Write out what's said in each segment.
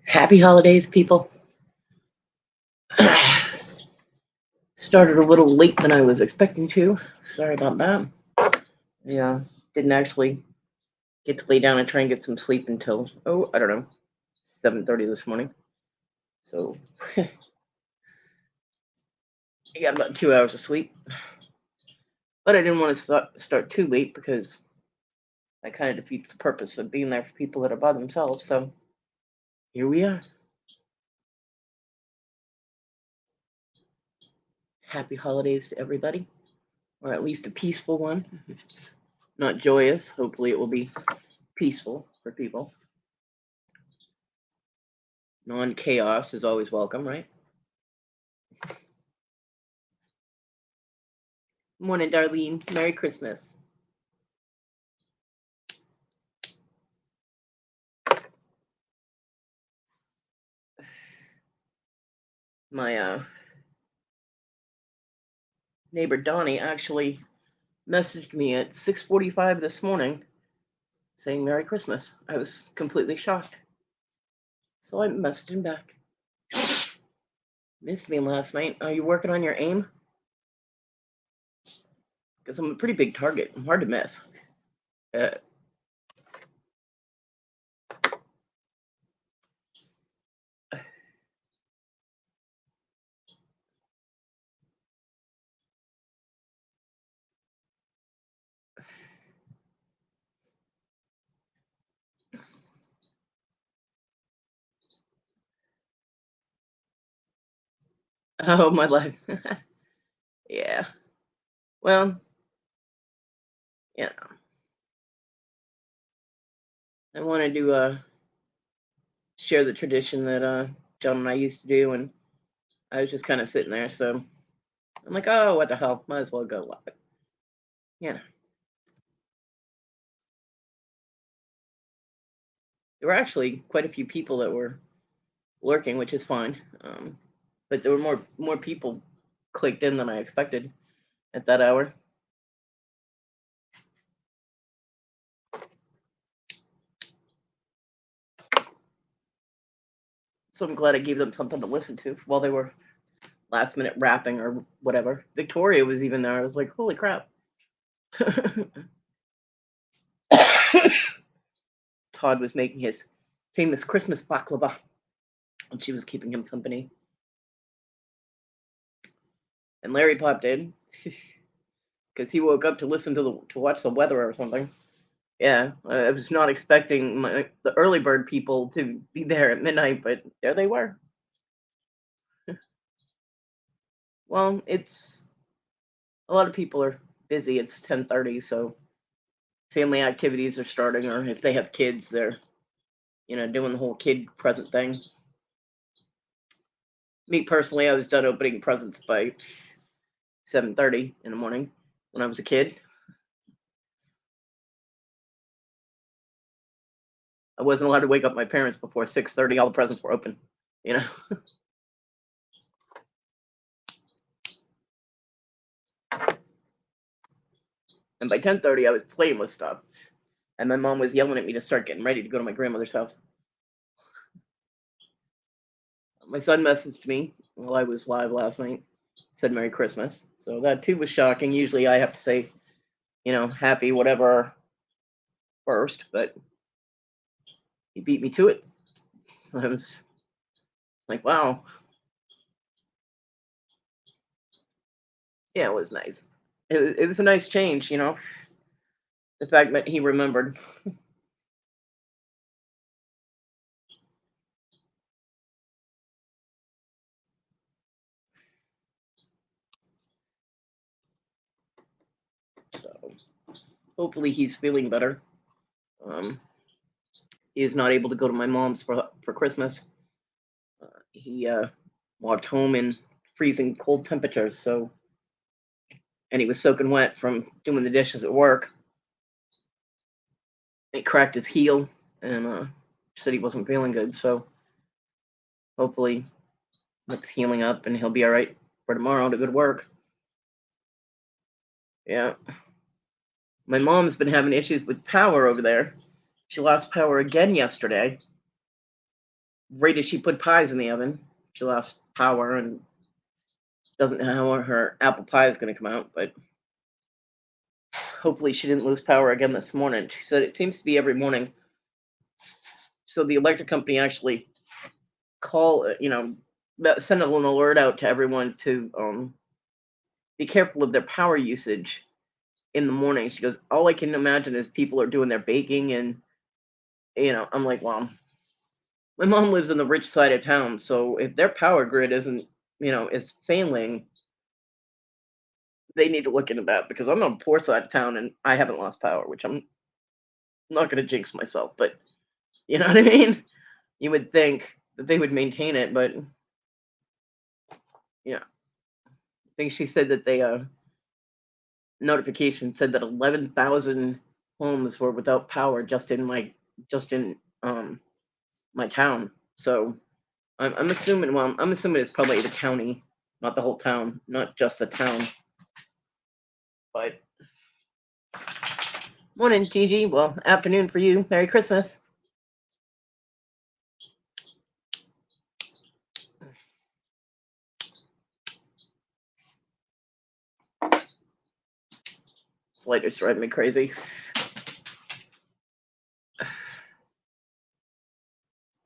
Happy holidays, people. Started a little late than I was expecting to. Sorry about that. Yeah, didn't actually get to lay down and try and get some sleep until, I don't know, 7:30 this morning. So I got about 2 hours of sleep. But I didn't want to start too late because that kind of defeats the purpose of being there for people that are by themselves. So here we are. Happy holidays to everybody, or at least a peaceful one. If it's not joyous, hopefully it will be peaceful for people. Non-chaos is always welcome, right? Morning, Darlene. Merry Christmas. My neighbor Donnie actually messaged me at 6:45 this morning saying Merry Christmas. I was completely shocked. So I messaged him back. Missed me last night. Are you working on your aim? Because I'm a pretty big target. I'm hard to miss. Uh, oh, my life. Yeah. Well, yeah. I wanted to share the tradition that John and I used to do, and I was just kind of sitting there, so I'm like, oh, what the hell? Might as well go live. Yeah. There were actually quite a few people that were lurking, which is fine. But there were more people clicked in than I expected at that hour. So I'm glad I gave them something to listen to while they were last minute rapping or whatever. Victoria was even there. I was like, holy crap. Todd was making his famous Christmas baklava, and she was keeping him company. And Larry popped in because he woke up to listen to watch the weather or something. Yeah, I was not expecting the early bird people to be there at midnight, but there they were. Well, it's a lot of people are busy. It's 10:30, so family activities are starting, or if they have kids, they're doing the whole kid present thing. Me personally, I was done opening presents by 7:30 in the morning when I was a kid. I wasn't allowed to wake up my parents before 6:30. All the presents were open, you know. And by 10:30, I was playing with stuff, and my mom was yelling at me to start getting ready to go to my grandmother's house. My son messaged me while I was live last night, said Merry Christmas. So that too was shocking. Usually I have to say, happy whatever first, but he beat me to it. So I was like, wow. Yeah, it was nice. It was a nice change, the fact that he remembered. So hopefully he's feeling better. Um, he is not able to go to my mom's for Christmas. He walked home in freezing cold temperatures, and he was soaking wet from doing the dishes at work. He cracked his heel and said he wasn't feeling good. So hopefully that's healing up and he'll be all right for tomorrow to go to work. Yeah. My mom's been having issues with power over there. She lost power again yesterday. right as she put pies in the oven, she lost power and doesn't know how her apple pie is going to come out. But hopefully, she didn't lose power again this morning. She said it seems to be every morning. So the electric company actually send an alert out to everyone to be careful of their power usage in the morning. She goes, all I can imagine is people are doing their baking, and I'm like, well, my mom lives in the rich side of town, so if their power grid isn't, is failing, they need to look into that because I'm on the poor side of town and I haven't lost power, which I'm not going to jinx myself, but you know what I mean? You would think that they would maintain it, but yeah, I think she said that they notification said that 11,000 homes were without power just in my town. So I'm assuming. Well, I'm assuming it's probably the county, not the whole town, not just the town. But morning, Gigi. Well, afternoon for you. Merry Christmas. This lighter's driving me crazy.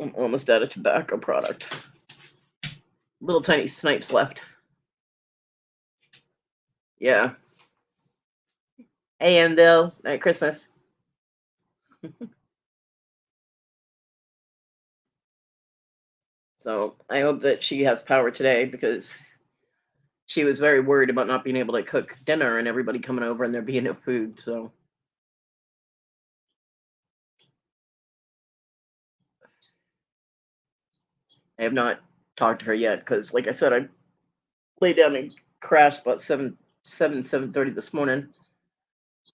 I'm almost out of tobacco product. Little tiny snipes left. Yeah. Hey, Amdale. Merry Christmas. So I hope that she has power today because she was very worried about not being able to cook dinner and everybody coming over and there being no food. So I have not talked to her yet because, like I said, I laid down and crashed about 7:30 this morning.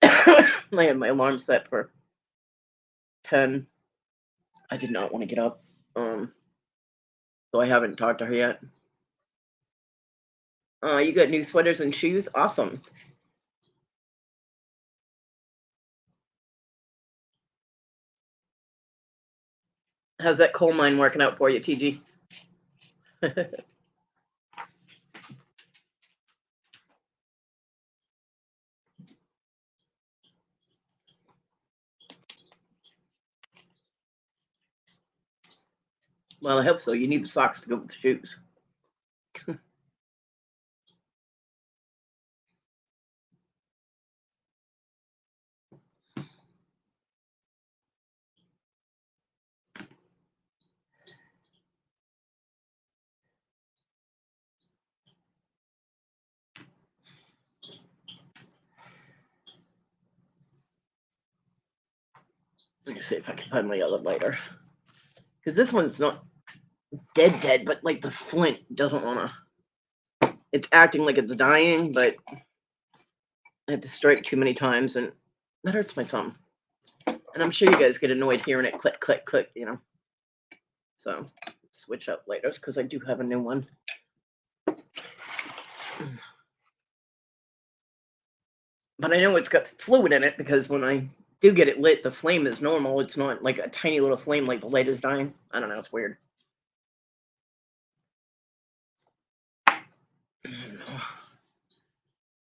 I had my alarm set for 10. I did not want to get up, so I haven't talked to her yet. You got new sweaters and shoes? Awesome. How's that coal mine working out for you, TG? Well, I hope so. You need the socks to go with the shoes. Let me see if I can find my other lighter. Because this one's not dead, but like the flint doesn't want to. It's acting like it's dying, but I have to strike too many times, and that hurts my thumb. And I'm sure you guys get annoyed hearing it click, click, click, So switch up lighters because I do have a new one. But I know it's got fluid in it because when I do get it lit, the flame is normal. It's not like a tiny little flame like the light is dying. I don't know. It's weird.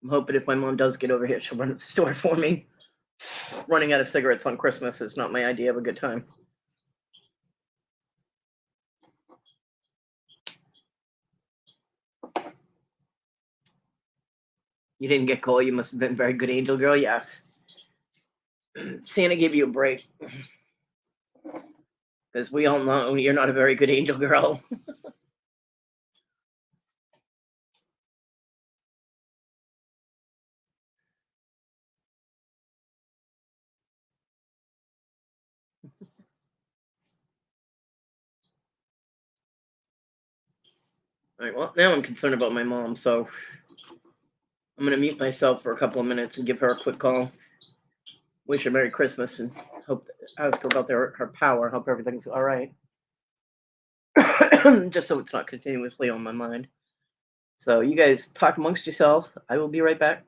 I'm hoping if my mom does get over here, she'll run to the store for me. Running out of cigarettes on Christmas is not my idea of a good time. You didn't get coal. You must have been a very good angel girl. Yeah. Santa gave you a break. Because we all know you're not a very good angel girl. All right, well, now I'm concerned about my mom, so I'm going to mute myself for a couple of minutes and give her a quick call. Wish her Merry Christmas and ask her about her power. Hope everything's all right. Just so it's not continuously on my mind. So you guys talk amongst yourselves. I will be right back.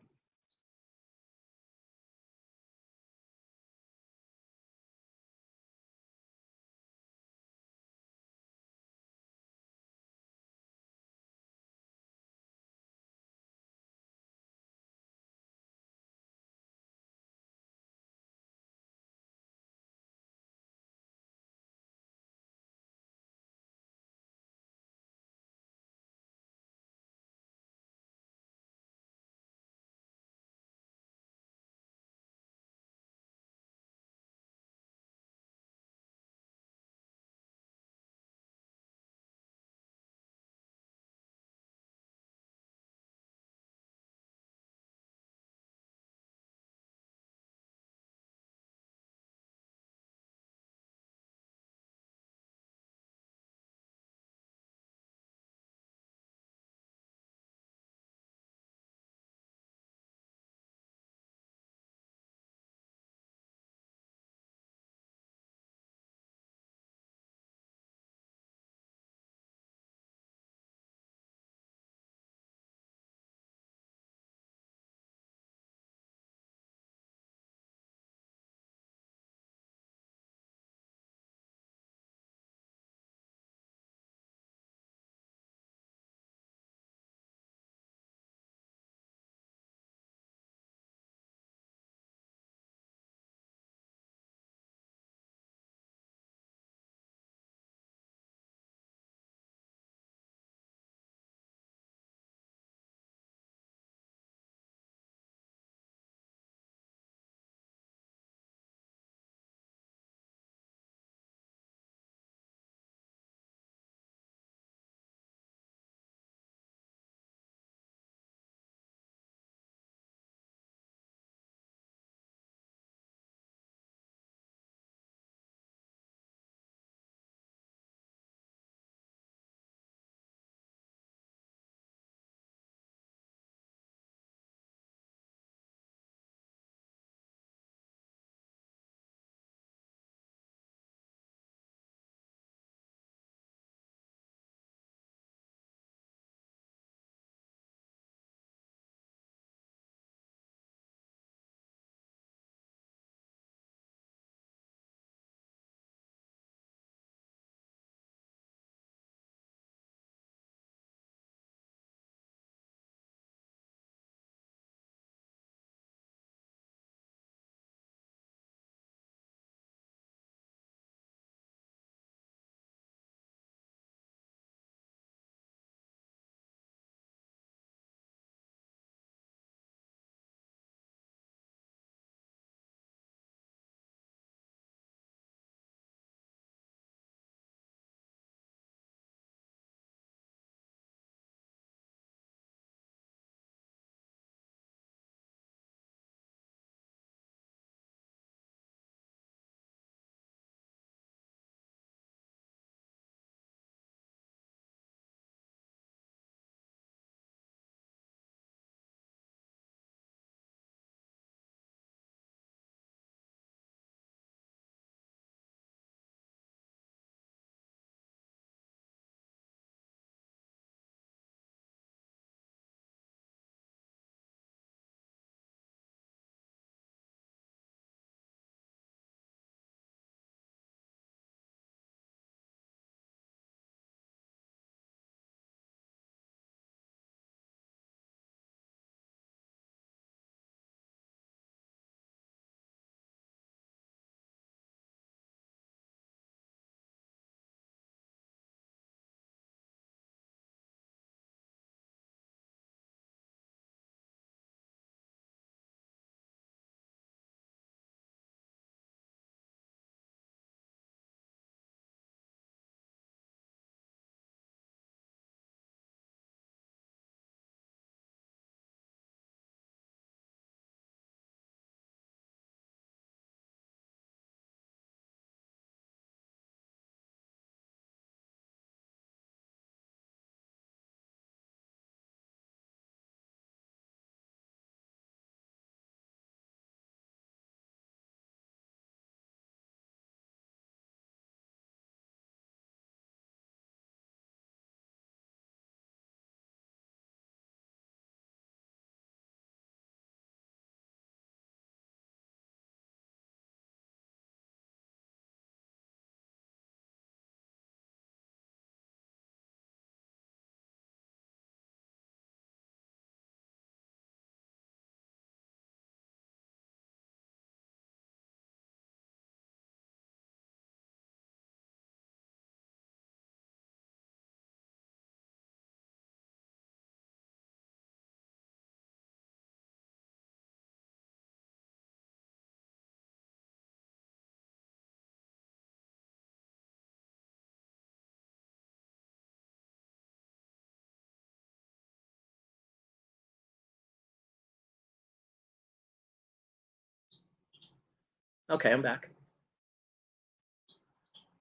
Okay, I'm back.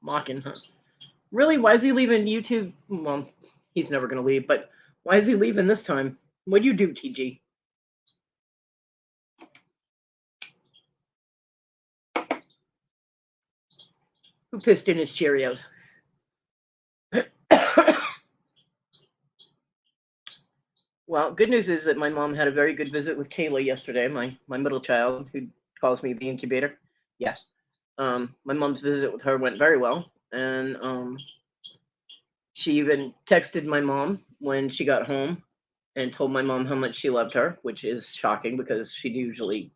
Mocking, huh? Really? Why is he leaving YouTube? Well, he's never going to leave, but why is he leaving this time? What'd you do, TG? Who pissed in his Cheerios? Well, good news is that my mom had a very good visit with Kayla yesterday, my middle child, who calls me the incubator. Yeah. My mom's visit with her went very well, and she even texted my mom when she got home and told my mom how much she loved her, which is shocking because she usually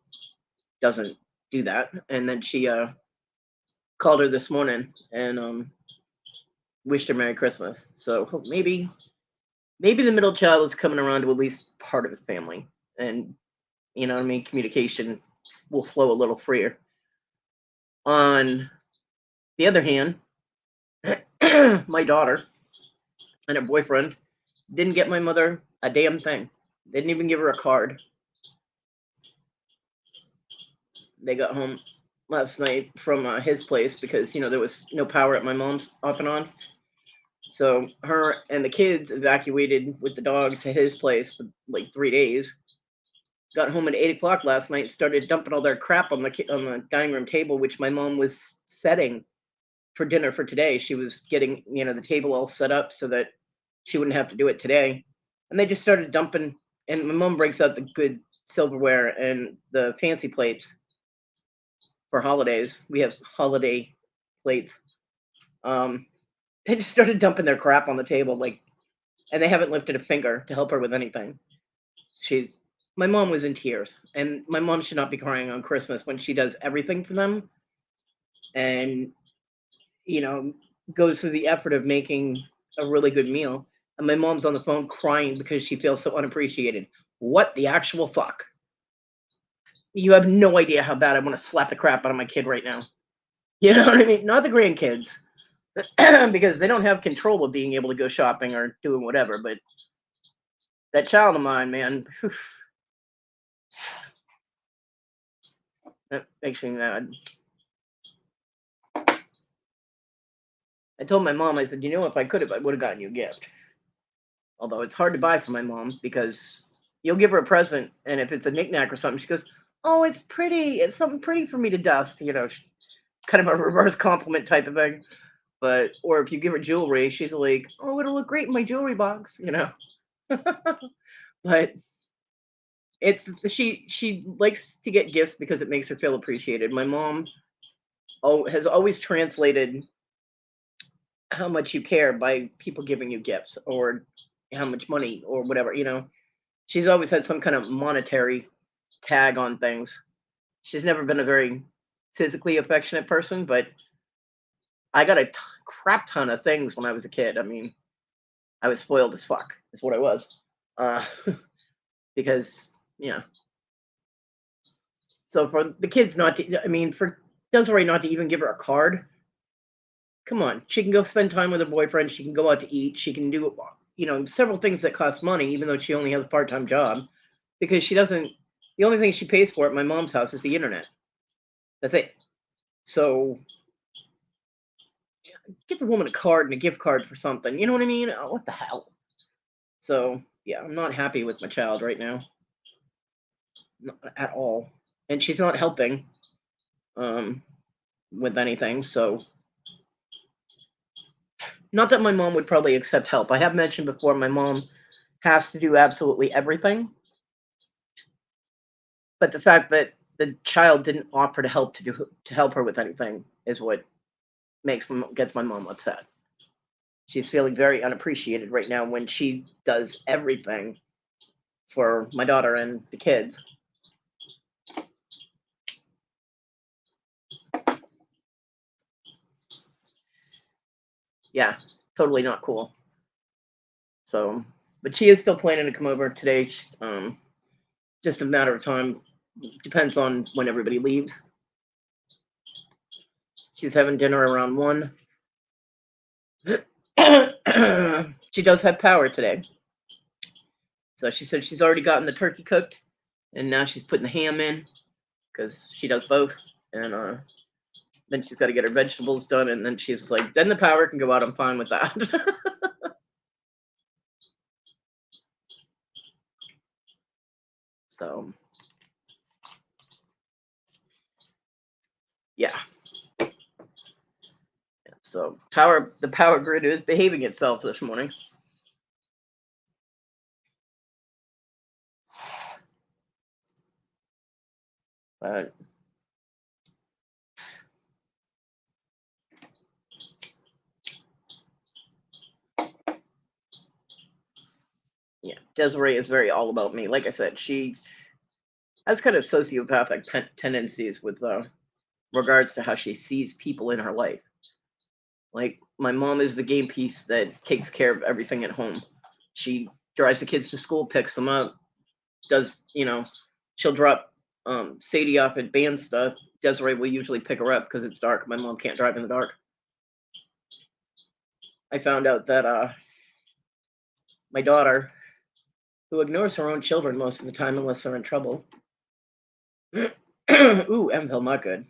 doesn't do that. And then she called her this morning and wished her Merry Christmas. So maybe the middle child is coming around to at least part of the family, and you know what I mean. Communication will flow a little freer. On the other hand, my daughter and her boyfriend didn't get my mother a damn thing. They didn't even give her a card. They got home last night from his place because there was no power at my mom's off and on. So her and the kids evacuated with the dog to his place for like 3 days. Got home at 8 o'clock last night. Started dumping all their crap on the dining room table, which my mom was setting for dinner for today. She was getting the table all set up so that she wouldn't have to do it today. And they just started dumping. And my mom breaks out the good silverware and the fancy plates for holidays. We have holiday plates. They just started dumping their crap on the table, and they haven't lifted a finger to help her with anything. My mom was in tears, and my mom should not be crying on Christmas when she does everything for them, and goes through the effort of making a really good meal. And my mom's on the phone crying because she feels so unappreciated. What the actual fuck? You have no idea how bad I want to slap the crap out of my kid right now. You know what I mean? Not the grandkids, because they don't have control of being able to go shopping or doing whatever. But that child of mine, man, that makes me mad. I told my mom, I said, if I could have, I would have gotten you a gift. Although it's hard to buy for my mom because you'll give her a present, and if it's a knickknack or something, she goes, "Oh, it's pretty. It's something pretty for me to dust." Kind of a reverse compliment type of thing. Or if you give her jewelry, she's like, "Oh, it'll look great in my jewelry box," But she likes to get gifts because it makes her feel appreciated. My mom has always translated how much you care by people giving you gifts or how much money or whatever. She's always had some kind of monetary tag on things. She's never been a very physically affectionate person, but I got a crap ton of things when I was a kid. I mean, I was spoiled as fuck. Is what I was. Uh, because So for the kids not to, I mean, for Desiree not to even give her a card, come on. She can go spend time with her boyfriend. She can go out to eat. She can do, several things that cost money, even though she only has a part-time job, because she doesn't. The only thing she pays for at my mom's house is the internet. That's it. So get the woman a card and a gift card for something. You know what I mean? Oh, what the hell? So yeah, I'm not happy with my child right now, not at all, and she's not helping with anything. So not that my mom would probably accept help. I have mentioned before my mom has to do absolutely everything, but the fact that the child didn't offer to help her with anything is what gets my mom upset. She's feeling very unappreciated right now when she does everything for my daughter and the kids. Yeah, totally not cool. So, but she is still planning to come over today. Just a matter of time. Depends on when everybody leaves. She's having dinner around 1. She does have power today. So she said she's already gotten the turkey cooked, and now she's putting the ham in because she does both. and then she's got to get her vegetables done, and then she's like, then the power can go out. I'm fine with that. So, yeah. So the power grid is behaving itself this morning. But yeah, Desiree is very all about me. Like I said, she has kind of sociopathic tendencies with regards to how she sees people in her life. Like my mom is the game piece that takes care of everything at home. She drives the kids to school, picks them up, does she'll drop Sadie off at band stuff. Desiree will usually pick her up because it's dark. My mom can't drive in the dark. I found out that my daughter, who ignores her own children most of the time unless they're in trouble. Ooh, Mville, not good.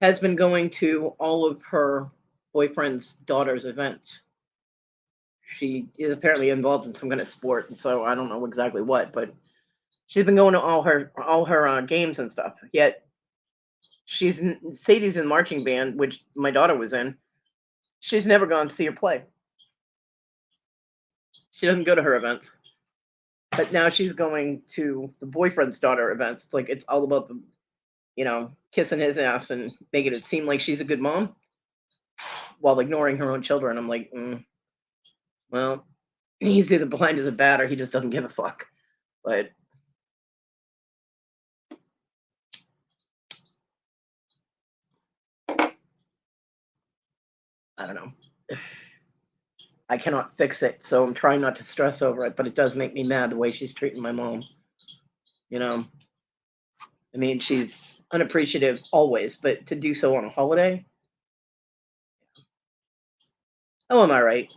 Has been going to all of her boyfriend's daughter's events. She is apparently involved in some kind of sport, so I don't know exactly what, but she's been going to all her games and stuff. Yet Sadie's in marching band, which my daughter was in. She's never gone to see her play. She doesn't go to her events. But now she's going to the boyfriend's daughter events. It's like it's all about the, kissing his ass and making it seem like she's a good mom while ignoring her own children. I'm like, well, he's either blind as a bat or he just doesn't give a fuck. But I don't know. I cannot fix it, so I'm trying not to stress over it, but it does make me mad the way she's treating my mom. I mean, she's unappreciative always, but to do so on a holiday? Oh, am I right?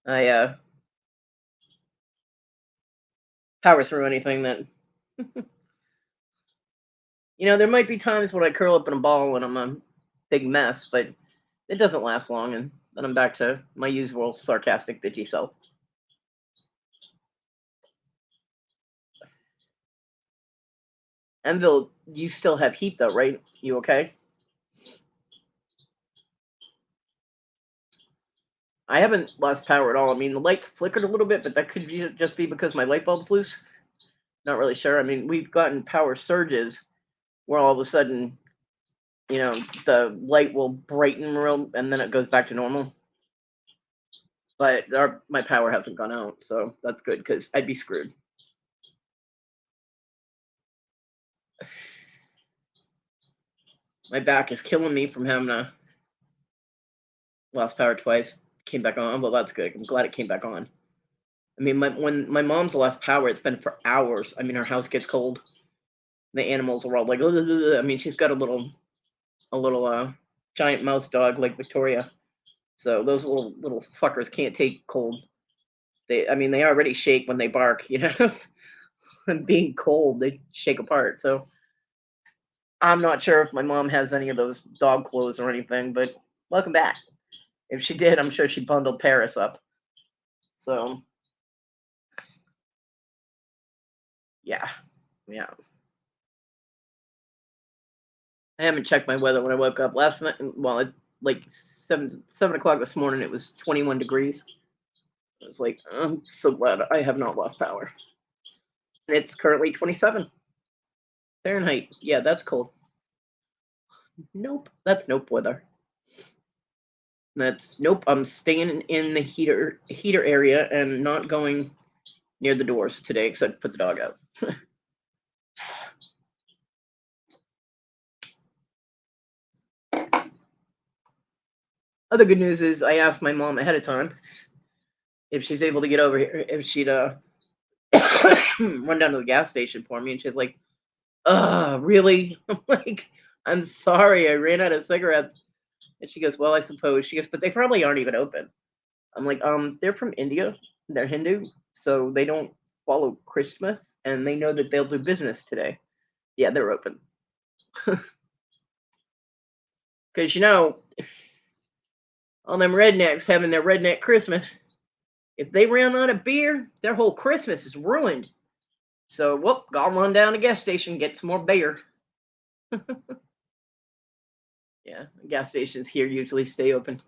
I power through anything that there might be times when I curl up in a ball and I'm a big mess, but it doesn't last long, and then I'm back to my usual sarcastic, bitchy self. Enville, you still have heat though, right? You okay? I haven't lost power at all. I mean, the lights flickered a little bit, but that could just be because my light bulb's loose. Not really sure. I mean, we've gotten power surges where all of a sudden, the light will brighten real, and then it goes back to normal. But my power hasn't gone out, so that's good because I'd be screwed. My back is killing me from having lost power twice. Came back on. Well, that's good. I'm glad it came back on. I mean, when my mom's lost power, it's been for hours. I mean, her house gets cold. The animals are all like, ugh, ugh, ugh. I mean, she's got a little giant mouse dog like Victoria. So those little fuckers can't take cold. They already shake when they bark, and being cold, they shake apart. So I'm not sure if my mom has any of those dog clothes or anything, but welcome back. If she did, I'm sure she bundled Paris up. So yeah. I haven't checked my weather when I woke up last night. Well, it like 7 o'clock this morning. It was 21 degrees. I was like, I'm so glad I have not lost power. And it's currently 27 Fahrenheit. Yeah, that's cold. Nope, that's nope weather. That's nope. I'm staying in the heater area and not going near the doors today because I put the dog out. Other good news is I asked my mom ahead of time if she's able to get over here, if she'd run down to the gas station for me, and she's like, really?" I'm like, "I'm sorry, I ran out of cigarettes." And she goes, "Well, I suppose." She goes, "But they probably aren't even open." I'm like, they're from India. They're Hindu, so they don't. follow Christmas, and they know that they'll do business today. Yeah, they're open. Because, all them rednecks having their redneck Christmas, if they run out of beer, their whole Christmas is ruined. So, whoop, gotta run down to the gas station, get some more beer. Yeah, gas stations here usually stay open.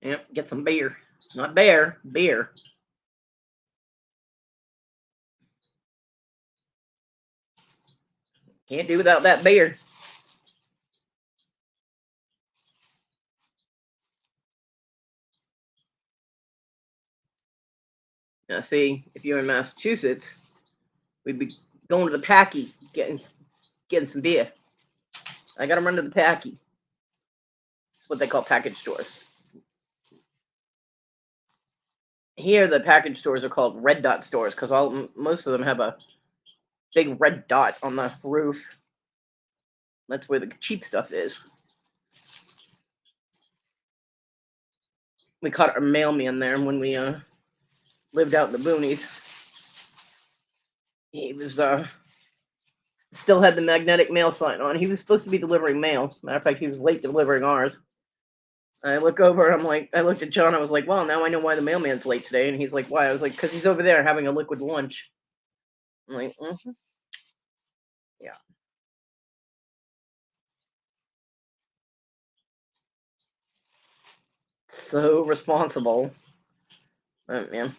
Yep, get some beer. Not bear, beer. Can't do without that beer. Now, see, if you're in Massachusetts, we'd be going to the Packy, getting some beer. I gotta run to the Packy. It's what they call package stores. Here, the package stores are called red dot stores because most of them have a big red dot on the roof. That's where the cheap stuff is. We caught our mailman there when we lived out in the boonies. He was still had the magnetic mail sign on. He was supposed to be delivering mail. Matter of fact, he was late delivering ours. I look over, I looked at John, I was like, well, now I know why the mailman's late today. And he's like, why? I was like, because he's over there having a liquid lunch. I'm like, yeah. So responsible. Oh, man.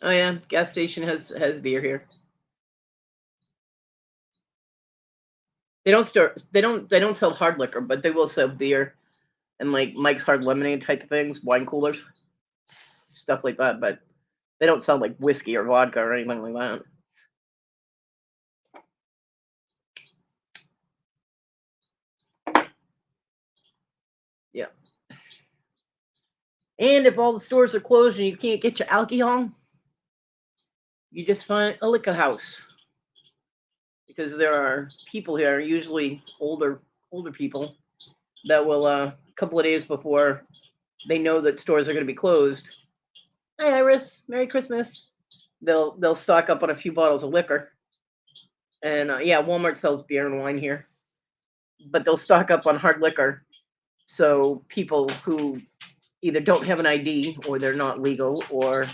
Oh yeah, gas station has beer here. They don't sell hard liquor, but they will sell beer and like Mike's Hard Lemonade type of things, wine coolers, stuff like that. But they don't sell like whiskey or vodka or anything like that. Yeah. And if all the stores are closed and you can't get your alcohol, you just find a liquor house. Because there are people here, usually older people, that will a couple of days before they know that stores are going to be closed. Hi Iris, Merry Christmas. They'll stock up on a few bottles of liquor, and yeah, Walmart sells beer and wine here, but they'll stock up on hard liquor. So people who either don't have an ID or they're not legal or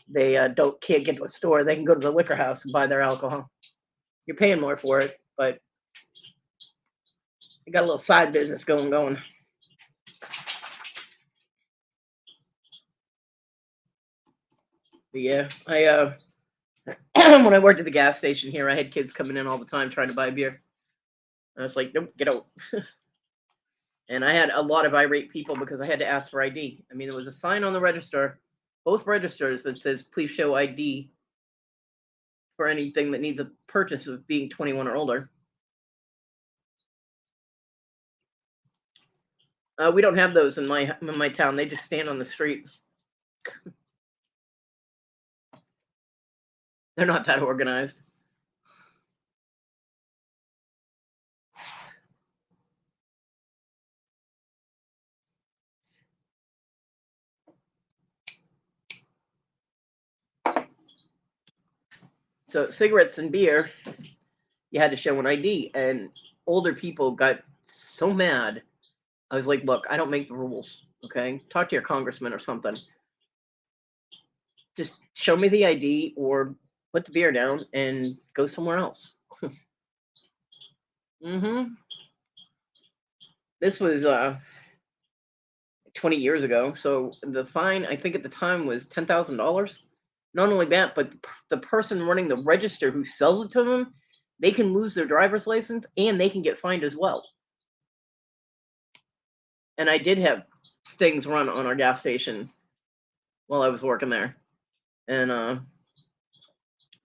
they can't get to a store, they can go to the liquor house and buy their alcohol. You're paying more for it, but you got a little side business going. But yeah, I when I worked at the gas station here, I had kids coming in all the time trying to buy beer. I was like, nope, get out. And I had a lot of irate people because I had to ask for ID. I mean, there was a sign on the register, both registers, that says, please show ID for anything that needs a purchase of being 21 or older. We don't have those in my town. They just stand on the street. They're not that organized. So cigarettes and beer, you had to show an ID, and older people got so mad. I was like, look, I don't make the rules. Okay, talk to your congressman or something. Just show me the ID or put the beer down and go somewhere else. This was 20 years ago. So the fine, I think at the time, was $10,000. Not only that, but the person running the register who sells it to them, they can lose their driver's license and they can get fined as well. And I did have stings run on our gas station while I was working there. And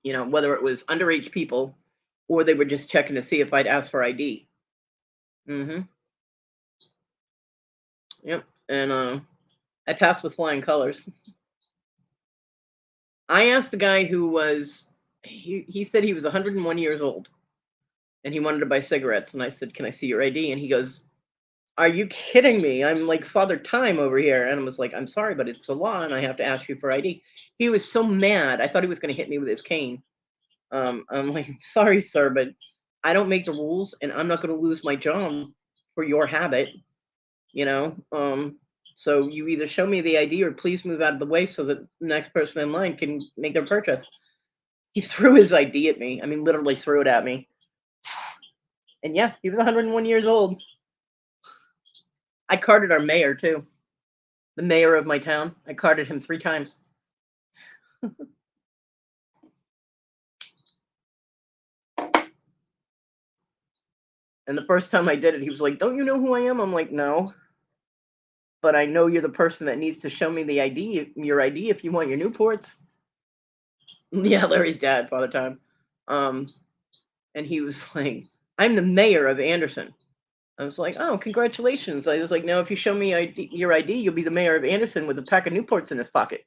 whether it was underage people or they were just checking to see if I'd asked for ID. Mm-hmm. Yep. And I passed with flying colors. I asked the guy who was he said he was 101 years old and he wanted to buy cigarettes, and I said, "Can I see your ID?" And he goes, "Are you kidding me? I'm like Father Time over here." And I was like, "I'm sorry, but it's the law and I have to ask you for ID." He was so mad. I thought he was going to hit me with his cane. I'm like, "Sorry, sir, but I don't make the rules and I'm not going to lose my job for your habit, you know? So you either show me the ID or please move out of the way so that the next person in line can make their purchase." He threw his ID at me. I mean, literally threw it at me. And yeah, he was 101 years old. I carded our mayor too. The mayor of my town. I carded him 3 times. And the first time I did it, he was like, "Don't you know who I am?" I'm like, "No, but I know you're the person that needs to show me the ID, your ID, if you want your Newports." Yeah, Larry's dad, Father Time. Um, and he was like, "I'm the mayor of Anderson." I was like, "Oh, congratulations." I was like, "Now, if you show me your ID, you'll be the mayor of Anderson with a pack of Newports in his pocket."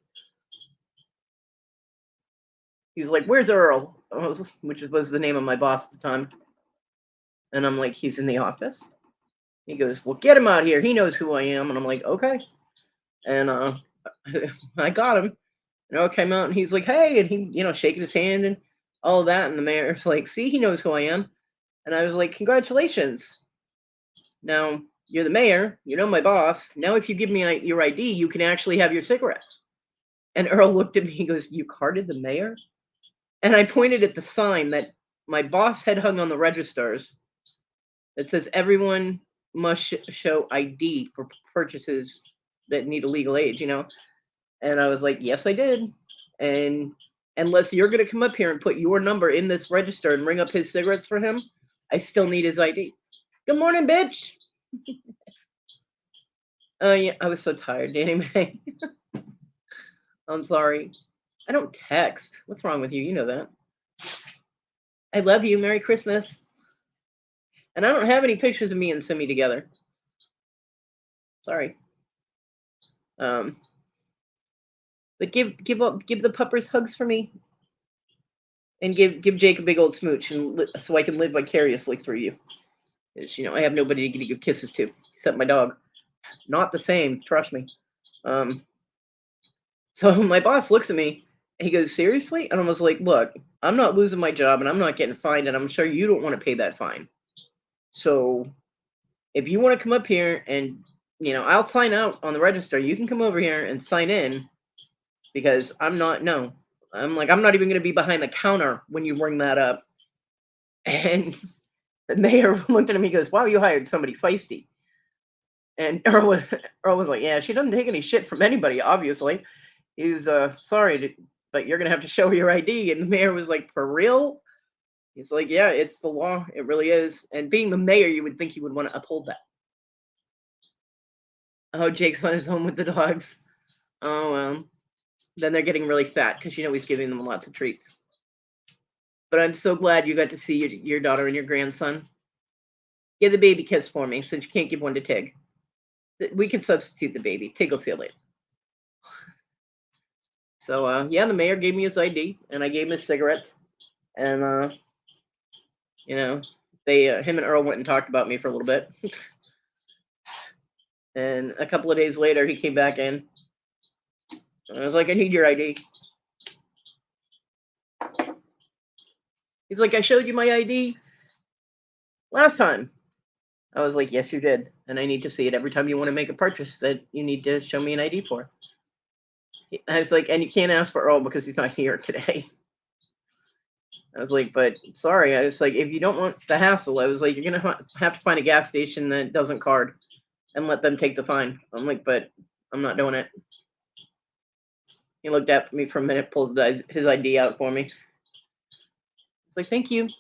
He was like, "Where's Earl?" Which was the name of my boss at the time. And I'm like, "He's in the office." He goes, "Well, get him out here. He knows who I am." And I'm like, "Okay." And I got him. And Earl came out and he's like, "Hey," and he, shaking his hand and all of that. And the mayor's like, "See, he knows who I am." And I was like, "Congratulations. Now you're the mayor. You know my boss. Now, if you give me your ID, you can actually have your cigarettes." And Earl looked at me. He goes, "You carded the mayor?" And I pointed at the sign that my boss had hung on the registers that says everyone must show ID for purchases that need a legal age. And I was like, "Yes, I did." And unless you're going to come up here and put your number in this register and ring up his cigarettes for him, I still need his ID. Good morning, bitch. Oh, yeah, I was so tired, Danny Mae. I'm sorry. I don't text. What's wrong with you? You know that. I love you. Merry Christmas. And I don't have any pictures of me and Simi together. Sorry. Um, but give the puppers hugs for me, and give Jake a big old smooch, and so I can live vicariously through you. 'Cause, I have nobody to give kisses to except my dog. Not the same, trust me. Um, so my boss looks at me and he goes, "Seriously?" And I was like, "Look, I'm not losing my job and I'm not getting fined, and I'm sure you don't want to pay that fine. So if you want to come up here and I'll sign out on the register. You can come over here and sign in because I'm not no. I'm like, I'm not even gonna be behind the counter when you bring that up." And the mayor looked at him, he goes, "Wow, you hired somebody feisty." And Earl was like, "Yeah, she doesn't take any shit from anybody, obviously." He's sorry, but you're gonna have to show your ID. And the mayor was like, "For real?" He's like, "Yeah, it's the law. It really is." And being the mayor, you would think he would want to uphold that. Oh, Jake's on his own with the dogs. Oh, well. Then they're getting really fat because he's giving them lots of treats. But I'm so glad you got to see your daughter and your grandson. Give the baby kiss for me since you can't give one to Tig. We can substitute the baby. Tig will feel it. So, yeah, the mayor gave me his ID and I gave him his cigarettes. And, you know, him and Earl went and talked about me for a little bit. And a couple of days later, he came back in. And I was like, "I need your ID." He's like, "I showed you my ID last time." I was like, "Yes, you did. And I need to see it every time you want to make a purchase that you need to show me an ID for." I was like, "And you can't ask for Earl because he's not here today." I was like, "But sorry." I was like, "If you don't want the hassle," I was like, "you're going to have to find a gas station that doesn't card and let them take the fine." I'm like, "But I'm not doing it." He looked at me for a minute, pulled his ID out for me. It's like, "Thank you."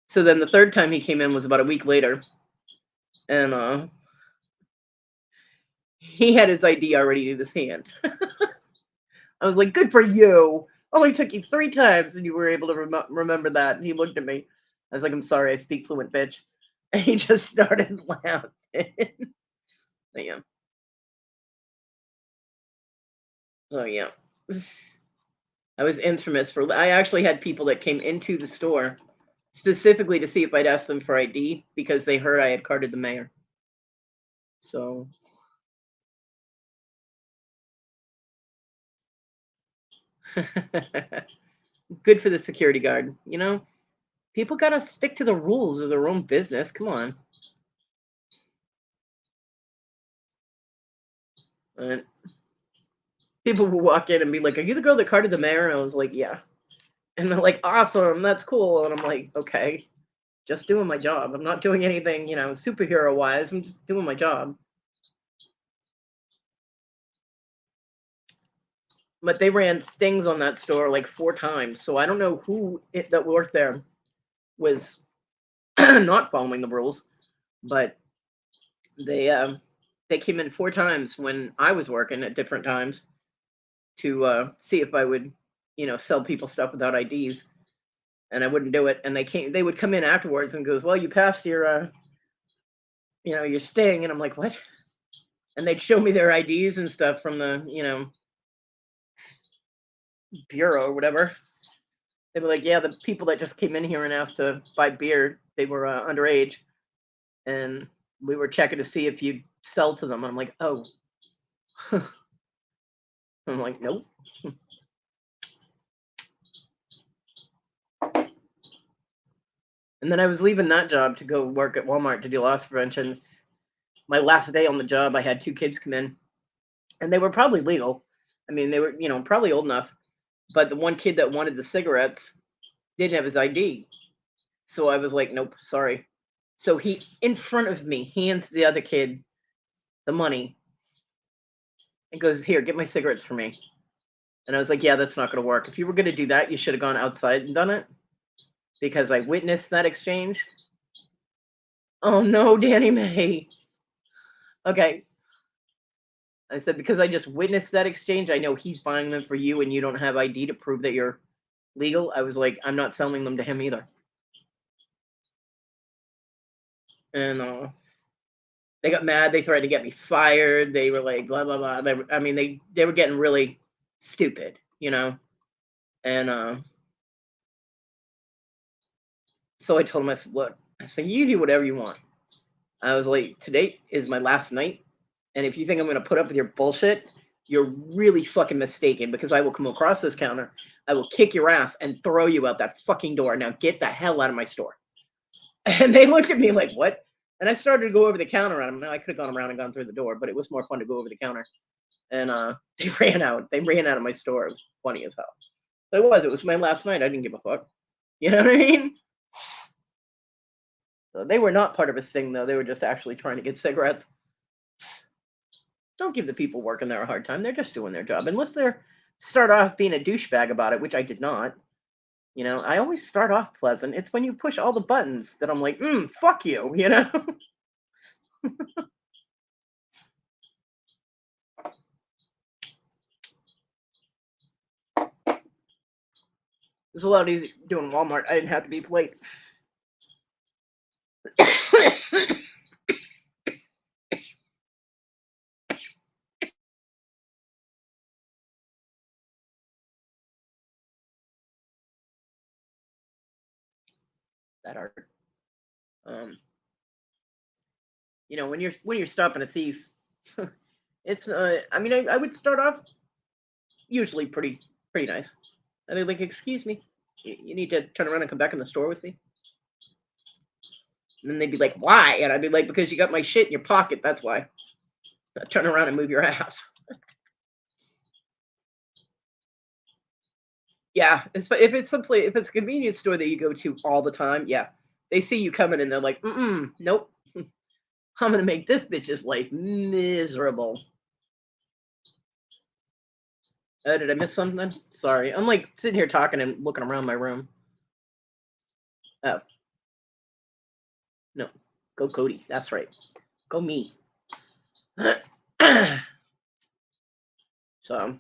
So then the third time he came in was about a week later. And he had his ID already in his hand. I was like, good for you. Only took you 3 times and you were able to remember that. And he looked at me. I was like, I'm sorry, I speak fluent, bitch. And he just started laughing. But yeah. Oh, yeah. I was infamous for, I actually had people that came into the store specifically to see if I'd ask them for ID because they heard I had carded the mayor. So, good for the security guard. You know, people got to stick to the rules of their own business. Come on. And people will walk in and be like, "Are you the girl that carded the mayor?" And I was like, "Yeah." And they're like, "Awesome, that's cool." And I'm like, "Okay, just doing my job. I'm not doing anything, superhero wise. I'm just doing my job." But they ran stings on that store like 4 times, so I don't know who that worked there was not following the rules, but they came in 4 times when I was working at different times to see if I would, sell people stuff without IDs, and I wouldn't do it. And they would come in afterwards and goes, "Well, you passed your sting," and I'm like, "What?" And they'd show me their IDs and stuff from the, bureau or whatever. They were like, "Yeah, the people that just came in here and asked to buy beer, they were underage, and we were checking to see if you'd sell to them." And I'm like, "Oh." I'm like, "Nope." And then I was leaving that job to go work at Walmart to do loss prevention. My last day on the job, I had 2 kids come in, and they were probably legal. I mean, they were, probably old enough. But the one kid that wanted the cigarettes didn't have his ID. So I was like, nope, sorry. So he, in front of me, hands the other kid the money and goes, "Here, get my cigarettes for me." And I was like, yeah, that's not going to work. If you were going to do that, you should have gone outside and done it because I witnessed that exchange. Oh, no, Danny May. Okay. I said, because I just witnessed that exchange, I know he's buying them for you and you don't have ID to prove that you're legal. I was like, I'm not selling them to him either. And they got mad. They tried to get me fired. They were like, blah, blah, blah. They were getting really stupid, And so I told them, I said, look, I said, you do whatever you want. I was like, today is my last night. And if you think I'm going to put up with your bullshit, you're really fucking mistaken because I will come across this counter. I will kick your ass and throw you out that fucking door. Now get the hell out of my store. And they looked at me like, what? And I started to go over the counter on them. Now I could have gone around and gone through the door, but it was more fun to go over the counter. And they ran out. They ran out of my store. It was funny as hell. But it was my last night. I didn't give a fuck. You know what I mean? So they were not part of a sting, though. They were just actually trying to get cigarettes. Don't give the people working there a hard time. They're just doing their job. Unless they're start off being a douchebag about it, which I did not. I always start off pleasant. It's when you push all the buttons that I'm like, fuck you, It was a lot easier doing Walmart. I didn't have to be polite. That hard. Um, when you're stopping a thief, it's I would start off usually pretty nice. And they're like, "Excuse me, you need to turn around and come back in the store with me." And then they'd be like, "Why?" And I'd be like, "Because you got my shit in your pocket. That's why." Turn around and move your ass. Yeah, if it's a convenience store that you go to all the time, yeah, they see you coming and they're like, nope, I'm gonna make this bitch's life miserable." Did I miss something? Sorry, I'm like sitting here talking and looking around my room. Oh no, go Cody. That's right, go me. So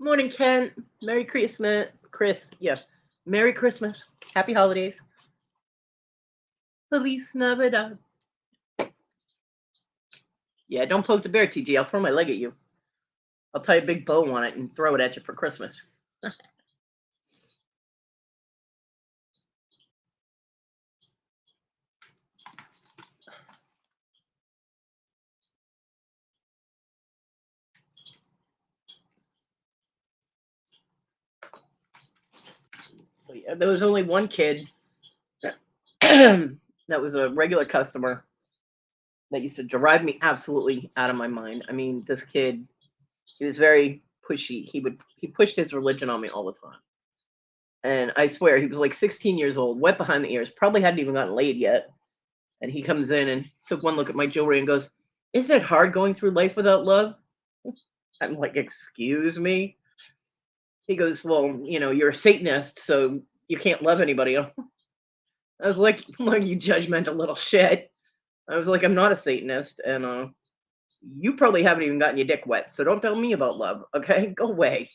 Morning, Kent. Merry Christmas. Chris, yeah. Merry Christmas. Happy holidays. Feliz Navidad. Yeah, don't poke the bear, TG. I'll throw my leg at you. I'll tie a big bow on it and throw it at you for Christmas. So yeah, there was only one kid that was a regular customer that used to drive me absolutely out of my mind. I mean, this kid, he was very pushy. He pushed his religion on me all the time. And I swear he was like 16 years old, wet behind the ears, probably hadn't even gotten laid yet. And he comes in and took one look at my jewelry and goes, "Isn't it hard going through life without love?" I'm like, "Excuse me?" He goes, "Well, you're a Satanist, so you can't love anybody." I was like, "Look, you judgmental little shit." I was like, "I'm not a Satanist, and you probably haven't even gotten your dick wet, so don't tell me about love, okay? Go away."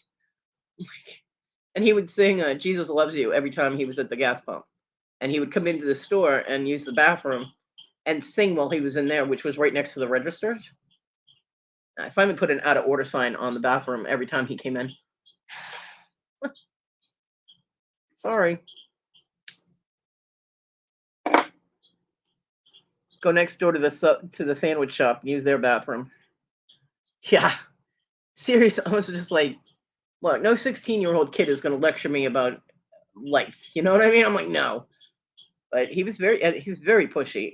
And he would sing "Jesus Loves You" every time he was at the gas pump, and he would come into the store and use the bathroom and sing while he was in there, which was right next to the registers. I finally put an out of order sign on the bathroom every time he came in. Sorry. Go next door to the sandwich shop and use their bathroom. Yeah, serious. I was just like, look, no 16-year-old kid is going to lecture me about life. You know what I mean? I'm like, no. But he was very pushy,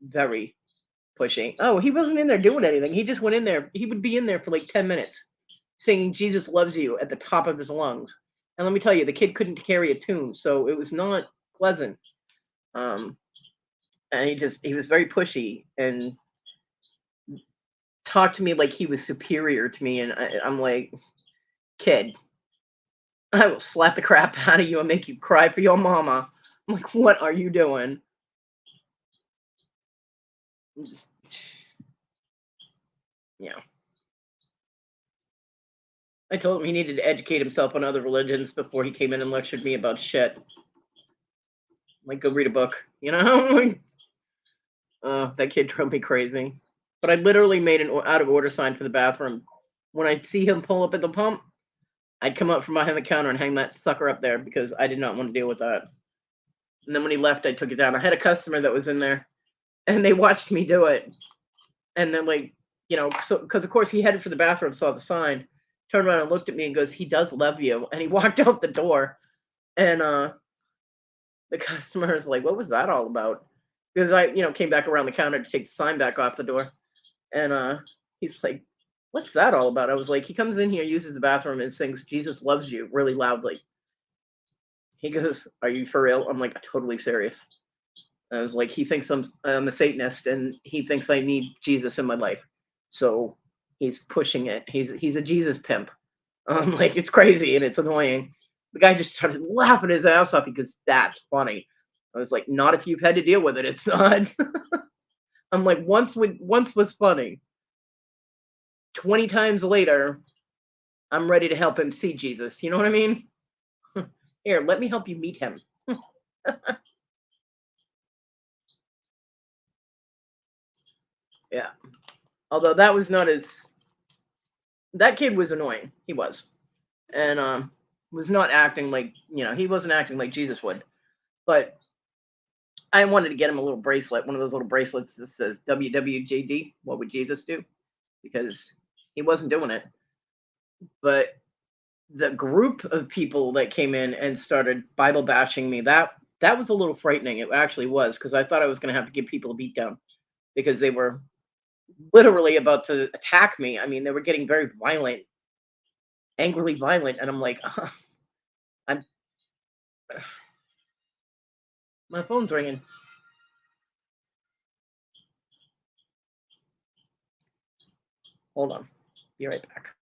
very pushy. Oh, he wasn't in there doing anything. He just went in there. He would be in there for like 10 minutes singing "Jesus Loves You" at the top of his lungs. And let me tell you, the kid couldn't carry a tune, so it was not pleasant. Um, and he was very pushy and talked to me like he was superior to me. And I'm like, kid, I will slap the crap out of you and make you cry for your mama. I'm like, what are you doing? Just, yeah. I told him he needed to educate himself on other religions before he came in and lectured me about shit. Like, go read a book, you know? That kid drove me crazy. But I literally made an out of order sign for the bathroom. When I see him pull up at the pump, I'd come up from behind the counter and hang that sucker up there because I did not want to deal with that. And then when he left, I took it down. I had a customer that was in there and they watched me do it. And then, like, so because of course he headed for the bathroom, saw the sign, turned around and looked at me and goes, "He does love you." And he walked out the door. And the customer is like, "What was that all about?" Because I, came back around the counter to take the sign back off the door. And he's like, "What's that all about?" I was like, "He comes in here, uses the bathroom, and sings 'Jesus Loves You' really loudly." He goes, "Are you for real?" I'm like, "Totally serious." I was like, "He thinks I'm a Satanist, and he thinks I need Jesus in my life, so he's pushing it. He's a Jesus pimp." Like, it's crazy and it's annoying. The guy just started laughing his ass off because that's funny. I was like, "Not if you've had to deal with it. It's not." I'm like, once was funny. 20 times later, I'm ready to help him see Jesus. You know what I mean? Here, let me help you meet him. Yeah. Although that was not as that kid was annoying. He was. And was not acting like, he wasn't acting like Jesus would. But I wanted to get him a little bracelet, one of those little bracelets that says WWJD, what would Jesus do? Because he wasn't doing it. But the group of people that came in and started Bible bashing me, that was a little frightening. It actually was, because I thought I was going to have to give people a beat down because they were literally about to attack me. I mean, they were getting very violent, angrily violent, and I'm like, I'm my phone's ringing. Hold on, be right back.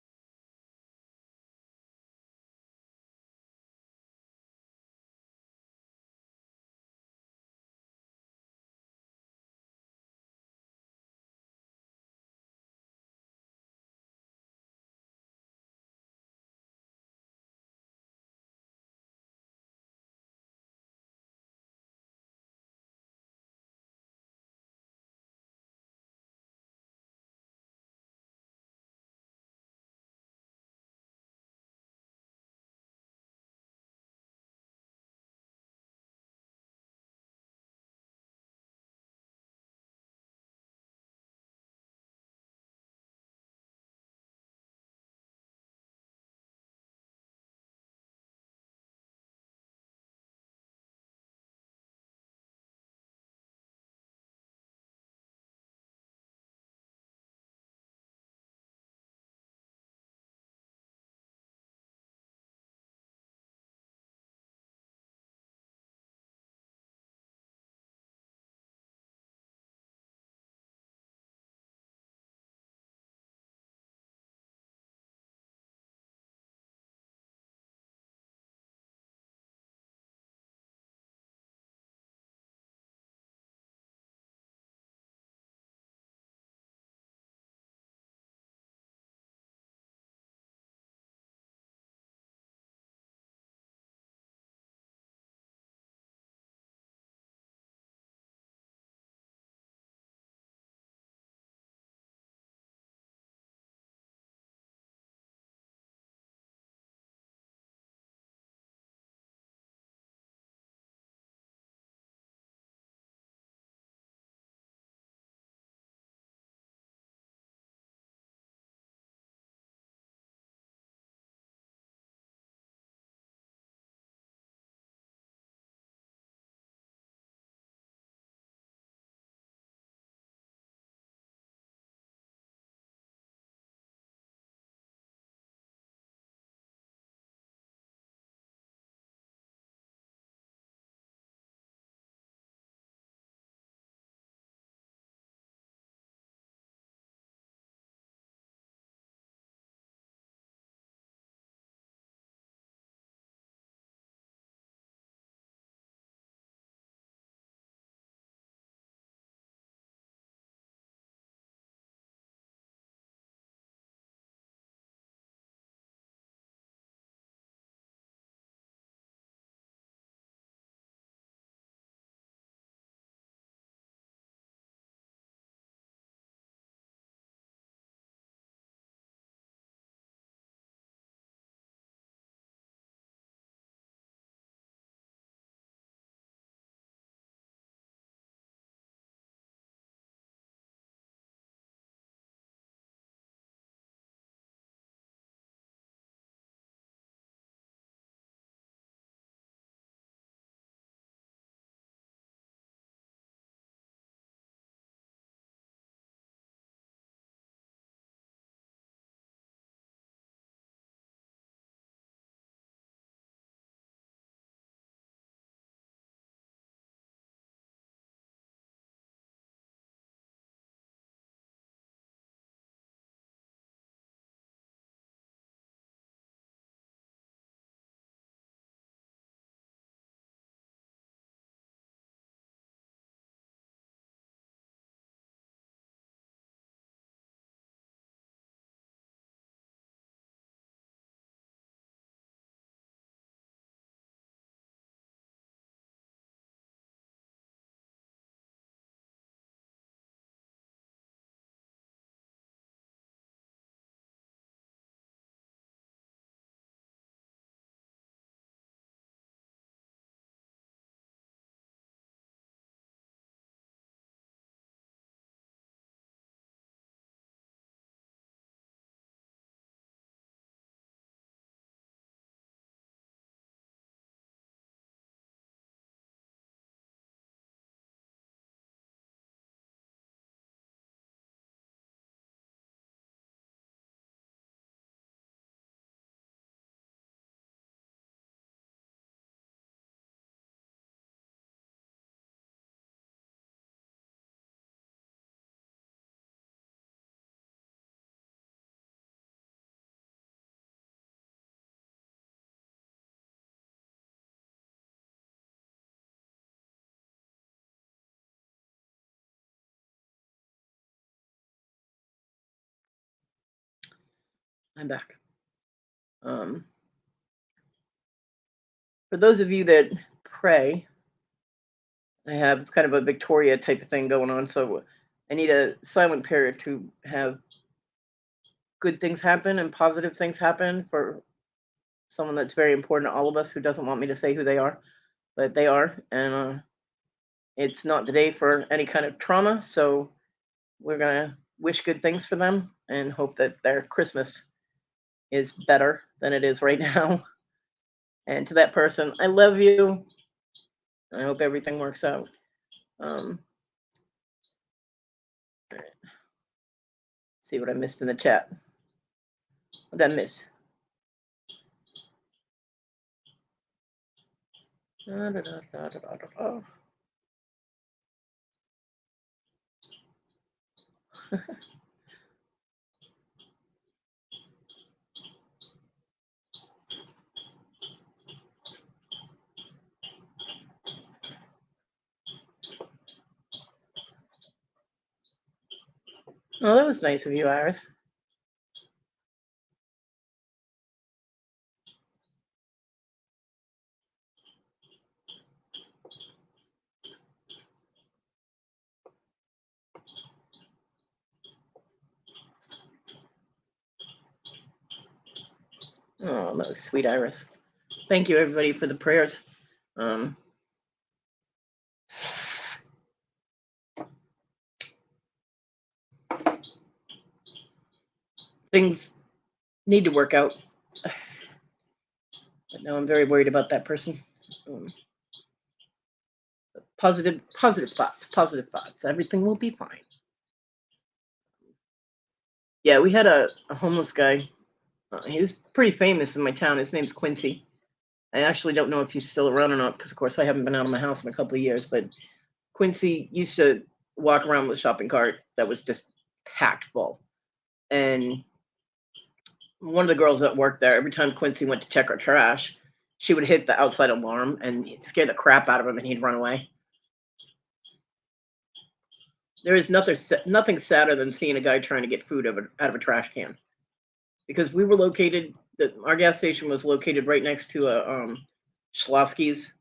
I'm back. Um, for those of you that pray, I have kind of a Victoria type of thing going on, so I need a silent period to have good things happen and positive things happen for someone that's very important to all of us who doesn't want me to say who they are, but they are, and it's not the day for any kind of trauma, so we're gonna wish good things for them and hope that their Christmas is better than it is right now. And to that person, I love you. I hope everything works out. Um, see what I missed in the chat. What did I miss? Da, da, da, da, da, da, da. Oh, that was nice of you, Iris. Oh, that was sweet, Iris. Thank you, everybody, for the prayers. Um, things need to work out, but now I'm very worried about that person. Um, positive thoughts, positive thoughts. Everything will be fine. Yeah, we had a homeless guy. He was pretty famous in my town. His name's Quincy. I actually don't know if he's still around or not because, of course, I haven't been out of my house in a couple of years. But Quincy used to walk around with a shopping cart that was just packed full. And one of the girls that worked there, every time Quincy went to check her trash, she would hit the outside alarm and it scared the crap out of him and he'd run away. There is nothing sadder than seeing a guy trying to get food out of a trash can. Because we were our gas station was located right next to a Schlossky's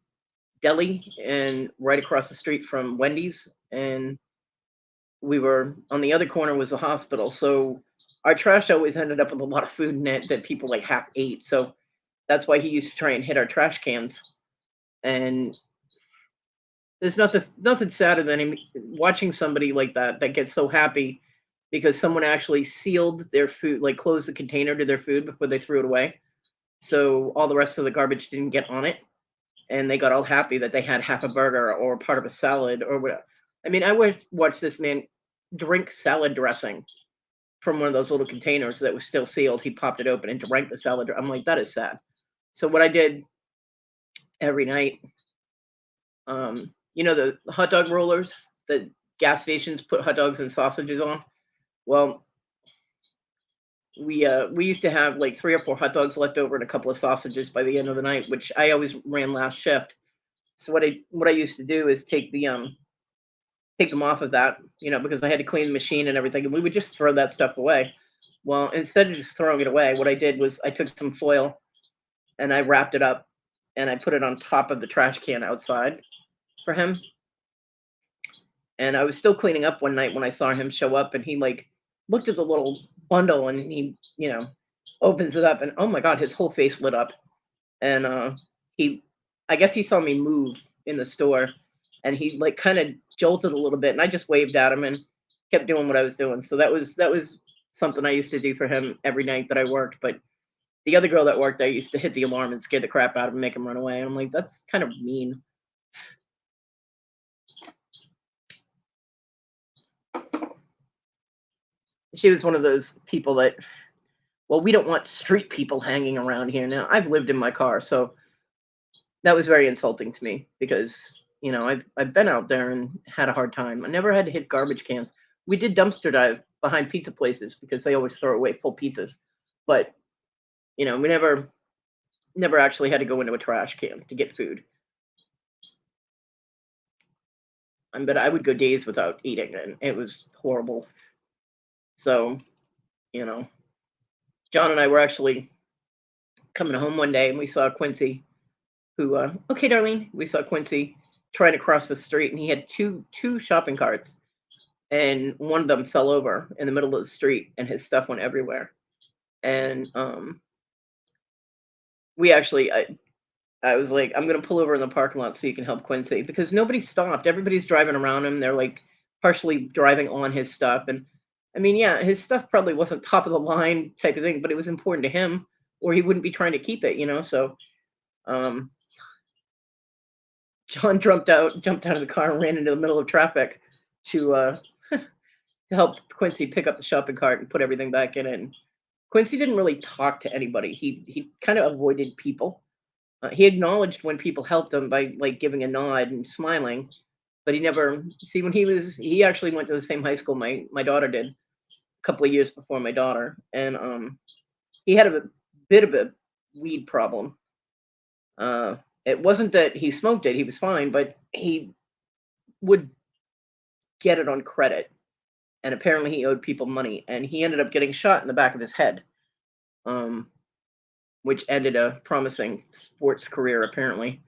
deli and right across the street from Wendy's. And we were on the other corner was a hospital. So our trash always ended up with a lot of food in it that people like half ate. So that's why he used to try and hit our trash cans. And there's nothing sadder than watching somebody like that gets so happy because someone actually sealed their food, like closed the container to their food before they threw it away. So all the rest of the garbage didn't get on it. And they got all happy that they had half a burger or part of a salad or whatever. I mean, I watched this man drink salad dressing from one of those little containers that was still sealed. He popped it open and drank the salad. I'm like, that is sad. So what I did every night, the hot dog rollers that gas stations put hot dogs and sausages on. Well, we used to have like 3 or 4 hot dogs left over and a couple of sausages by the end of the night, which I always ran last shift. So what I used to do is take them off of that, because I had to clean the machine and everything, and we would just throw that stuff away. Well, instead of just throwing it away, what I did was I took some foil and I wrapped it up and I put it on top of the trash can outside for him. And I was still cleaning up one night when I saw him show up and he like looked at the little bundle and he, opens it up and oh my God, his whole face lit up. And he I guess he saw me move in the store and he like kind of jolted a little bit and I just waved at him and kept doing what I was doing. So that was something I used to do for him every night that I worked. But the other girl that worked there used to hit the alarm and scare the crap out of him, make him run away. And I'm like, that's kind of mean. She was one of those people that, well, we don't want street people hanging around here. Now, I've lived in my car, so that was very insulting to me because, I've been out there and had a hard time. I never had to hit garbage cans. We did dumpster dive behind pizza places because they always throw away full pizzas. But, we never actually had to go into a trash can to get food. But I would go days without eating and it was horrible. So, you know, John and I were actually coming home one day and we saw Quincy, who, okay, Darlene, we saw Quincy trying to cross the street, and he had two shopping carts, and one of them fell over in the middle of the street, and his stuff went everywhere. And we actually, I was like, I'm gonna pull over in the parking lot so you can help Quincy, because nobody stopped. Everybody's driving around him. They're like partially driving on his stuff. And I mean, yeah, his stuff probably wasn't top of the line type of thing, but it was important to him, or he wouldn't be trying to keep it, you know. So um, John jumped out of the car and ran into the middle of traffic to to help Quincy pick up the shopping cart and put everything back in it. And Quincy didn't really talk to anybody. He kind of avoided people. He acknowledged when people helped him by like giving a nod and smiling, but he never see when he actually went to the same high school my daughter did a couple of years before my daughter. And he had a bit of a weed problem. Uh, it wasn't that he smoked it; he was fine, but he would get it on credit, and apparently he owed people money, and he ended up getting shot in the back of his head, um, which ended a promising sports career apparently.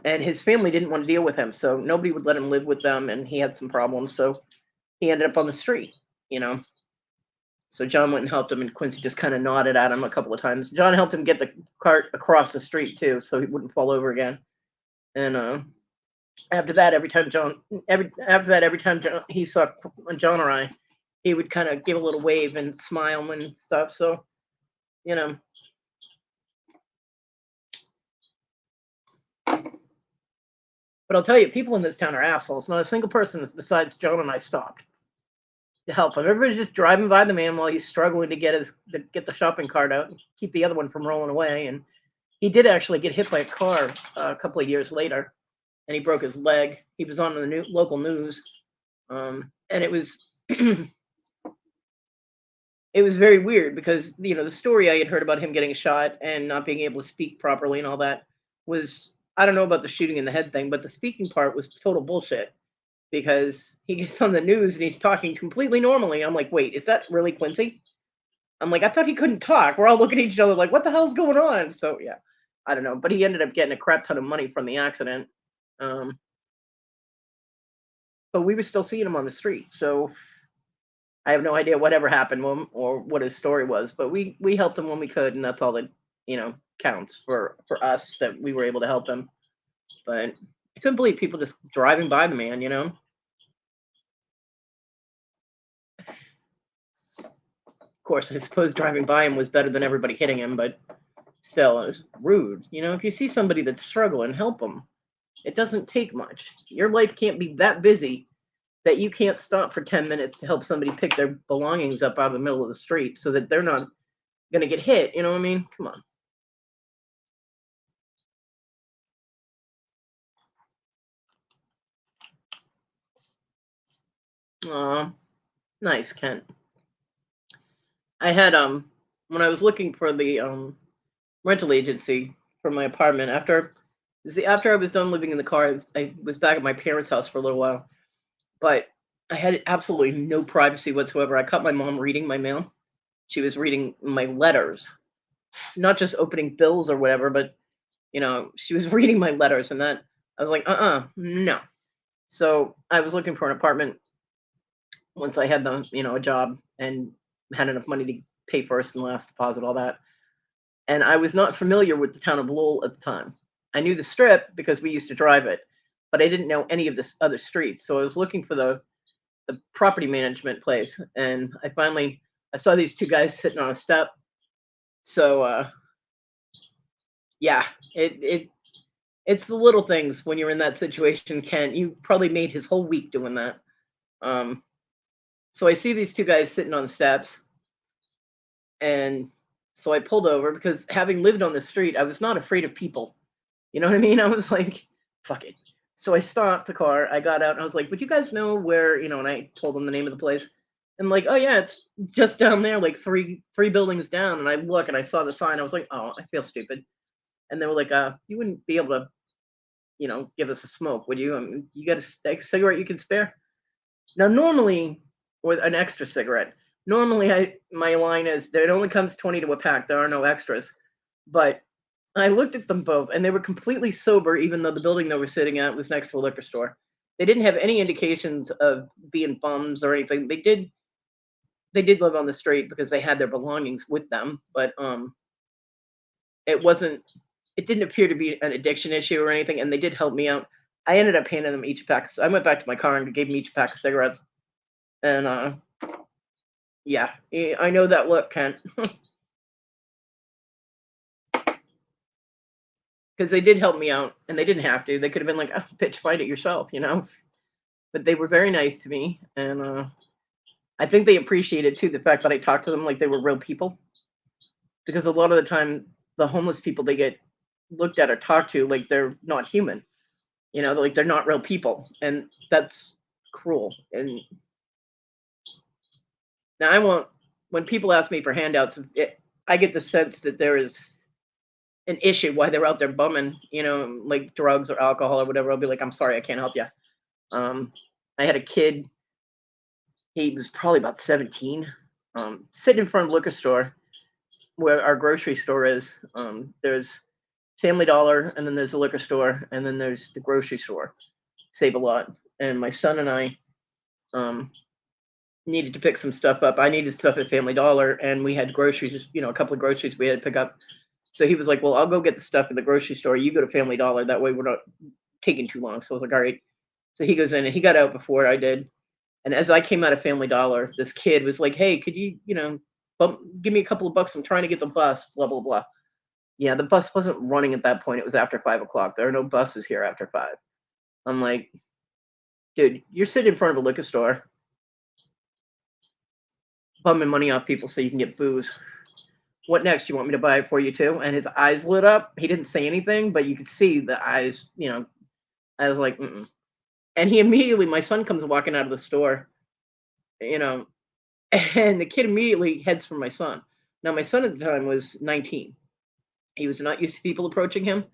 And his family didn't want to deal with him, so nobody would let him live with them, and he had some problems, so he ended up on the street, you know. So John went and helped him, and Quincy just kind of nodded at him a couple of times. John helped him get the cart across the street too, so he wouldn't fall over again. And after that, every time he saw John or I, he would kind of give a little wave and smile and stuff. So, you know, but I'll tell you, people in this town are assholes. Not a single person besides John and I stopped to help him. Everybody's just driving by the man while he's struggling to get the shopping cart out and keep the other one from rolling away. And he did actually get hit by a car a couple of years later, and he broke his leg. He was on the local news, and it was it was very weird because the story I had heard about him getting shot and not being able to speak properly and all that was, I don't know about the shooting in the head thing, but the speaking part was total bullshit because he gets on the news and he's talking completely normally. I'm like, wait, is that really Quincy? I'm like, I thought he couldn't talk. We're all looking at each other like, what the hell's going on? So yeah, I don't know, but he ended up getting a crap ton of money from the accident. Um, but we were still seeing him on the street, so I have no idea whatever happened to him or what his story was. But we helped him when we could, and that's all that counts for us, that we were able to help him. But I couldn't believe people just driving by the man. Of course, I suppose driving by him was better than everybody hitting him, but still, it was rude. If you see somebody that's struggling, help them. It doesn't take much. Your life can't be that busy that you can't stop for 10 minutes to help somebody pick their belongings up out of the middle of the street so that they're not going to get hit. You know what I mean? Come on. Aw, nice, Kent. I had when I was looking for the rental agency for my apartment after I was done living in the car, I was back at my parents' house for a little while, but I had absolutely no privacy whatsoever. I caught my mom reading my mail. She was reading my letters, not just opening bills or whatever, but she was reading my letters, and that I was like, no. So I was looking for an apartment once I had a job and had enough money to pay first and last deposit, all that. And I was not familiar with the town of Lowell at the time. I knew the strip because we used to drive it, but I didn't know any of the other streets. So I was looking for the property management place, and I saw these two guys sitting on a step. So yeah, it's the little things when you're in that situation. Ken, you probably made his whole week doing that. So I see these two guys sitting on the steps, and so I pulled over because, having lived on the street, I was not afraid of people. You know what I mean? I was like, fuck it. So I stopped the car. I got out and I was like, would you guys know where, and I told them the name of the place. And like, oh yeah, it's just down there, like three buildings down. And I look and I saw the sign. I was like, oh, I feel stupid. And they were like, you wouldn't be able to, give us a smoke, would you? I mean, you got a cigarette you can spare? Now, normally, or an extra cigarette. Normally, my line is that it only comes 20 to a pack. There are no extras. But I looked at them both, and they were completely sober, even though the building they were sitting at was next to a liquor store. They didn't have any indications of being bums or anything. They did live on the street because they had their belongings with them, but it wasn't. It didn't appear to be an addiction issue or anything, and they did help me out. I ended up handing them each a pack. So I went back to my car and gave them each a pack of cigarettes. And yeah, I know that look, Kent, because they did help me out, and they didn't have to. They could have been like, oh, "Bitch, find it yourself." But they were very nice to me, and I think they appreciated too the fact that I talked to them like they were real people, because a lot of the time the homeless people, they get looked at or talked to like they're not human. Like they're not real people, and that's cruel. And now I won't. When people ask me for handouts, I get the sense that there is an issue why they're out there bumming, like drugs or alcohol or whatever. I'll be like, I'm sorry, I can't help you. I had a kid. He was probably about 17, sitting in front of a liquor store where our grocery store is. There's Family Dollar, and then there's a liquor store, and then there's the grocery store. Save a Lot. And my son and I needed to pick some stuff up. I needed stuff at Family Dollar, and we had groceries, a couple of groceries we had to pick up. So he was like, "Well, I'll go get the stuff in the grocery store. You go to Family Dollar. That way we're not taking too long." So I was like, "All right." So he goes in, and he got out before I did. And as I came out of Family Dollar, this kid was like, "Hey, could you, give me a couple of bucks? I'm trying to get the bus, blah, blah, blah." Yeah, the bus wasn't running at that point. It was after 5 o'clock. There are no buses here after 5. I'm like, dude, you're sitting in front of a liquor store, bumming money off people so you can get booze. What next? You want me to buy it for you too? And his eyes lit up. He didn't say anything, but you could see the eyes, I was like, mm-mm. And he immediately, my son comes walking out of the store, you know, and the kid immediately heads for my son. Now, my son at the time was 19. He was not used to people approaching him,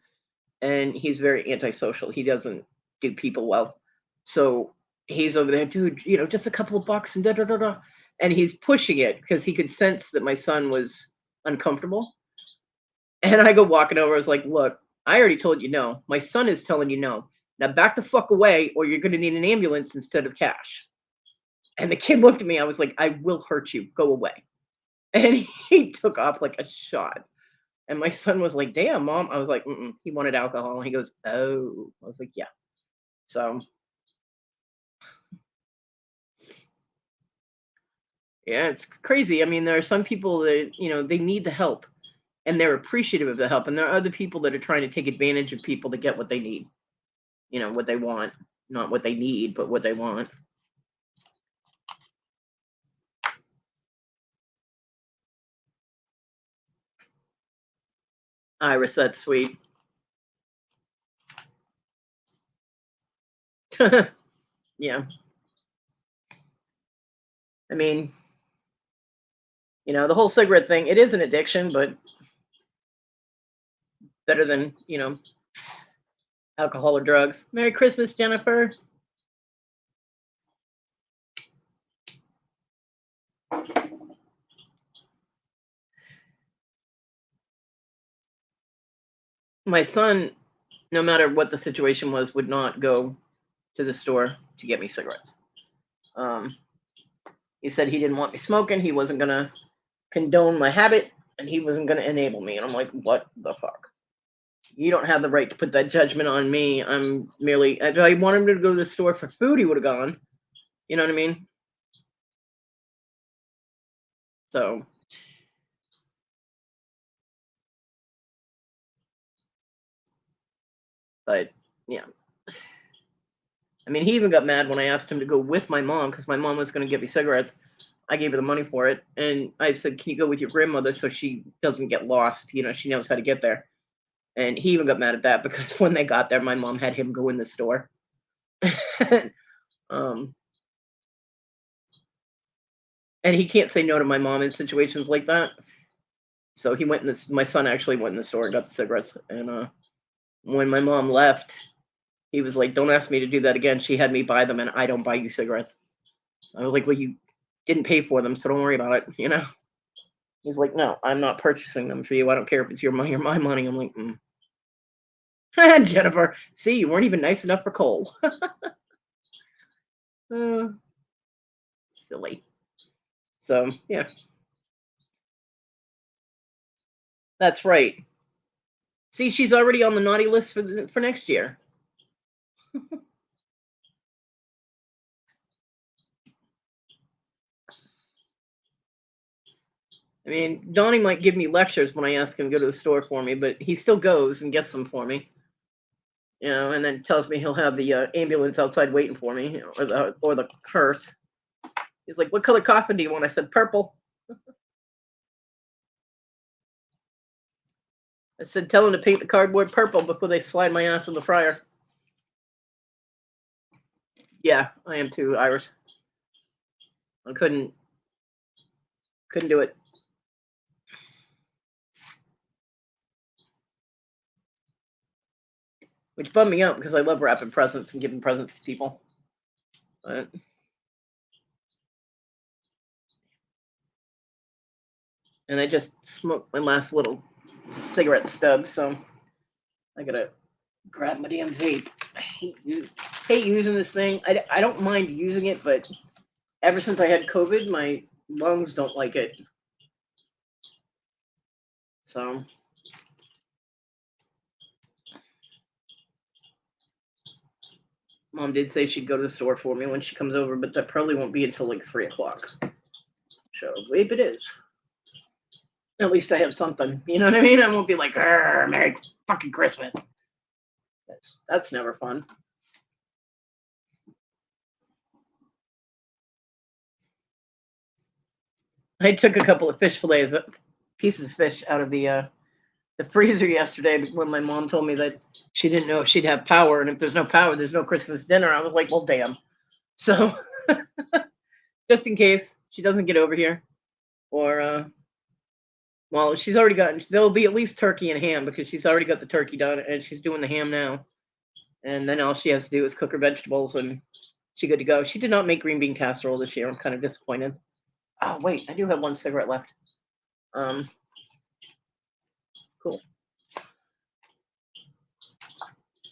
and he's very antisocial. He doesn't do people well. So he's over there, dude, just a couple of bucks and da da da da. And he's pushing it because he could sense that my son was uncomfortable. And I go walking over, I was like, look, I already told you no. My son is telling you no. Now back the fuck away, or you're going to need an ambulance instead of cash. And the kid looked at me. I was like, I will hurt you. Go away. And he took off like a shot. And my son was like, damn, mom. I was like, mm-mm. He wanted alcohol. And he goes, oh. I was like, yeah. So, yeah, it's crazy. I mean, there are some people that, they need the help and they're appreciative of the help. And there are other people that are trying to take advantage of people to get what they need, what they want. Not what they need, but what they want. Iris, that's sweet. Yeah. I mean, the whole cigarette thing, it is an addiction, but better than, alcohol or drugs. Merry Christmas, Jennifer. My son, no matter what the situation was, would not go to the store to get me cigarettes. He said he didn't want me smoking. He wasn't going to condone my habit, and he wasn't going to enable me. And I'm like, what the fuck? You don't have the right to put that judgment on me. I'm merely, if I wanted him to go to the store for food, he would have gone. You know what I mean? So, but yeah. I mean, he even got mad when I asked him to go with my mom because my mom was going to get me cigarettes. I gave her the money for it. And I said, can you go with your grandmother so she doesn't get lost? She knows how to get there. And he even got mad at that because when they got there, my mom had him go in the store. um, and he can't say no to my mom in situations like that. So he went in this. My son actually went in the store and got the cigarettes. And when my mom left, he was like, "Don't ask me to do that again." She had me buy them, and I don't buy you cigarettes. I was like, "Well, Didn't pay for them, so don't worry about it. He's like, no, I'm not purchasing them for you. I don't care if it's your money or my money. I'm like, Jennifer, see, you weren't even nice enough for Cole. uh, Silly. So, yeah, that's right. See, she's already on the naughty list for next year. I mean, Donnie might give me lectures when I ask him to go to the store for me, but he still goes and gets them for me. And then tells me he'll have the ambulance outside waiting for me, or the hearse. He's like, "What color coffin do you want?" I said, "Purple." I said, "Tell him to paint the cardboard purple before they slide my ass in the fryer." Yeah, I am too, Iris. I couldn't do it. Which bummed me out because I love wrapping presents and giving presents to people. But, and I just smoked my last little cigarette stub, so I gotta grab my damn vape. I hate using this thing. I don't mind using it, but ever since I had COVID, my lungs don't like it. So Mom did say she'd go to the store for me when she comes over, but that probably won't be until like 3 o'clock. So vape it is. At least I have something. You know what I mean? I won't be like, Merry fucking Christmas. That's never fun. I took a couple of fish fillets, pieces of fish out of the freezer yesterday when my mom told me that she didn't know if she'd have power, and if there's no power, there's no Christmas dinner. I was like, well, damn. So just in case she doesn't get over here, or well, she's already gotten. There'll be at least turkey and ham because she's already got the turkey done, and she's doing the ham now. And then all she has to do is cook her vegetables, and she's good to go. She did not make green bean casserole this year. I'm kind of disappointed. Oh wait, I do have one cigarette left. Um, cool.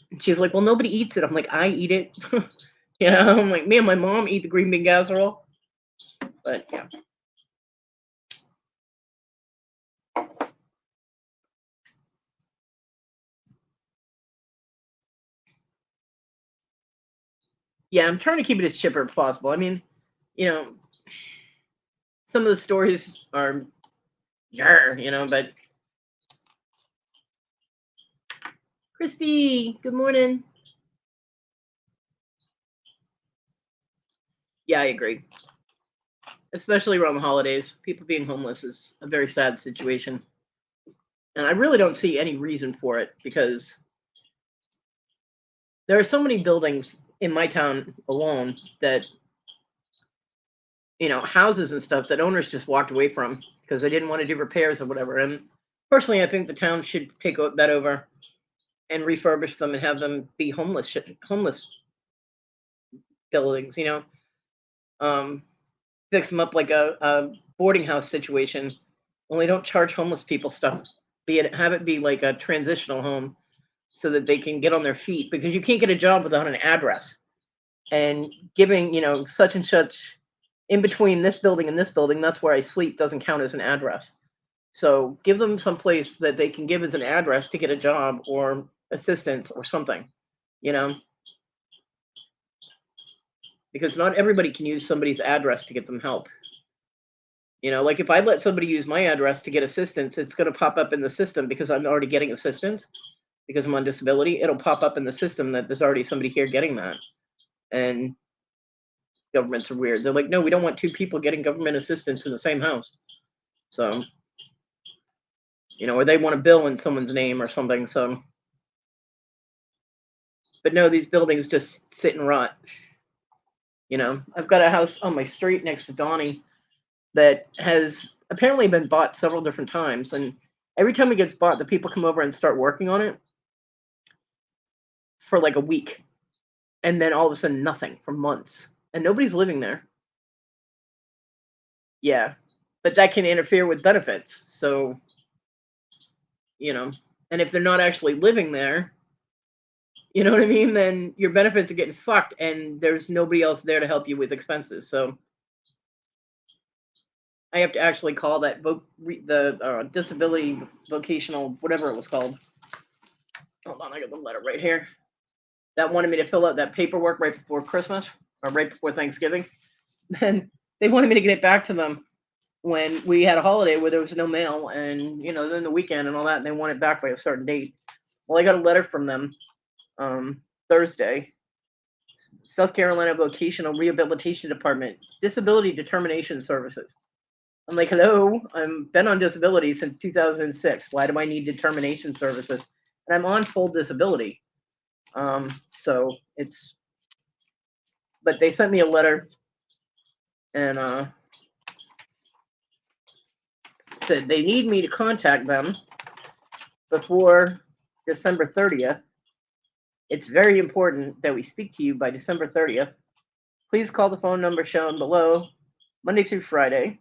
And she's like, well, nobody eats it. I'm like, I eat it. I'm like, me and my mom eat the green bean casserole. But yeah. Yeah, I'm trying to keep it as chipper as possible. I mean, you know, some of the stories are, but Christy, good morning. Yeah, I agree. Especially around the holidays, people being homeless is a very sad situation. And I really don't see any reason for it because there are so many buildings in my town alone that, houses and stuff that owners just walked away from because they didn't want to do repairs or whatever. And personally, I think the town should take that over and refurbish them and have them be homeless buildings. Um, Fix them up like a boarding house situation. Only don't charge homeless people stuff. Have it be like a transitional home so that they can get on their feet because you can't get a job without an address. And giving, such and such in between this building and this building, that's where I sleep, doesn't count as an address. So give them some place that they can give as an address to get a job or assistance or something, you know, because not everybody can use somebody's address to get them help. Like if I let somebody use my address to get assistance, it's going to pop up in the system because I'm already getting assistance because I'm on disability. It'll pop up in the system that there's already somebody here getting that. And governments are weird. They're like, no, we don't want two people getting government assistance in the same house. So, or they want a bill in someone's name or something. So, but no, these buildings just sit and rot. I've got a house on my street next to Donnie that has apparently been bought several different times. And every time it gets bought, the people come over and start working on it for like a week. And then all of a sudden, nothing for months. And nobody's living there. Yeah, but that can interfere with benefits. So, you know, and if they're not actually living there, you know what I mean? Then your benefits are getting fucked, and there's nobody else there to help you with expenses. So I have to actually call that the disability vocational whatever it was called. Hold on, I got the letter right here. That wanted me to fill out that paperwork right before Christmas or right before Thanksgiving. And they wanted me to get it back to them when we had a holiday where there was no mail, and then the weekend and all that, and they want it back by a certain date. Well, I got a letter from them Thursday. South Carolina Vocational Rehabilitation Department, Disability Determination Services. I'm like, hello, I've been on disability since 2006. Why do I need determination services? And I'm on full disability. So it's, but they sent me a letter and said they need me to contact them before December 30th. It's very important that we speak to you by December 30th. Please call the phone number shown below, Monday through Friday.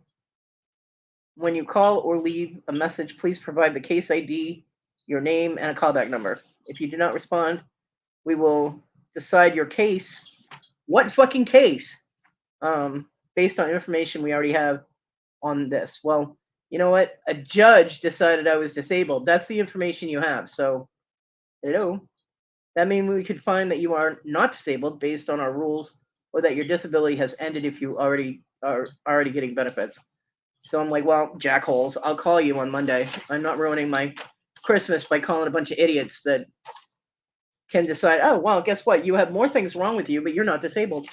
When you call or leave a message, please provide the case ID, your name, and a callback number. If you do not respond, we will decide your case. What fucking case? Based on information we already have on this. Well, you know what? A judge decided I was disabled. That's the information you have. So, hello. That means we could find that you are not disabled based on our rules, or that your disability has ended if you are already getting benefits. So I'm like, well, jackholes, I'll call you on Monday. I'm not ruining my Christmas by calling a bunch of idiots that can decide, oh, well, guess what? You have more things wrong with you, but you're not disabled.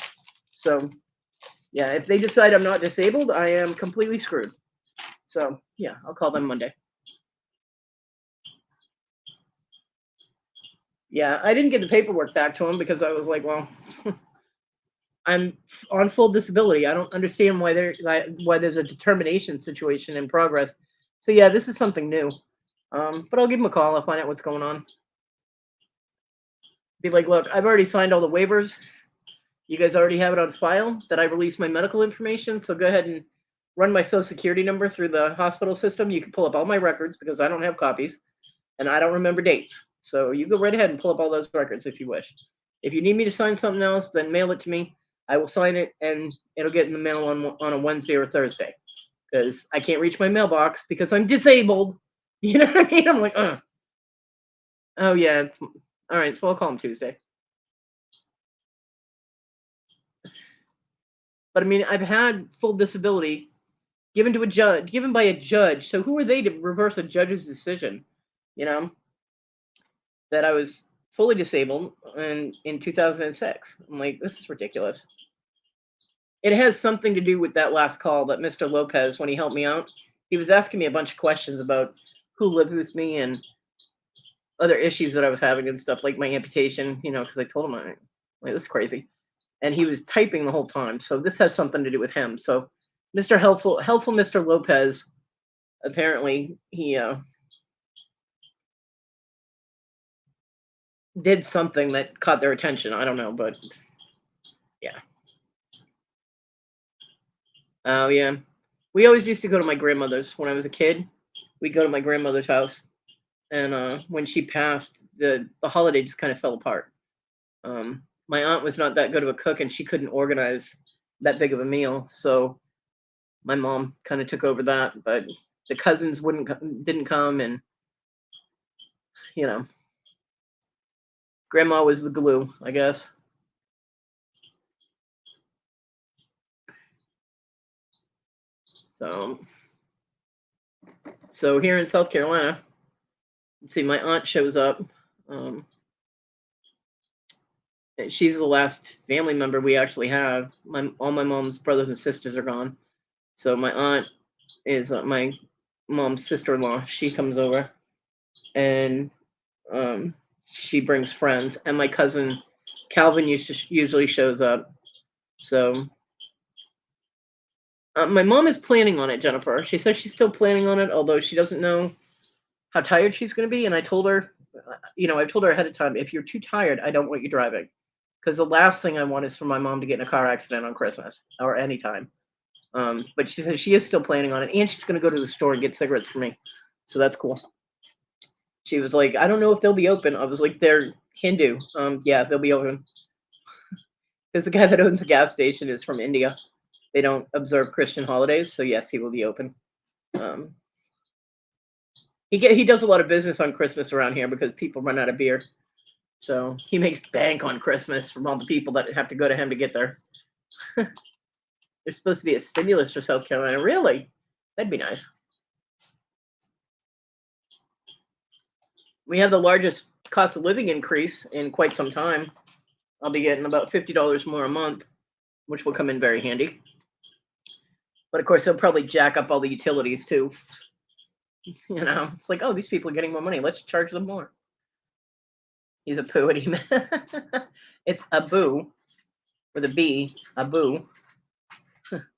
So, yeah, if they decide I'm not disabled, I am completely screwed. So, yeah, I'll call them Monday. Yeah, I didn't get the paperwork back to them because I was like, well, I'm on full disability. I don't understand why there's a determination situation in progress. So yeah, this is something new. But I'll give them a call. I'll find out what's going on. Be like, look, I've already signed all the waivers. You guys already have it on file that I released my medical information. So go ahead and run my social security number through the hospital system. You can pull up all my records because I don't have copies and I don't remember dates. So you go right ahead and pull up all those records if you wish. If you need me to sign something else, then mail it to me. I will sign it and it'll get in the mail on a Wednesday or Thursday because I can't reach my mailbox because I'm disabled. You know what I mean? I'm like, oh yeah, it's all right. So I'll call him Tuesday. But I mean, I've had full disability given by a judge. So who are they to reverse a judge's decision? You know that I was fully disabled in 2006. I'm like, this is ridiculous. It has something to do with that last call that Mr. Lopez, when he helped me out, he was asking me a bunch of questions about who lived with me and other issues that I was having and stuff like my amputation, because I told him like, this is crazy. And he was typing the whole time. So this has something to do with him. So Mr. Helpful Mr. Lopez, apparently he did something that caught their attention. I don't know, but yeah. Oh yeah. We always used to go to my grandmother's when I was a kid. We'd go to my grandmother's house, and when she passed, the holiday just kind of fell apart. My aunt was not that good of a cook, and she couldn't organize that big of a meal, so my mom kind of took over that. But the cousins didn't come, and you know, grandma was the glue, I guess. So, so here in South Carolina, let's see, my aunt shows up. Um, and she's the last family member we actually have. All my mom's brothers and sisters are gone. So my aunt is my mom's sister-in-law. She comes over, and um, she brings friends, and my cousin Calvin usually shows up. So my mom is planning on it, Jennifer. She says she's still planning on it, although she doesn't know how tired she's going to be. And I told her, I've told her ahead of time, if you're too tired, I don't want you driving, because the last thing I want is for my mom to get in a car accident on Christmas or anytime. But she said she is still planning on it, and she's going to go to the store and get cigarettes for me. So that's cool. She was like, I don't know if they'll be open. I was like, they're Hindu. Yeah, they'll be open. Because the guy that owns the gas station is from India. They don't observe Christian holidays, so yes, he will be open. Um, he does a lot of business on Christmas around here because people run out of beer. So he makes bank on Christmas from all the people that have to go to him to get there. There's supposed to be a stimulus for South Carolina. Really? That'd be nice. We have the largest cost of living increase in quite some time. I'll be getting about $50 more a month, which will come in very handy. But of course, they'll probably jack up all the utilities too. You know, it's like, oh, these people are getting more money. Let's charge them more. He's a poo, and he it's a boo with a B, a boo.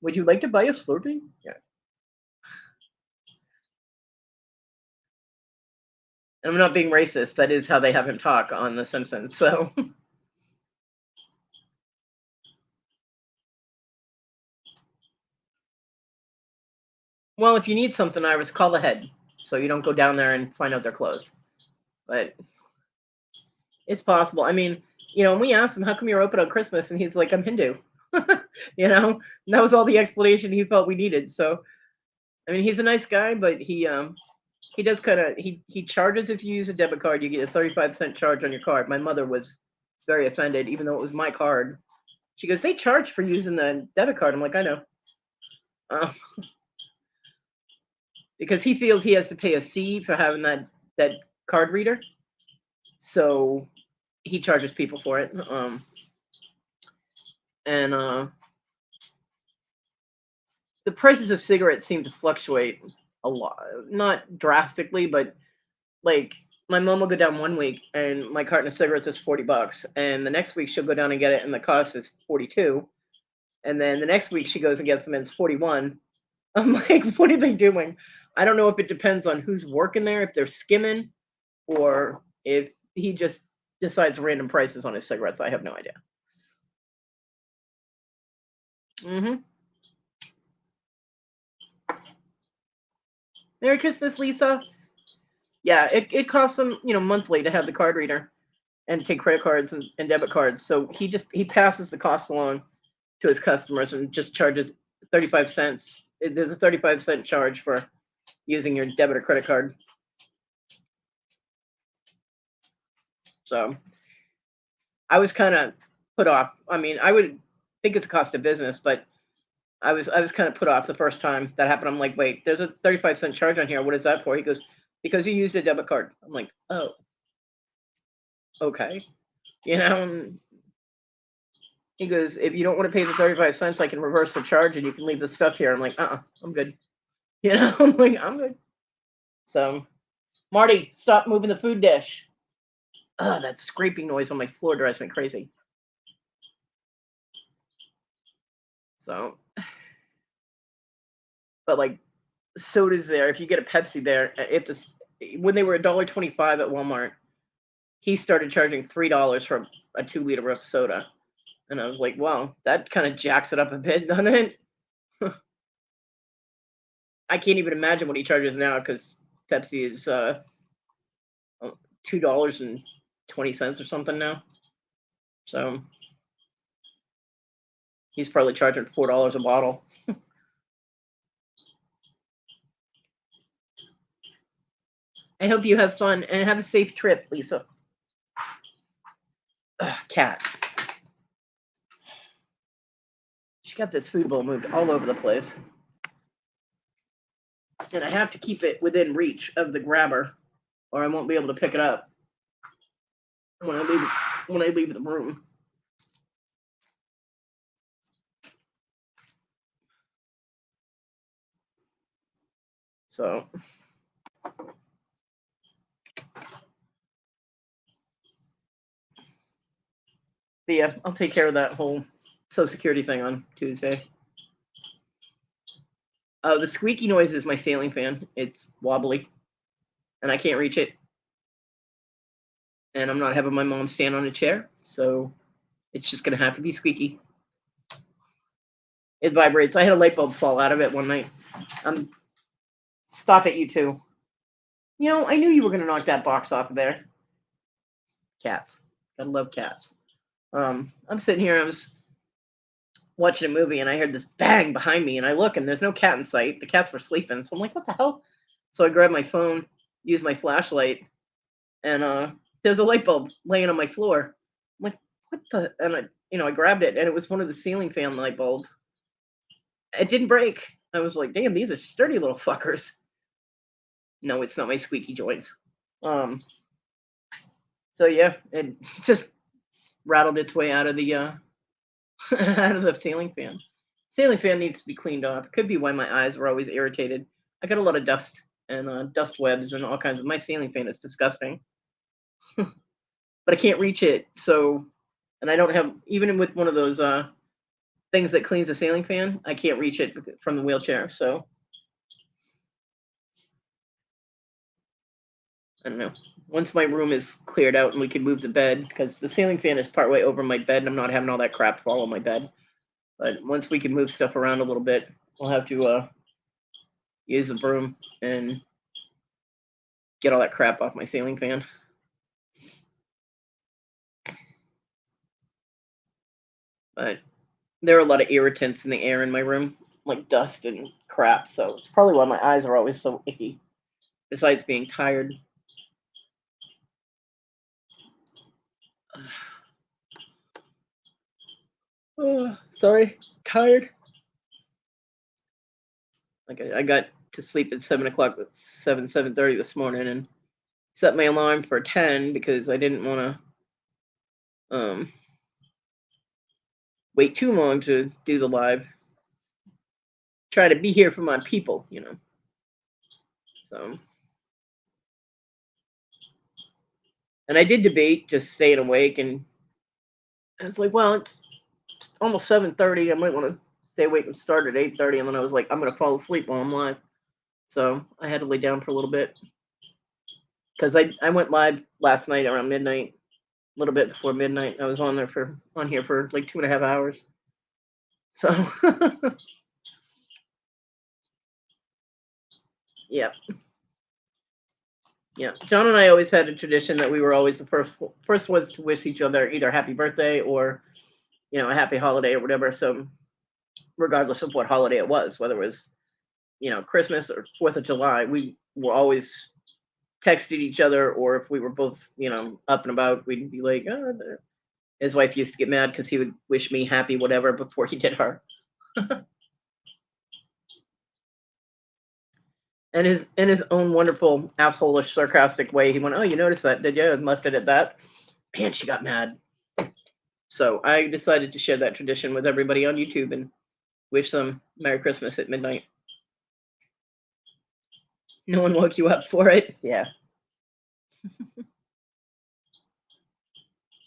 Would you like to buy a Slurpee? Yeah. And I'm not being racist. That is how they have him talk on The Simpsons. So, well, if you need something, Iris, call ahead so you don't go down there and find out they're closed. But it's possible. I mean, and we asked him, how come you're open on Christmas? And he's like, I'm Hindu. And that was all the explanation he felt we needed. So, I mean, he's a nice guy, but he does kind of he charges if you use a debit card. You get a 35-cent charge on your card. My mother was very offended, even though it was my card. She goes, they charge for using the debit card. I'm like, I know. Uh, because he feels he has to pay a fee for having that card reader. So he charges people for it. And the prices of cigarettes seem to fluctuate a lot, not drastically, but like my mom will go down one week and my carton of cigarettes is $40, and the next week she'll go down and get it and the cost is 42, and then the next week she goes and gets them and it's 41. I'm like, what are they doing? I don't know if it depends on who's working there, if they're skimming, or if he just decides random prices on his cigarettes. I have no idea. Hmm. Merry Christmas, Lisa. Yeah, it costs them, monthly to have the card reader and take credit cards and debit cards. So he passes the cost along to his customers and just charges 35 cents. There's a 35-cent charge for using your debit or credit card. So I was kind of put off. I mean, I would think it's a cost of business, but I was kind of put off the first time that happened. I'm like, wait, there's a 35-cent charge on here. What is that for? He goes, because you used a debit card. I'm like, oh, okay. He goes, if you don't want to pay the 35 cents, I can reverse the charge and you can leave the stuff here. I'm like, I'm good. I'm like, I'm good. So, Marty, stop moving the food dish. That scraping noise on my floor drives me crazy. So, but like sodas there, if you get a Pepsi there, when they were $1.25 at Walmart, he started charging $3 for a 2-liter of soda. And I was like, wow, that kind of jacks it up a bit, doesn't it? I can't even imagine what he charges now because Pepsi is $2.20 or something now. So he's probably charging $4 a bottle. I hope you have fun and have a safe trip, Lisa. Cat. She got this food bowl moved all over the place. And I have to keep it within reach of the grabber or I won't be able to pick it up when I leave the room. So but yeah, I'll take care of that whole Social Security thing on Tuesday. The squeaky noise is my ceiling fan. It's wobbly, and I can't reach it. And I'm not having my mom stand on a chair, so it's just gonna have to be squeaky. It vibrates. I had a light bulb fall out of it one night. Stop it, you two. You know, I knew you were gonna knock that box off of there. Cats. Gotta love cats. I'm sitting here. I was watching a movie, and I heard this bang behind me, and I look, and there's no cat in sight. The cats were sleeping, so I'm like, "What the hell?" So I grabbed my phone, used my flashlight, and there's a light bulb laying on my floor. I'm like, "What the?" And I grabbed it, and it was one of the ceiling fan light bulbs. It didn't break. I was like, "Damn, these are sturdy little fuckers." No, it's not my squeaky joints. Um, so yeah, it just rattled its way out of the out of the ceiling fan. Ceiling fan needs to be cleaned off. It could be why my eyes were always irritated. I got a lot of dust and dust webs and all kinds of. My ceiling fan is disgusting, but I can't reach it. So, and I don't have even with one of those things that cleans the ceiling fan. I can't reach it from the wheelchair. So I don't know. Once my room is cleared out and we can move the bed, because the ceiling fan is partway over my bed, and I'm not having all that crap fall on my bed. But once we can move stuff around a little bit, we'll have to use the broom and get all that crap off my ceiling fan. But there are a lot of irritants in the air in my room, like dust and crap. So it's probably why my eyes are always so icky. Besides being tired. Sorry, tired. Like I got to sleep at 7 o'clock, 7:30 this morning, and set my alarm for 10 because I didn't want to wait too long to do the live. Try to be here for my people. So, and I did debate just staying awake, and I was like, well, it's almost 7:30. I might want to stay awake and start at 8:30, and then I was like, I'm gonna fall asleep while I'm live. So I had to lay down for a little bit because I went live last night around midnight, a little bit before midnight. I was on here for like 2.5 hours. So yeah, yeah. John and I always had a tradition that we were always the first ones to wish each other either happy birthday or a happy holiday or whatever. So regardless of what holiday it was, whether it was Christmas or 4th of July, we were always texted each other, or if we were both up and about, we'd be like, oh, his wife used to get mad because he would wish me happy whatever before he did her. And in his own wonderful asshole-ish sarcastic way, he went, oh, you noticed that, did you? And left it at that. And she got mad. So I decided to share that tradition with everybody on YouTube and wish them Merry Christmas at midnight. No one woke you up for it? Yeah.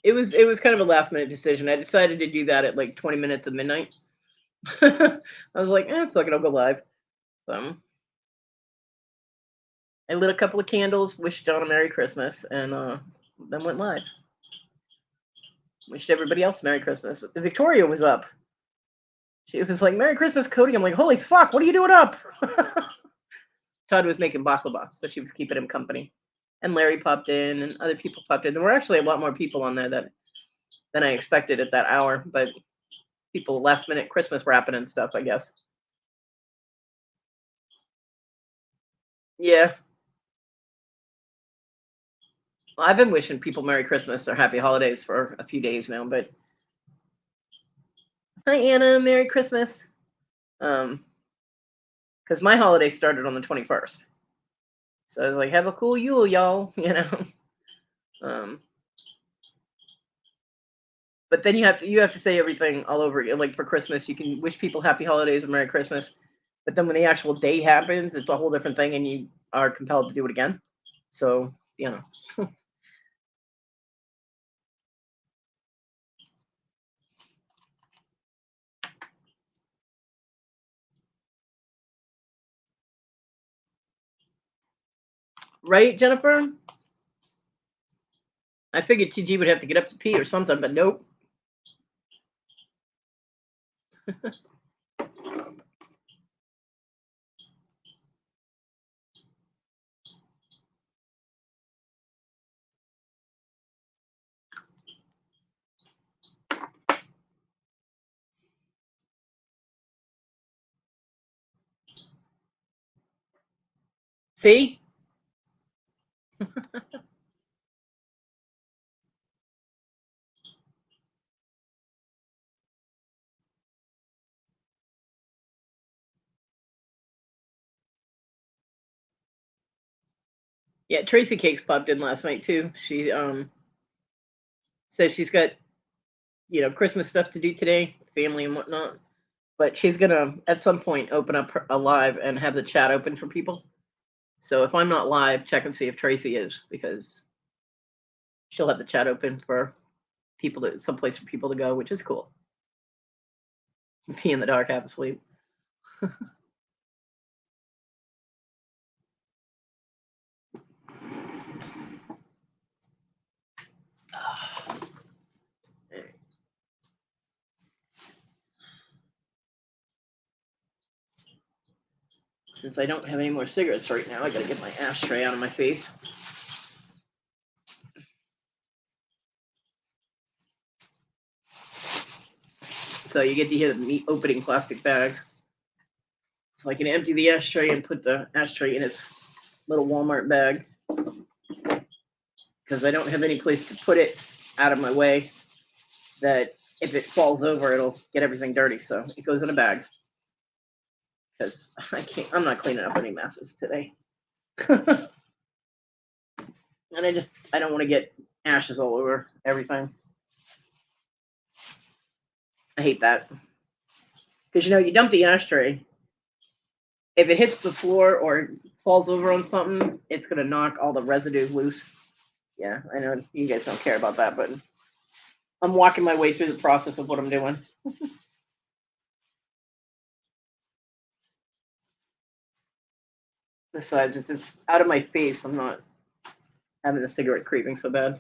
It was kind of a last minute decision. I decided to do that at like 20 minutes of midnight. I was like, fuck it, I'll go live. So I lit a couple of candles, wished John a Merry Christmas, and then went live. Wished everybody else Merry Christmas. Victoria was up. She was like, Merry Christmas, Cody. I'm like, holy fuck, what are you doing up? Todd was making baklava, so she was keeping him company. And Larry popped in, and other people popped in. There were actually a lot more people on there than I expected at that hour, but people last minute Christmas wrapping and stuff, I guess. Yeah. Well, I've been wishing people Merry Christmas or Happy Holidays for a few days now, but hi Anna, Merry Christmas. Because my holiday started on the 21st. So I was like, have a cool Yule, y'all, But then you have to say everything all over again. Like for Christmas, you can wish people happy holidays or Merry Christmas. But then when the actual day happens, it's a whole different thing and you are compelled to do it again. So, right, Jennifer? I figured TG would have to get up to pee or something, but nope. See? Yeah, Tracy Cakes popped in last night too. She says she's got, Christmas stuff to do today, family and whatnot. But she's gonna at some point open up a live and have the chat open for people. So if I'm not live, check and see if Tracy is, because she'll have the chat open for people to someplace for people to go, which is cool. Pee in the dark, half asleep. Since I don't have any more cigarettes right now, I gotta get my ashtray out of my face. So you get to hear me opening plastic bags. So I can empty the ashtray and put the ashtray in its little Walmart bag, because I don't have any place to put it out of my way that if it falls over, it'll get everything dirty. So it goes in a bag, because I'm not cleaning up any messes today. And I don't want to get ashes all over everything. I hate that. Because, you dump the ashtray, if it hits the floor or falls over on something, it's going to knock all the residue loose. Yeah, I know you guys don't care about that, but I'm walking my way through the process of what I'm doing. Besides, if it's out of my face, I'm not having the cigarette creeping so bad.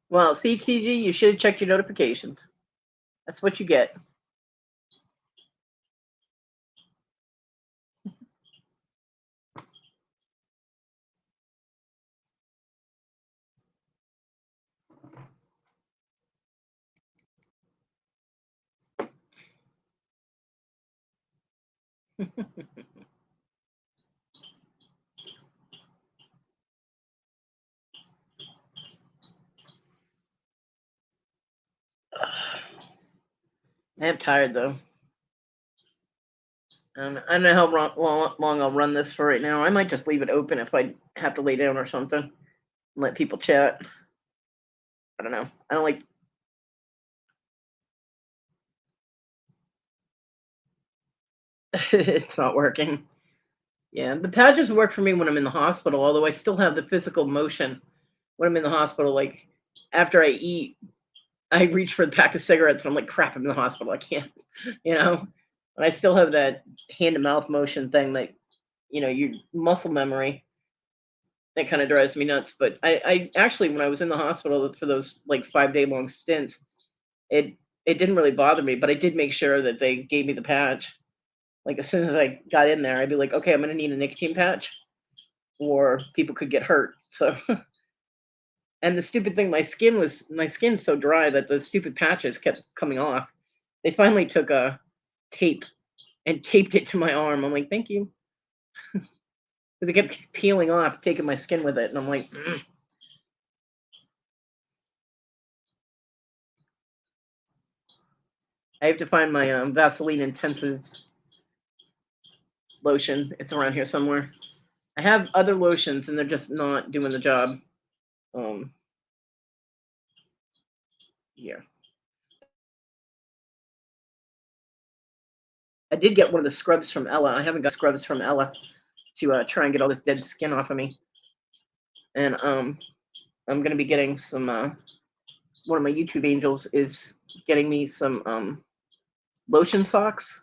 Well, CTG, you should have checked your notifications. That's what you get. I'm tired, though. I don't know how long I'll run this for right now. I might just leave it open if I have to lay down or something and let people chat. I don't know. I don't like. It's not working. Yeah, the patches work for me when I'm in the hospital, although I still have the physical motion when I'm in the hospital. Like, after I eat, I reach for the pack of cigarettes and I'm like, crap, I'm in the hospital. I can't, you know? And I still have that hand to mouth motion thing that, your muscle memory that kind of drives me nuts. But I actually, when I was in the hospital for those like 5-day long stints, it it didn't really bother me, but I did make sure that they gave me the patch. Like as soon as I got in there, I'd be like, okay, I'm gonna need a nicotine patch, or people could get hurt. So, and the stupid thing, my skin's so dry that the stupid patches kept coming off. They finally took a tape and taped it to my arm. I'm like, thank you, because it kept peeling off, taking my skin with it, and I'm like, "Mm." I have to find my Vaseline intensive lotion. It's around here somewhere. I have other lotions, and they're just not doing the job. Um, yeah. I did get one of the scrubs from Ella. I haven't got scrubs from Ella to try and get all this dead skin off of me. And I'm gonna be getting some. One of my YouTube angels is getting me some lotion socks.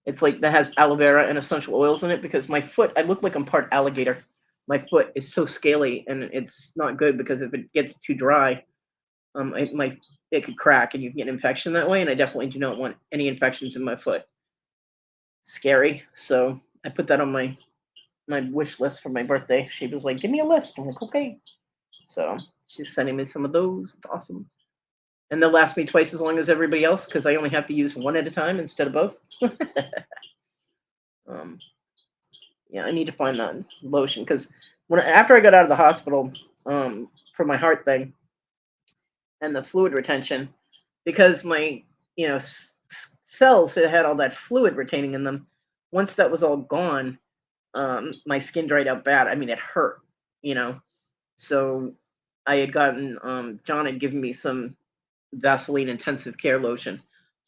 It's like that has aloe vera and essential oils in it, because my foot, I look like I'm part alligator my foot is so scaly, and it's not good because if it gets too dry, it could crack and you can get an infection that way. And I definitely do not want any infections in my foot. Scary. So I put that on my wish list for my birthday. She was like, "Give me a list." I'm like, "Okay." So she's sending me some of those. It's awesome. And they'll last me twice as long as everybody else because I only have to use one at a time instead of both. um, yeah, I need to find that lotion because after I got out of the hospital for my heart thing and the fluid retention, because my cells had all that fluid retaining in them. Once that was all gone, my skin dried out bad. I mean, it hurt, you know. So I had gotten John had given me some Vaseline intensive care lotion.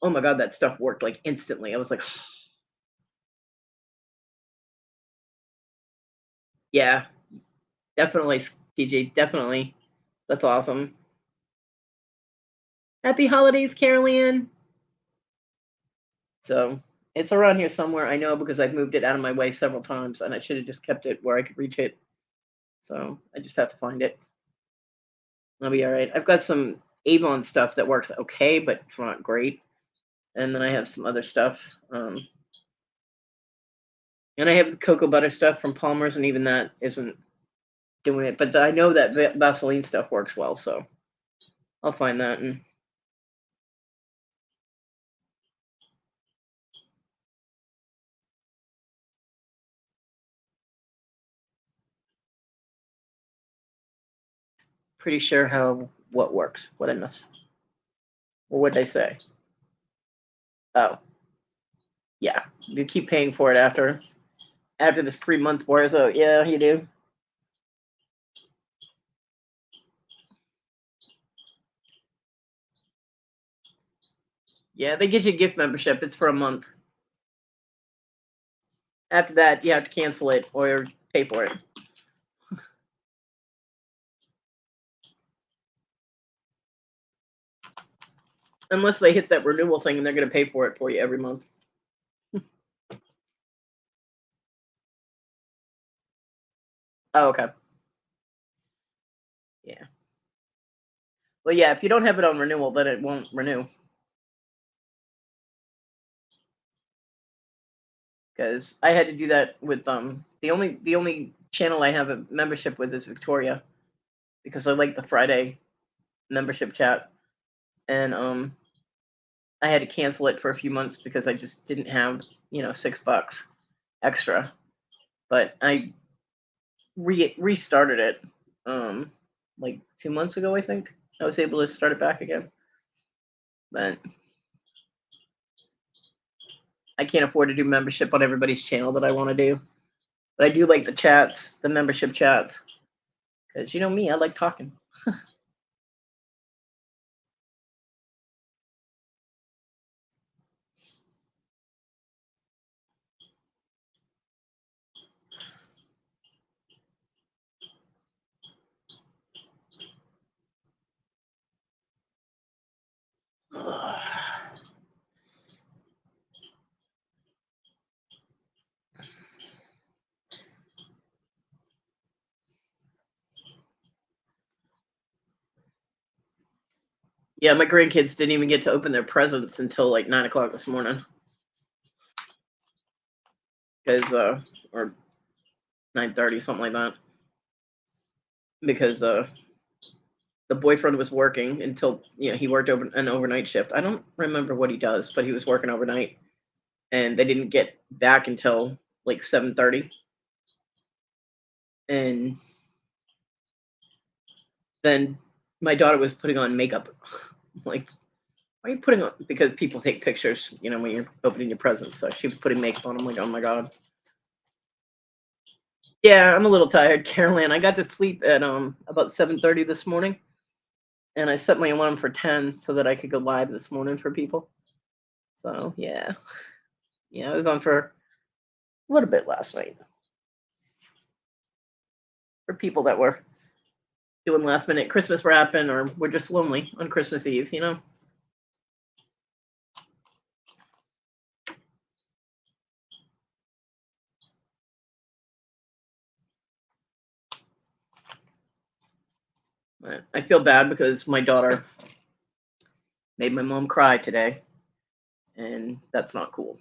Oh my god, that stuff worked like instantly. I was like, yeah, definitely, TJ, definitely. That's awesome. Happy holidays, Carolyn. So it's around here somewhere. I know because I've moved it out of my way several times, and I should have just kept it where I could reach it. So I just have to find it. I'll be all right. I've got some Avon stuff that works okay, but it's not great. And then I have some other stuff. And I have the cocoa butter stuff from Palmer's, and even that isn't doing it. But I know that Vaseline stuff works well, so I'll find that. And pretty sure how what works. What I missed. Well, what did I say? Oh, yeah. You keep paying for it after the 3 month wears out. Yeah, you do. Yeah, they get you a gift membership. It's for a month. After that, you have to cancel it or pay for it. Unless they hit that renewal thing and they're going to pay for it for you every month. Oh, okay. Yeah. Well, yeah, if you don't have it on renewal, then it won't renew. Because I had to do that with the only channel I have a membership with is Victoria because I like the Friday membership chat, and I had to cancel it for a few months because I just didn't have $6 extra, but I restarted it like 2 months ago. I think I was able to start it back again, but I can't afford to do membership on everybody's channel that I want to do. But I do like the chats, the membership chats, because you know me, I like talking. Yeah, my grandkids didn't even get to open their presents until like 9 o'clock this morning, because or 9:30, something like that, because the boyfriend was working until he worked over an overnight shift. I don't remember what he does, but he was working overnight, and they didn't get back until like 7:30, and then my daughter was putting on makeup. Like, why are you putting on? Because people take pictures, when you're opening your presents. So she was putting makeup on. I'm like, oh my god. Yeah, I'm a little tired, Carolyn. I got to sleep at about 7:30 this morning, and I set my alarm for 10 so that I could go live this morning for people. So yeah, I was on for a little bit last night for people that were doing last minute Christmas wrapping or were just lonely on Christmas Eve. But I feel bad because my daughter made my mom cry today, and that's not cool.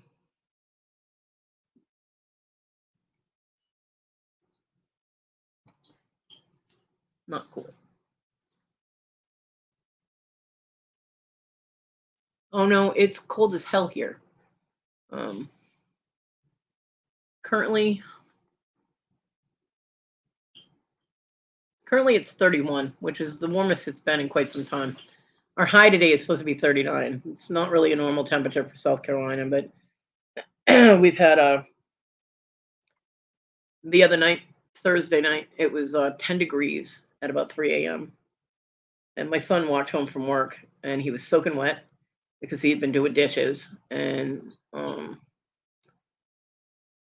Not cool. Oh no, it's cold as hell here. Um, currently, currently it's 31, which is the warmest it's been in quite some time. Our high today is supposed to be 39. It's not really a normal temperature for South Carolina, but we've had the other night, Thursday night, it was 10 degrees at about 3 a.m. And my son walked home from work and he was soaking wet because he had been doing dishes. And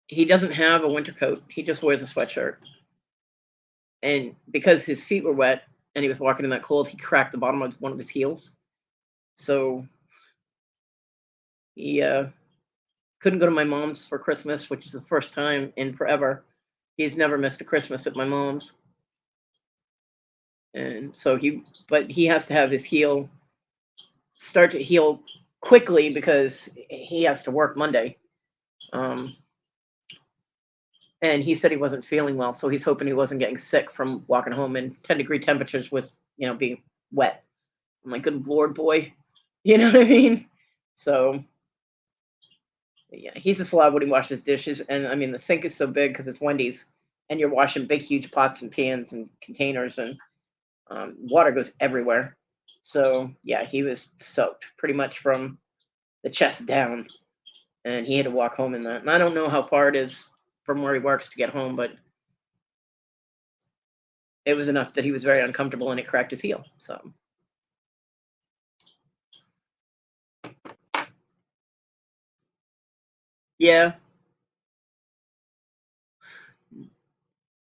he doesn't have a winter coat, he just wears a sweatshirt. And because his feet were wet and he was walking in that cold, he cracked the bottom of one of his heels. So he couldn't go to my mom's for Christmas, which is the first time in forever. He's never missed a Christmas at my mom's. And so but he has to have his heel start to heal quickly because he has to work Monday. Um, and he said he wasn't feeling well, so he's hoping he wasn't getting sick from walking home in 10-degree temperatures with, being wet. I'm like, good Lord, boy. You know what I mean? So, yeah, he's a slob when he washes dishes. And I mean, the sink is so big because it's Wendy's, and you're washing big, huge pots and pans and containers, and water goes everywhere. So, yeah, he was soaked pretty much from the chest down, and he had to walk home in that. And I don't know how far it is from where he works to get home, but it was enough that he was very uncomfortable and it cracked his heel. So, yeah,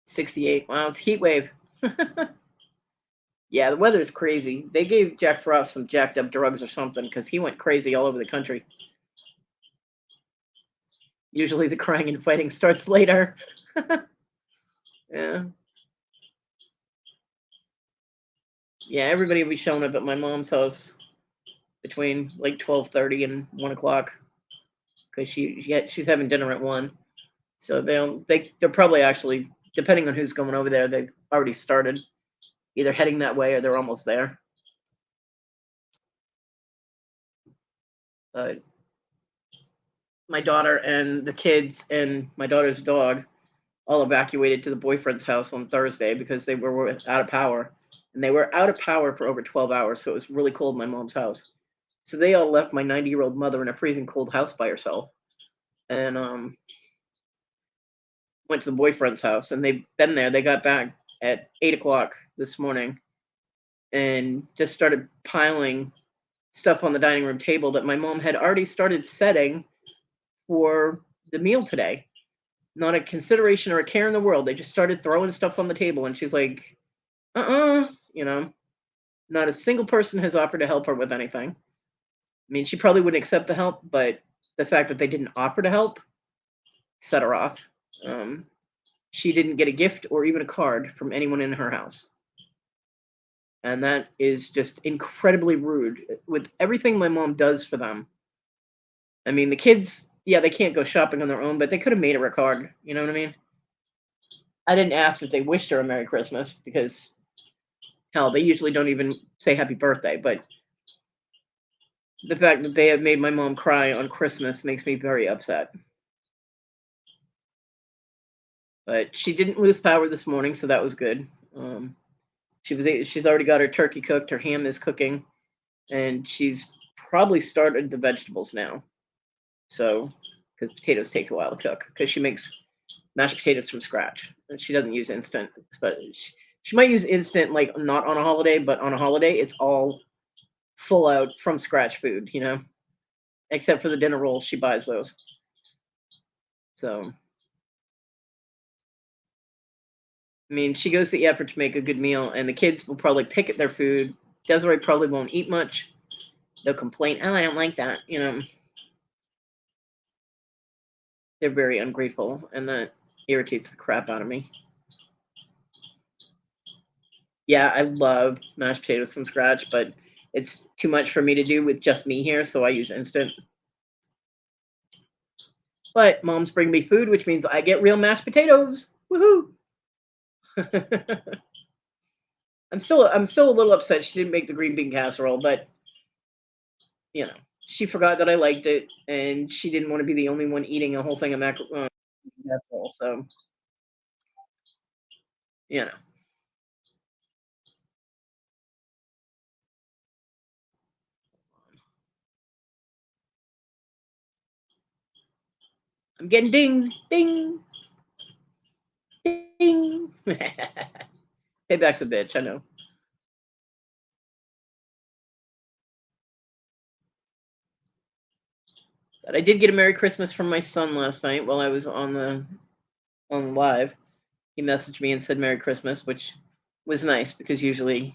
68. Wow, it's a heat wave. Yeah, the weather is crazy. They gave Jack Frost some jacked up drugs or something because he went crazy all over the country. Usually the crying and fighting starts later. Yeah. Yeah, everybody will be showing up at my mom's house between like 12:30 and 1 o'clock because she's having dinner at 1. So they're probably actually, depending on who's going over there, they've already started either heading that way or they're almost there. But my daughter and the kids and my daughter's dog all evacuated to the boyfriend's house on Thursday because they were out of power. And they were out of power for over 12 hours, so it was really cold in my mom's house. So they all left my 90-year-old mother in a freezing cold house by herself, and went to the boyfriend's house. And they've been there. They got back at 8 o'clock this morning and just started piling stuff on the dining room table that my mom had already started setting for the meal today. Not a consideration or a care in the world. They just started throwing stuff on the table, and she's like, you know, not a single person has offered to help her with anything. I mean, she probably wouldn't accept the help, but the fact that they didn't offer to help set her off. Um, she didn't get a gift or even a card from anyone in her house. And that is just incredibly rude with everything my mom does for them. I mean, the kids, yeah, they can't go shopping on their own, but they could have made her a card. You know what I mean? I didn't ask if they wished her a Merry Christmas because, hell, they usually don't even say Happy Birthday. But the fact that they have made my mom cry on Christmas makes me very upset. But she didn't lose power this morning, so that was good. She's already got her turkey cooked, her ham is cooking, and she's probably started the vegetables now. So, because potatoes take a while to cook, because she makes mashed potatoes from scratch, and she doesn't use instant. But she might use instant, like not on a holiday, but on a holiday, it's all full out from scratch food, except for the dinner rolls, she buys those. So, I mean, she goes to the effort to make a good meal, and the kids will probably pick at their food. Desiree probably won't eat much. They'll complain, "Oh, I don't like that." They're very ungrateful, and that irritates the crap out of me. Yeah, I love mashed potatoes from scratch, but it's too much for me to do with just me here, so I use instant. But mom's bringing me food, which means I get real mashed potatoes. Woohoo! I'm still a little upset she didn't make the green bean casserole, but you know, she forgot that I liked it, and she didn't want to be the only one eating a whole thing of casserole. So you know, I'm getting ding, ding, ding. Payback's a bitch, I know. But I did get a Merry Christmas from my son last night while I was on live. He messaged me and said Merry Christmas, which was nice because usually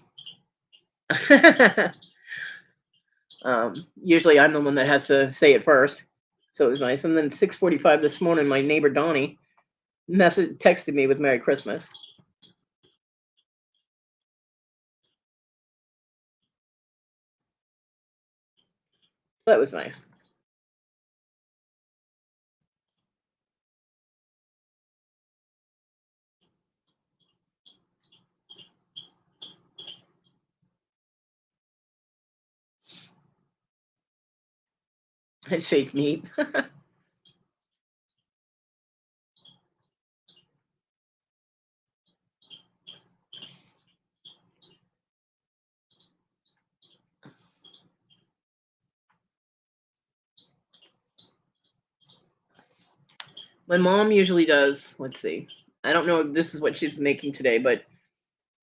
usually I'm the one that has to say it first. So it was nice. And then 6:45 this morning, my neighbor Donnie texted me with Merry Christmas. That was nice. Fake meat. My mom usually does. Let's see. I don't know if this is what she's making today, but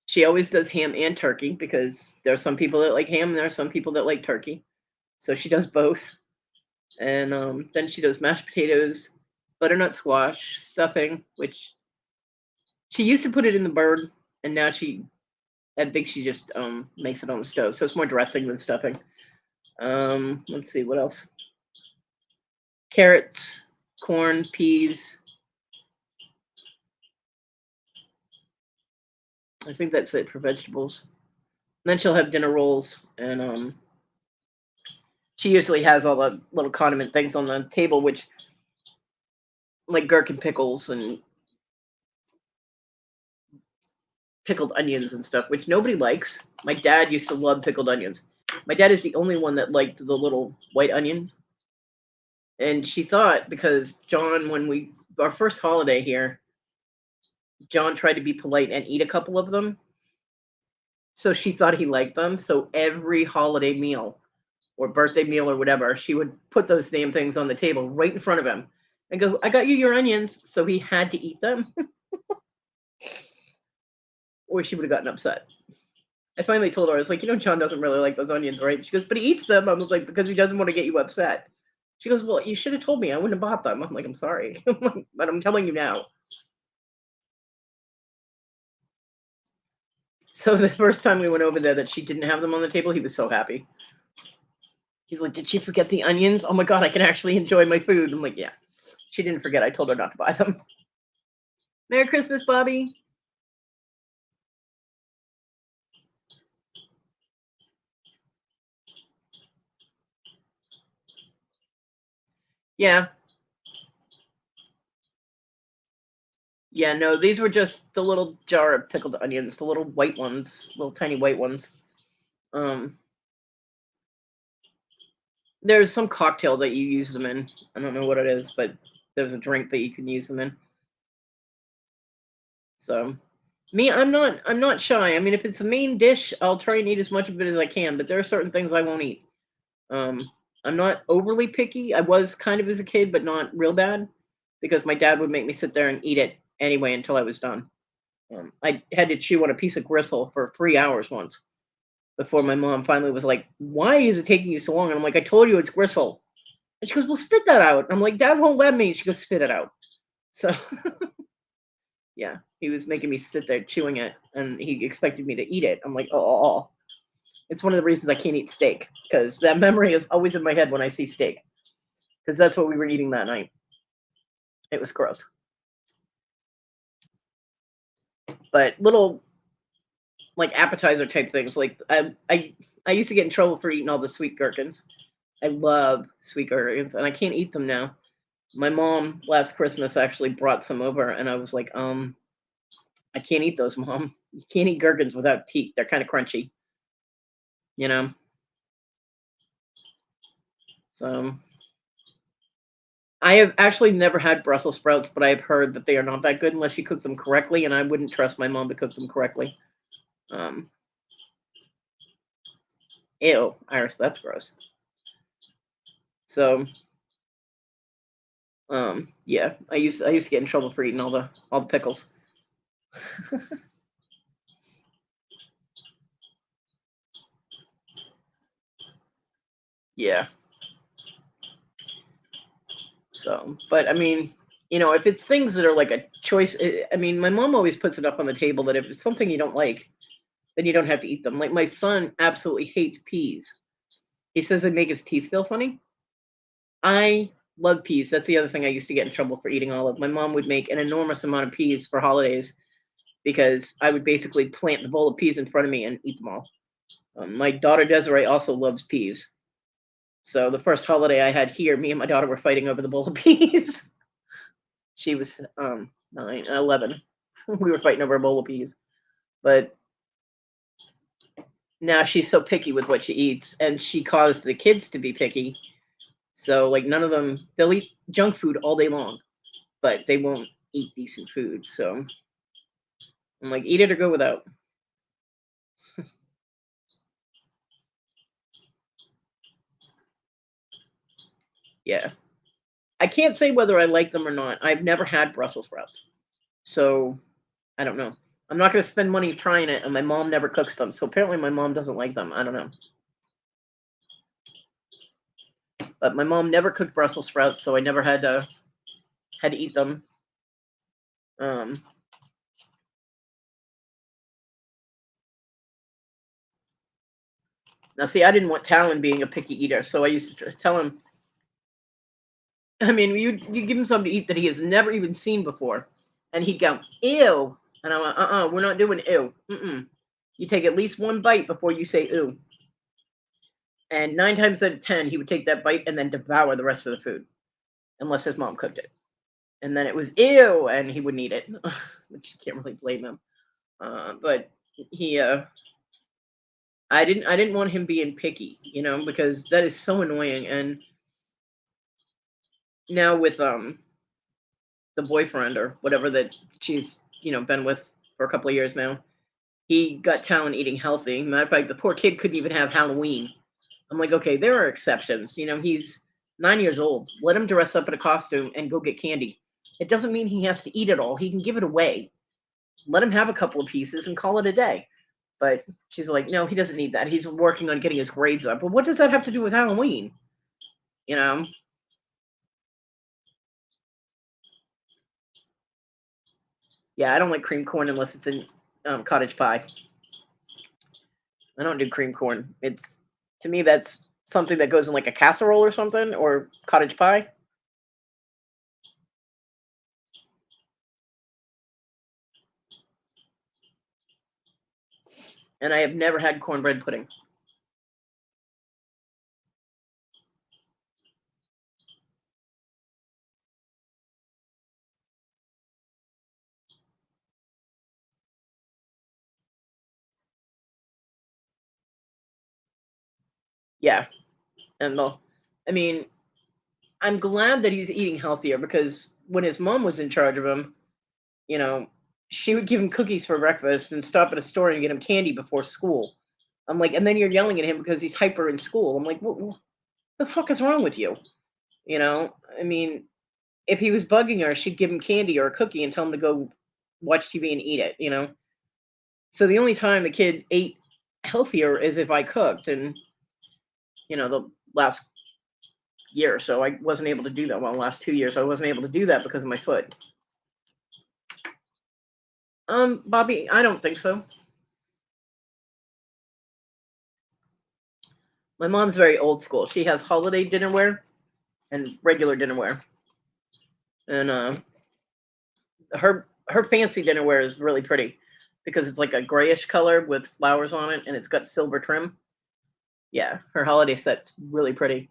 she always does ham and turkey because there are some people that like ham and there are some people that like turkey. So she does both. And then she does mashed potatoes, butternut squash, stuffing, which she used to put it in the bird, and now I think she just makes it on the stove. So it's more dressing than stuffing. Let's see what else. Carrots, corn, peas. I think that's it for vegetables. And then she'll have dinner rolls, and she usually has all the little condiment things on the table, which like gherkin pickles and pickled onions and stuff, which nobody likes. My dad used to love pickled onions. My dad is the only one that liked the little white onion. And she thought because John, when we our first holiday here, John tried to be polite and eat a couple of them. So she thought he liked them. So every holiday meal or birthday meal or whatever, she would put those damn things on the table right in front of him and go, I got you your onions. So he had to eat them, or she would have gotten upset. I finally told her, I was like, John doesn't really like those onions, right? She goes, but he eats them. I was like, because he doesn't want to get you upset. She goes, well, you should have told me. I wouldn't have bought them. I'm like, I'm sorry, but I'm telling you now. So the first time we went over there that she didn't have them on the table, he was so happy. He's like, did she forget the onions? Oh my God, I can actually enjoy my food. I'm like, yeah, she didn't forget. I told her not to buy them. Merry Christmas, Bobby. Yeah. Yeah, no, these were just the little jar of pickled onions, the little white ones, little tiny white ones. Um, there's some cocktail that you use them in. I don't know what it is, but there's a drink that you can use them in. So, me, I'm not shy. I mean, if it's a main dish, I'll try and eat as much of it as I can. But there are certain things I won't eat. Um, I'm not overly picky. I was kind of as a kid, but not real bad, because my dad would make me sit there and eat it anyway until I was done. I had to chew on a piece of gristle for 3 hours once before my mom finally was like, "Why is it taking you so long?" And I'm like, "I told you it's gristle." And she goes, "Well, spit that out." I'm like, "Dad won't let me." She goes, "Spit it out." So yeah, he was making me sit there chewing it, and he expected me to eat it. I'm like, "Oh." It's one of the reasons I can't eat steak because that memory is always in my head when I see steak because that's what we were eating that night. It was gross. But little like appetizer type things. Like I used to get in trouble for eating all the sweet gherkins. I love sweet gherkins, and I can't eat them now. My mom last Christmas actually brought some over, and I was like, I can't eat those, mom. You can't eat gherkins without teeth. They're kind of crunchy, you know. So I have actually never had Brussels sprouts, but I've heard that they are not that good unless you cook them correctly, and I wouldn't trust my mom to cook them correctly. Um, Ew, Iris, that's gross. So, yeah, I used to get in trouble for eating all the pickles. Yeah. So, but I mean, if it's things that are like a choice, I mean, my mom always puts it up on the table that if it's something you don't like, then you don't have to eat them. Like my son absolutely hates peas. He says they make his teeth feel funny. I love peas. That's the other thing I used to get in trouble for eating all of. My mom would make an enormous amount of peas for holidays because I would basically plant the bowl of peas in front of me and eat them all. My daughter Desiree also loves peas. So the first holiday I had here, me and my daughter were fighting over the bowl of peas. She was 9, 11. We were fighting over a bowl of peas. But now she's so picky with what she eats, and she caused the kids to be picky. So like none of them, they'll eat junk food all day long, but they won't eat decent food. So I'm like, eat it or go without. Yeah. I can't say whether I like them or not. I've never had Brussels sprouts. So I don't know. I'm not going to spend money trying it, and my mom never cooks them. So apparently my mom doesn't like them. I don't know. But my mom never cooked Brussels sprouts, so I never had to eat them. Um, Now, see, I didn't want Talon being a picky eater, so I used to tell him. I mean, you give him something to eat that he has never even seen before, and he'd go, "Ew," and I went, we're not doing ew. Mm-mm. You take at least one bite before you say ew." And 9 times out of 10, he would take that bite and then devour the rest of the food, unless his mom cooked it. And then it was ew, and he wouldn't eat it, which you can't really blame him. But he, I didn't want him being picky, because that is so annoying. And now with the boyfriend or whatever that she's been with for a couple of years now, he got Talon eating healthy. Matter of fact, the poor kid couldn't even have Halloween. I'm like, okay, there are exceptions. He's 9 years old. Let him dress up in a costume and go get candy. It doesn't mean he has to eat it all. He can give it away. Let him have a couple of pieces and call it a day. But she's like, no, he doesn't need that. He's working on getting his grades up. But what does that have to do with Halloween? You know? Yeah, I don't like cream corn unless it's in cottage pie. I don't do cream corn. It's To me that's something that goes in like a casserole or something or cottage pie. And I have never had cornbread pudding. Yeah, and I mean, I'm glad that he's eating healthier because when his mom was in charge of him, you know, she would give him cookies for breakfast and stop at a store and get him candy before school. I'm like, and then you're yelling at him because he's hyper in school. I'm like, what the fuck is wrong with you? I mean, if he was bugging her, she'd give him candy or a cookie and tell him to go watch TV and eat it. So the only time the kid ate healthier is if I cooked, and the last year or so I wasn't able to do that. Well, the last 2 years I wasn't able to do that because of my foot. Bobby, I don't think so. My mom's very old school. She has holiday dinnerware and regular dinnerware, and her fancy dinnerware is really pretty. because it's like a grayish color with flowers on it, and it's got silver trim. Yeah, her holiday set's really pretty.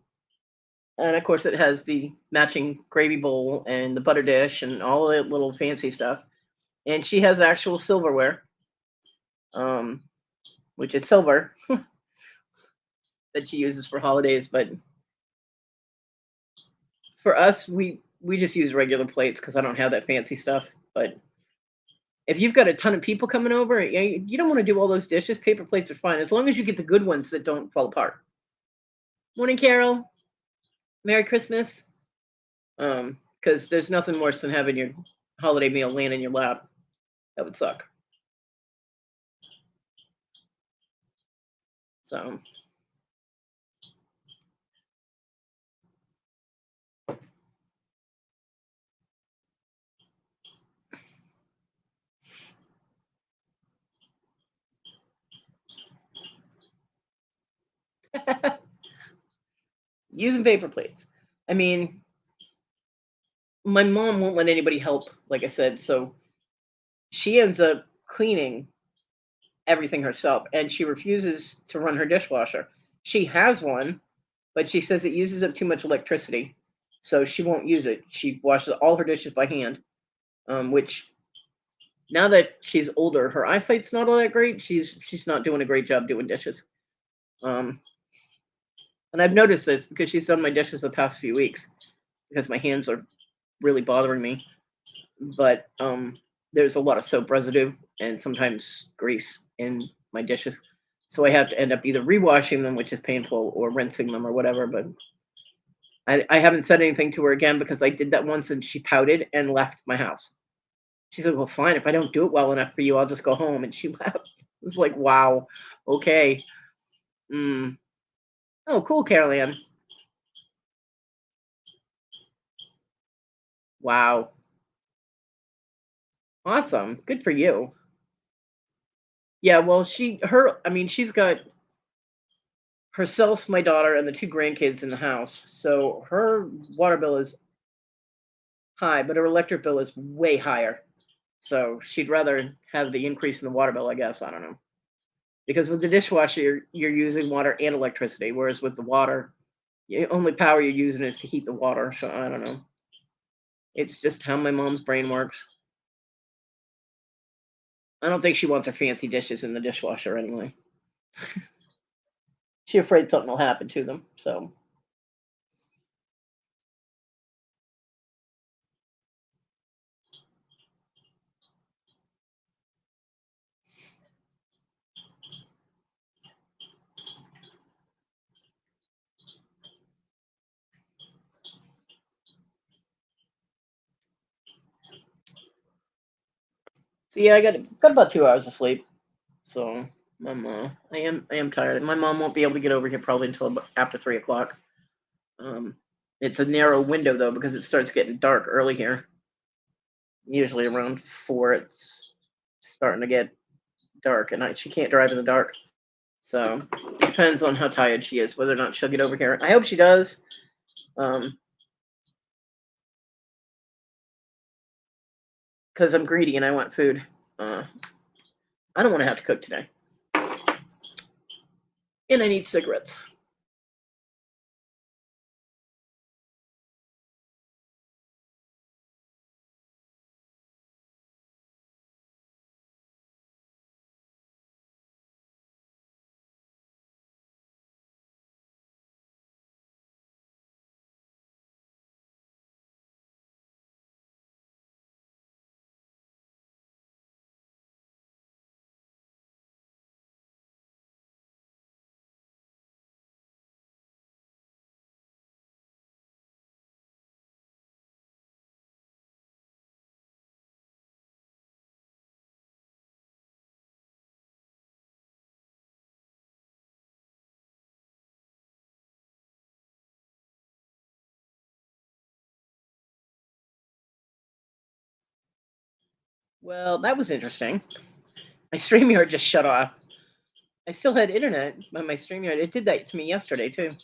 And of course, it has the matching gravy bowl and the butter dish and all the little fancy stuff. And she has actual silverware, um, which is silver that she uses for holidays. But for us, we just use regular plates because I don't have that fancy stuff. But if you've got a ton of people coming over, you don't want to do all those dishes. Paper plates are fine as long as you get the good ones that don't fall apart. Morning, Carol. Merry Christmas. Because there's nothing worse than having your holiday meal land in your lap. That would suck. So using paper plates. I mean, my mom won't let anybody help, like I said, so she ends up cleaning everything herself, and she refuses to run her dishwasher. She has one, but she says it uses up too much electricity, so she won't use it. She washes all her dishes by hand, which now that she's older, her eyesight's not all that great. She's not doing a great job doing dishes. Um, and I've noticed this because she's done my dishes the past few weeks because my hands are really bothering me. But there's a lot of soap residue and sometimes grease in my dishes. So I have to end up either rewashing them, which is painful, or rinsing them or whatever. But I haven't said anything to her again because I did that once and she pouted and left my house. She said, "Well, fine. If I don't do it well enough for you, I'll just go home." And she left. It was like, wow, okay. Mm. Oh, cool, Carol Ann. Wow. Awesome. Good for you. Yeah, well, I mean, she's got herself, my daughter, and the two grandkids in the house. So her water bill is high, but her electric bill is way higher. So she'd rather have the increase in the water bill, I guess. I don't know. Because with the dishwasher, you're using water and electricity, whereas with the water, the only power you're using is to heat the water. So I don't know. It's just how my mom's brain works. I don't think she wants her fancy dishes in the dishwasher anyway. She's afraid something will happen to them. So yeah, I got about 2 hours of sleep. So I am tired. My mom won't be able to get over here probably until after 3 o'clock. Um, it's a narrow window though because it starts getting dark early here. Usually around 4, it's starting to get dark, and she can't drive in the dark. So it depends on how tired she is, whether or not she'll get over here. I hope she does, because I'm greedy and I want food. Uh, I don't want to have to cook today, and I need cigarettes. Well, that was interesting. My StreamYard just shut off. I still had internet, but my StreamYard, it did that to me yesterday too.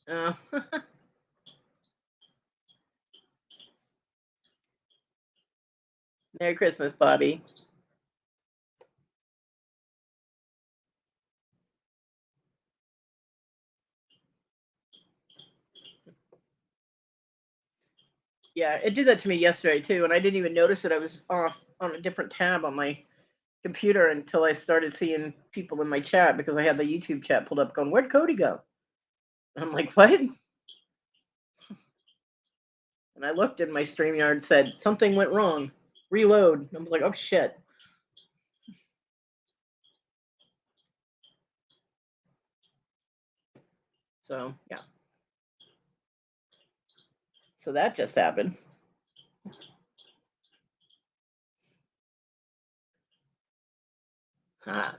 Uh, Merry Christmas, Bobby. Yeah, it did that to me yesterday too, and I didn't even notice it. I was off on a different tab on my computer until I started seeing people in my chat because I had the YouTube chat pulled up going, "Where'd Cody go?" And I'm like, "What?" And I looked and my StreamYard said something went wrong. Reload. And I was like, "Oh shit." So, yeah. So that just happened. Ah.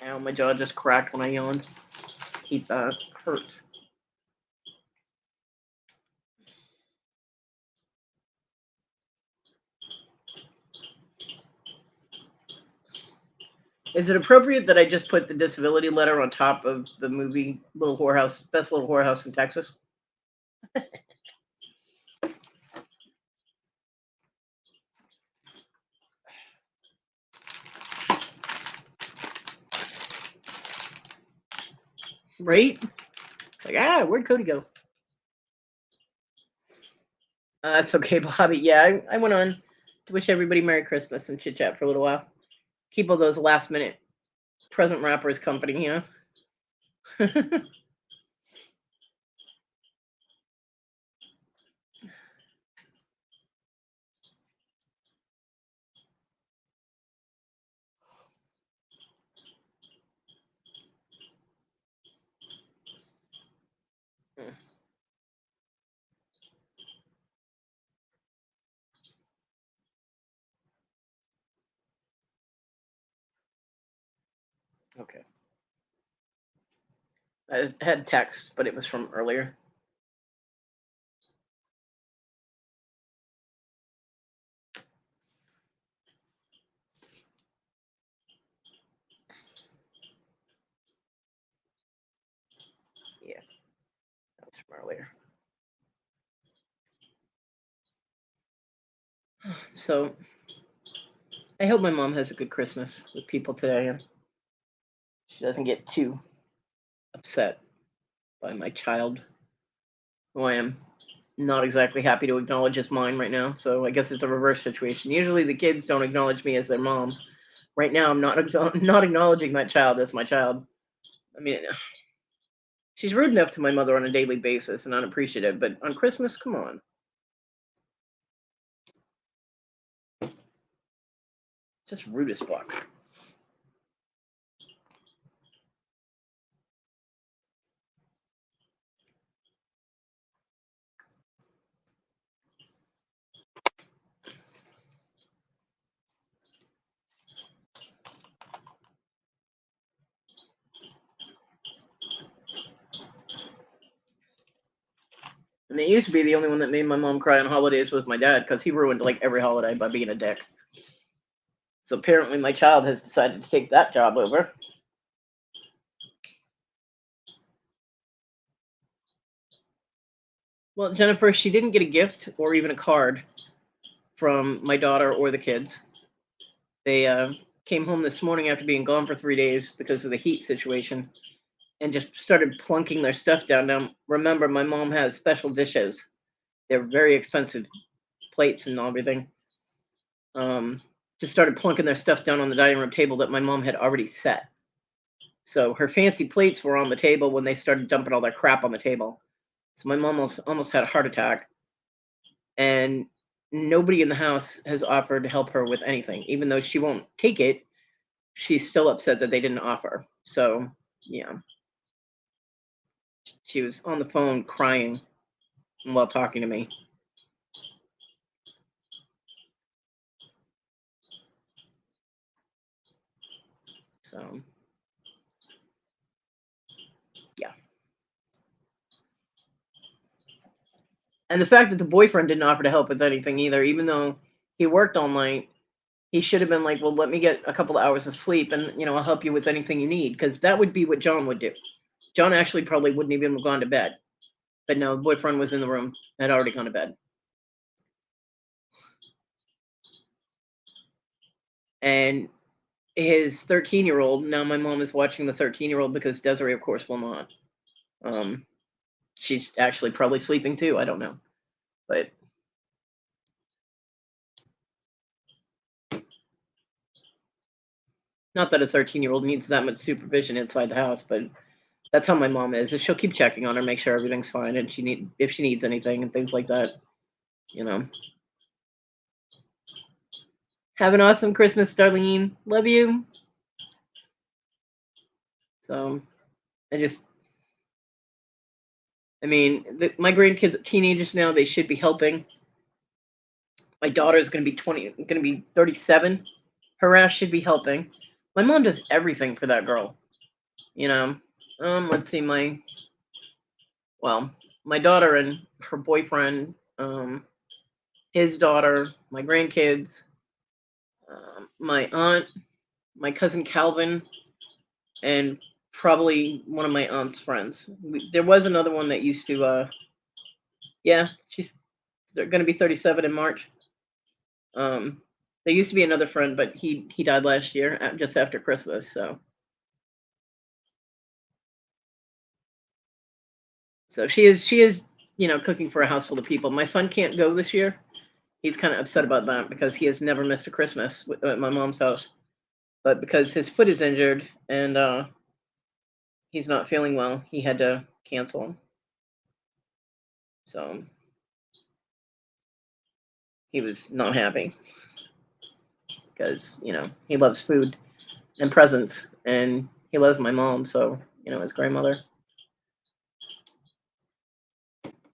Ow, my jaw just cracked when I yawned. That hurts. Is it appropriate that I just put the disability letter on top of the movie Little Whorehouse, Best Little Whorehouse in Texas? Right? Like, where'd Cody go? It's okay, Bobby. Yeah, I went on to wish everybody Merry Christmas and chit chat for a little while. Keep all those last minute present wrappers company, you know? Okay. I had text, but it was from earlier. Yeah, that was from earlier. So I hope my mom has a good Christmas with people today and she doesn't get too upset by my child, who I am not exactly happy to acknowledge as mine right now. So I guess it's a reverse situation. Usually the kids don't acknowledge me as their mom. Right now, I'm not acknowledging that child as my child. I mean, she's rude enough to my mother on a daily basis and unappreciative, but on Christmas, come on. Just rude as fuck. And it used to be the only one that made my mom cry on holidays was my dad because he ruined like every holiday by being a dick. So apparently my child has decided to take that job over. Well, Jennifer, she didn't get a gift or even a card from my daughter or the kids. They came home this morning after being gone for 3 days because of the heat situation and just started plunking their stuff down. Now, remember, my mom has special dishes. They're very expensive plates and everything. Just started plunking their stuff down on the dining room table that my mom had already set. So her fancy plates were on the table when they started dumping all their crap on the table. So my mom almost had a heart attack. And nobody in the house has offered to help her with anything. Even though she won't take it, she's still upset that they didn't offer. So, yeah. She was on the phone crying while talking to me. So, yeah. And the fact that the boyfriend didn't offer to help with anything either, even though he worked all night, he should have been like, well, let me get a couple of hours of sleep and, I'll help you with anything you need. Because that would be what John would do. John actually probably wouldn't even have gone to bed. But no, the boyfriend was in the room, had already gone to bed. And his 13-year-old, now my mom is watching the 13-year-old because Desiree, of course, will not. She's actually probably sleeping too. I don't know. But not that a 13-year-old needs that much supervision inside the house, but that's how my mom is. She'll keep checking on her, make sure everything's fine, and if she needs anything and things like that, you know. Have an awesome Christmas, Darlene. Love you. So I mean, my grandkids are teenagers now. They should be helping. My daughter is going to be 20, going to be 37. Her ass should be helping. My mom does everything for that girl. You know. Let's see, my daughter and her boyfriend, his daughter, my grandkids, my aunt, my cousin Calvin, and probably one of my aunt's friends. There was another one that used to, yeah, they're going to be 37 in March. There used to be another friend, but he died last year, just after Christmas. So she is cooking for a house full of people. My son can't go this year. He's kind of upset about that because he has never missed a Christmas at my mom's house. But because his foot is injured and he's not feeling well, he had to cancel. So he was not happy because he loves food and presents, and he loves my mom. So his grandmother.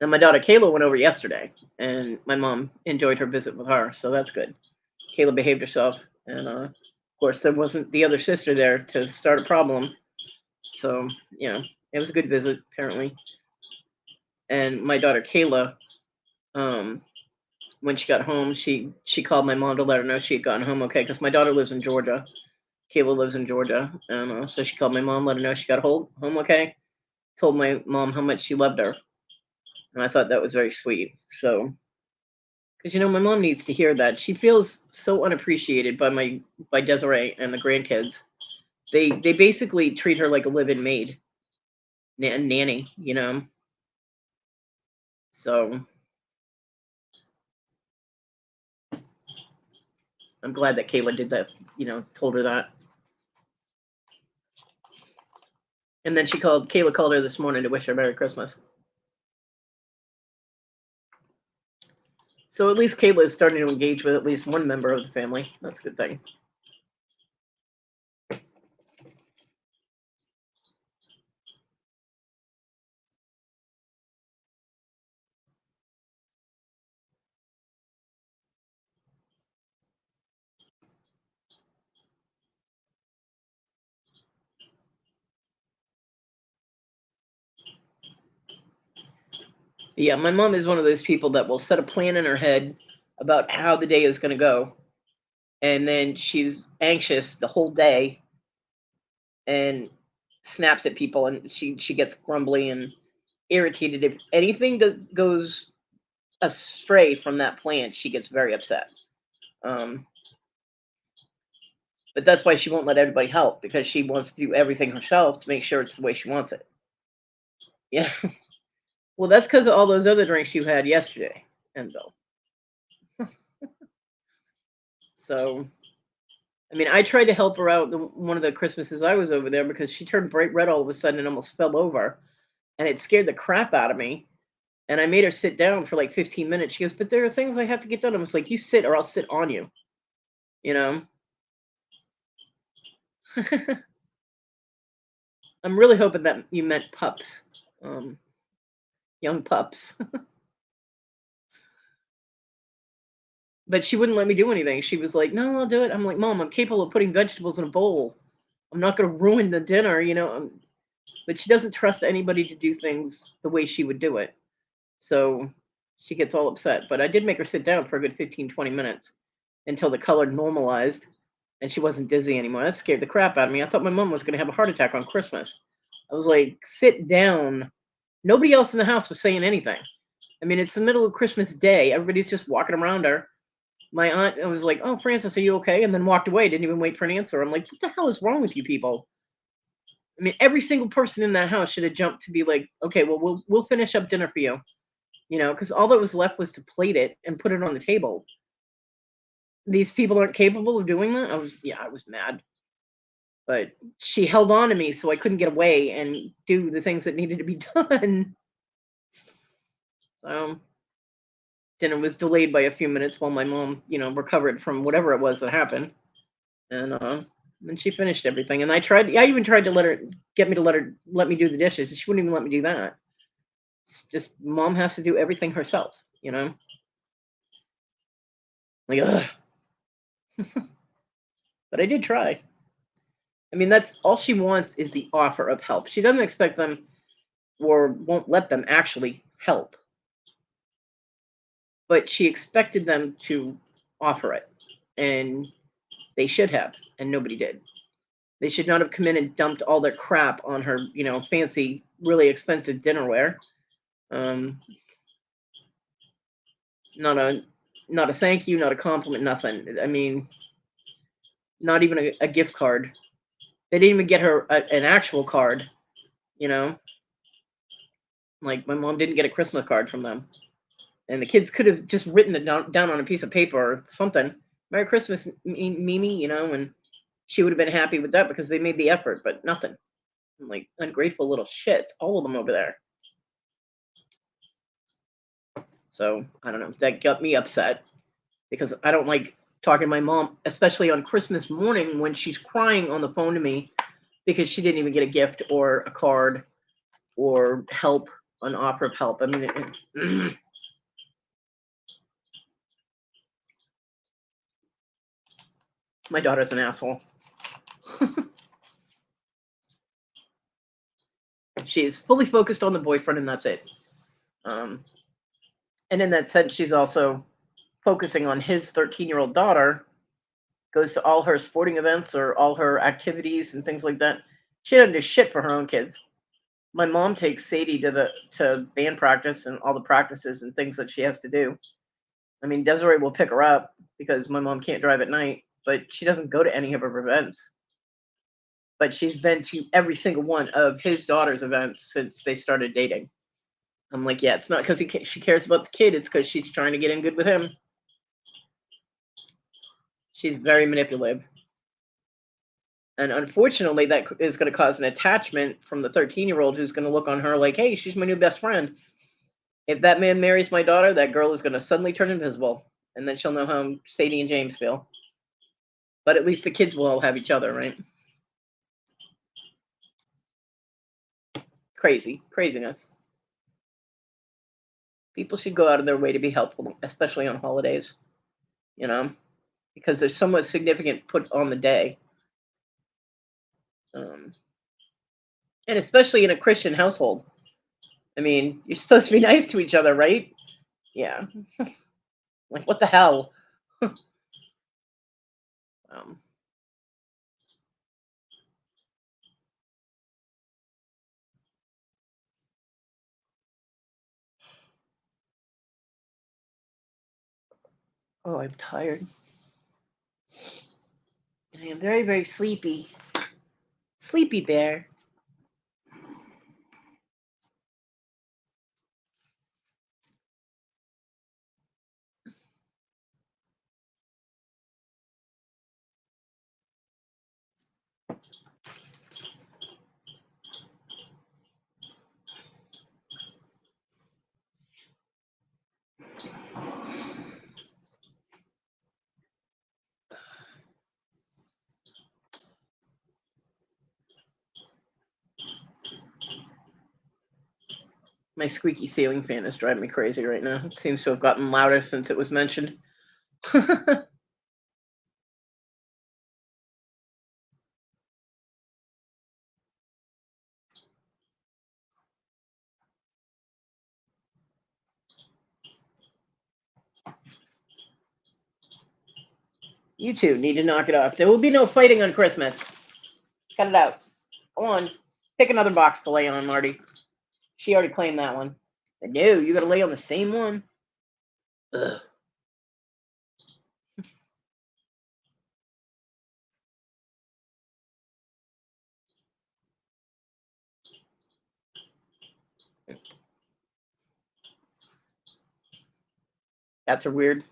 And my daughter Kayla went over yesterday, and my mom enjoyed her visit with her, so that's good. Kayla behaved herself, and of course there wasn't the other sister there to start a problem. So it was a good visit apparently. And my daughter Kayla, when she got home, she called my mom to let her know she had gotten home okay, because my daughter lives in Georgia. Kayla lives in Georgia, and so she called my mom, let her know she got home okay. Told my mom how much she loved her, and I thought that was very sweet. So, because my mom needs to hear that. She feels so unappreciated by Desiree and the grandkids. They basically treat her like a live-in maid, nanny. So I'm glad that Kayla did that. Told her that. And then Kayla called her this morning to wish her Merry Christmas. So at least Kayla is starting to engage with at least one member of the family. That's a good thing. Yeah, my mom is one of those people that will set a plan in her head about how the day is going to go, and then she's anxious the whole day and snaps at people, and she gets grumbly and irritated if anything goes astray from that plan. She gets very upset. But that's why she won't let everybody help, because she wants to do everything herself to make sure it's the way she wants it. Yeah. Well, that's because of all those other drinks you had yesterday, Enzo. So, I mean, I tried to help her out one of the Christmases I was over there, because she turned bright red all of a sudden and almost fell over, and it scared the crap out of me. And I made her sit down for like 15 minutes. She goes, "But there are things I have to get done." I was like, "You sit, or I'll sit on you." You know. I'm really hoping that you meant pups, young pups. But she wouldn't let me do anything. She was like, "No, I'll do it." I'm like, "Mom, I'm capable of putting vegetables in a bowl. I'm not going to ruin the dinner." But she doesn't trust anybody to do things the way she would do it. So she gets all upset. But I did make her sit down for a good 15, 20 minutes until the color normalized and she wasn't dizzy anymore. That scared the crap out of me. I thought my mom was going to have a heart attack on Christmas. I was like, sit down. Nobody else in the house was saying anything. I mean, it's the middle of Christmas Day. Everybody's just walking around her. My aunt was like, "Oh, Francis, are you okay?" And then walked away. Didn't even wait for an answer. I'm like, "What the hell is wrong with you people?" I mean, every single person in that house should have jumped to be like, "Okay, well, we'll finish up dinner for you," because all that was left was to plate it and put it on the table. These people aren't capable of doing that. I was mad, but she held on to me so I couldn't get away and do the things that needed to be done. So dinner was delayed by a few minutes while my mom, recovered from whatever it was that happened. And then she finished everything. And I even tried to let me do the dishes, and she wouldn't even let me do that. It's just mom has to do everything herself. Like, ugh. But I did try. I mean, that's all she wants is the offer of help. She doesn't expect them or won't let them actually help, but she expected them to offer it. And they should have, and nobody did. They should not have come in and dumped all their crap on her, fancy, really expensive dinnerware. Um, not a not a thank you, not a compliment, nothing. I mean, not even a gift card. They didn't even get her an actual card. You know, like my mom didn't get a Christmas card from them, and the kids could have just written it down on a piece of paper or something. Merry Christmas, Mimi. And she would have been happy with that because they made the effort, but nothing. I'm like ungrateful little shits, all of them over there. So I don't know. That got me upset because I don't like talking to my mom, especially on Christmas morning when she's crying on the phone to me because she didn't even get a gift or a card or help, an offer of help. I mean, my daughter's an asshole. She is fully focused on the boyfriend, and that's it. Um, and in that sense, she's also focusing on his 13-year-old daughter, goes to all her sporting events or all her activities and things like that. She doesn't do shit for her own kids. My mom takes Sadie to band practice and all the practices and things that she has to do. I mean, Desiree will pick her up because my mom can't drive at night, but she doesn't go to any of her events. But she's been to every single one of his daughter's events since they started dating. I'm like, yeah, it's not because she cares about the kid. It's because she's trying to get in good with him. She's very manipulative. And unfortunately, that is going to cause an attachment from the 13-year-old who's going to look on her like, hey, she's my new best friend. If that man marries my daughter, that girl is going to suddenly turn invisible. And then she'll know how Sadie and James feel. But at least the kids will all have each other, right? Craziness. People should go out of their way to be helpful, especially on holidays, you know, because there's so much significant put on the day. Um, and especially in a Christian household. I mean, you're supposed to be nice to each other, right? Yeah. Like, what the hell? um, oh, I'm tired. I am very, very sleepy. Sleepy bear. My squeaky ceiling fan is driving me crazy right now. It seems to have gotten louder since it was mentioned. You two need to knock it off. There will be no fighting on Christmas. Cut it out. Go on. Pick another box to lay on, Marty. She already claimed that one. But no, you gotta lay on the same one. Ugh. That's a weird.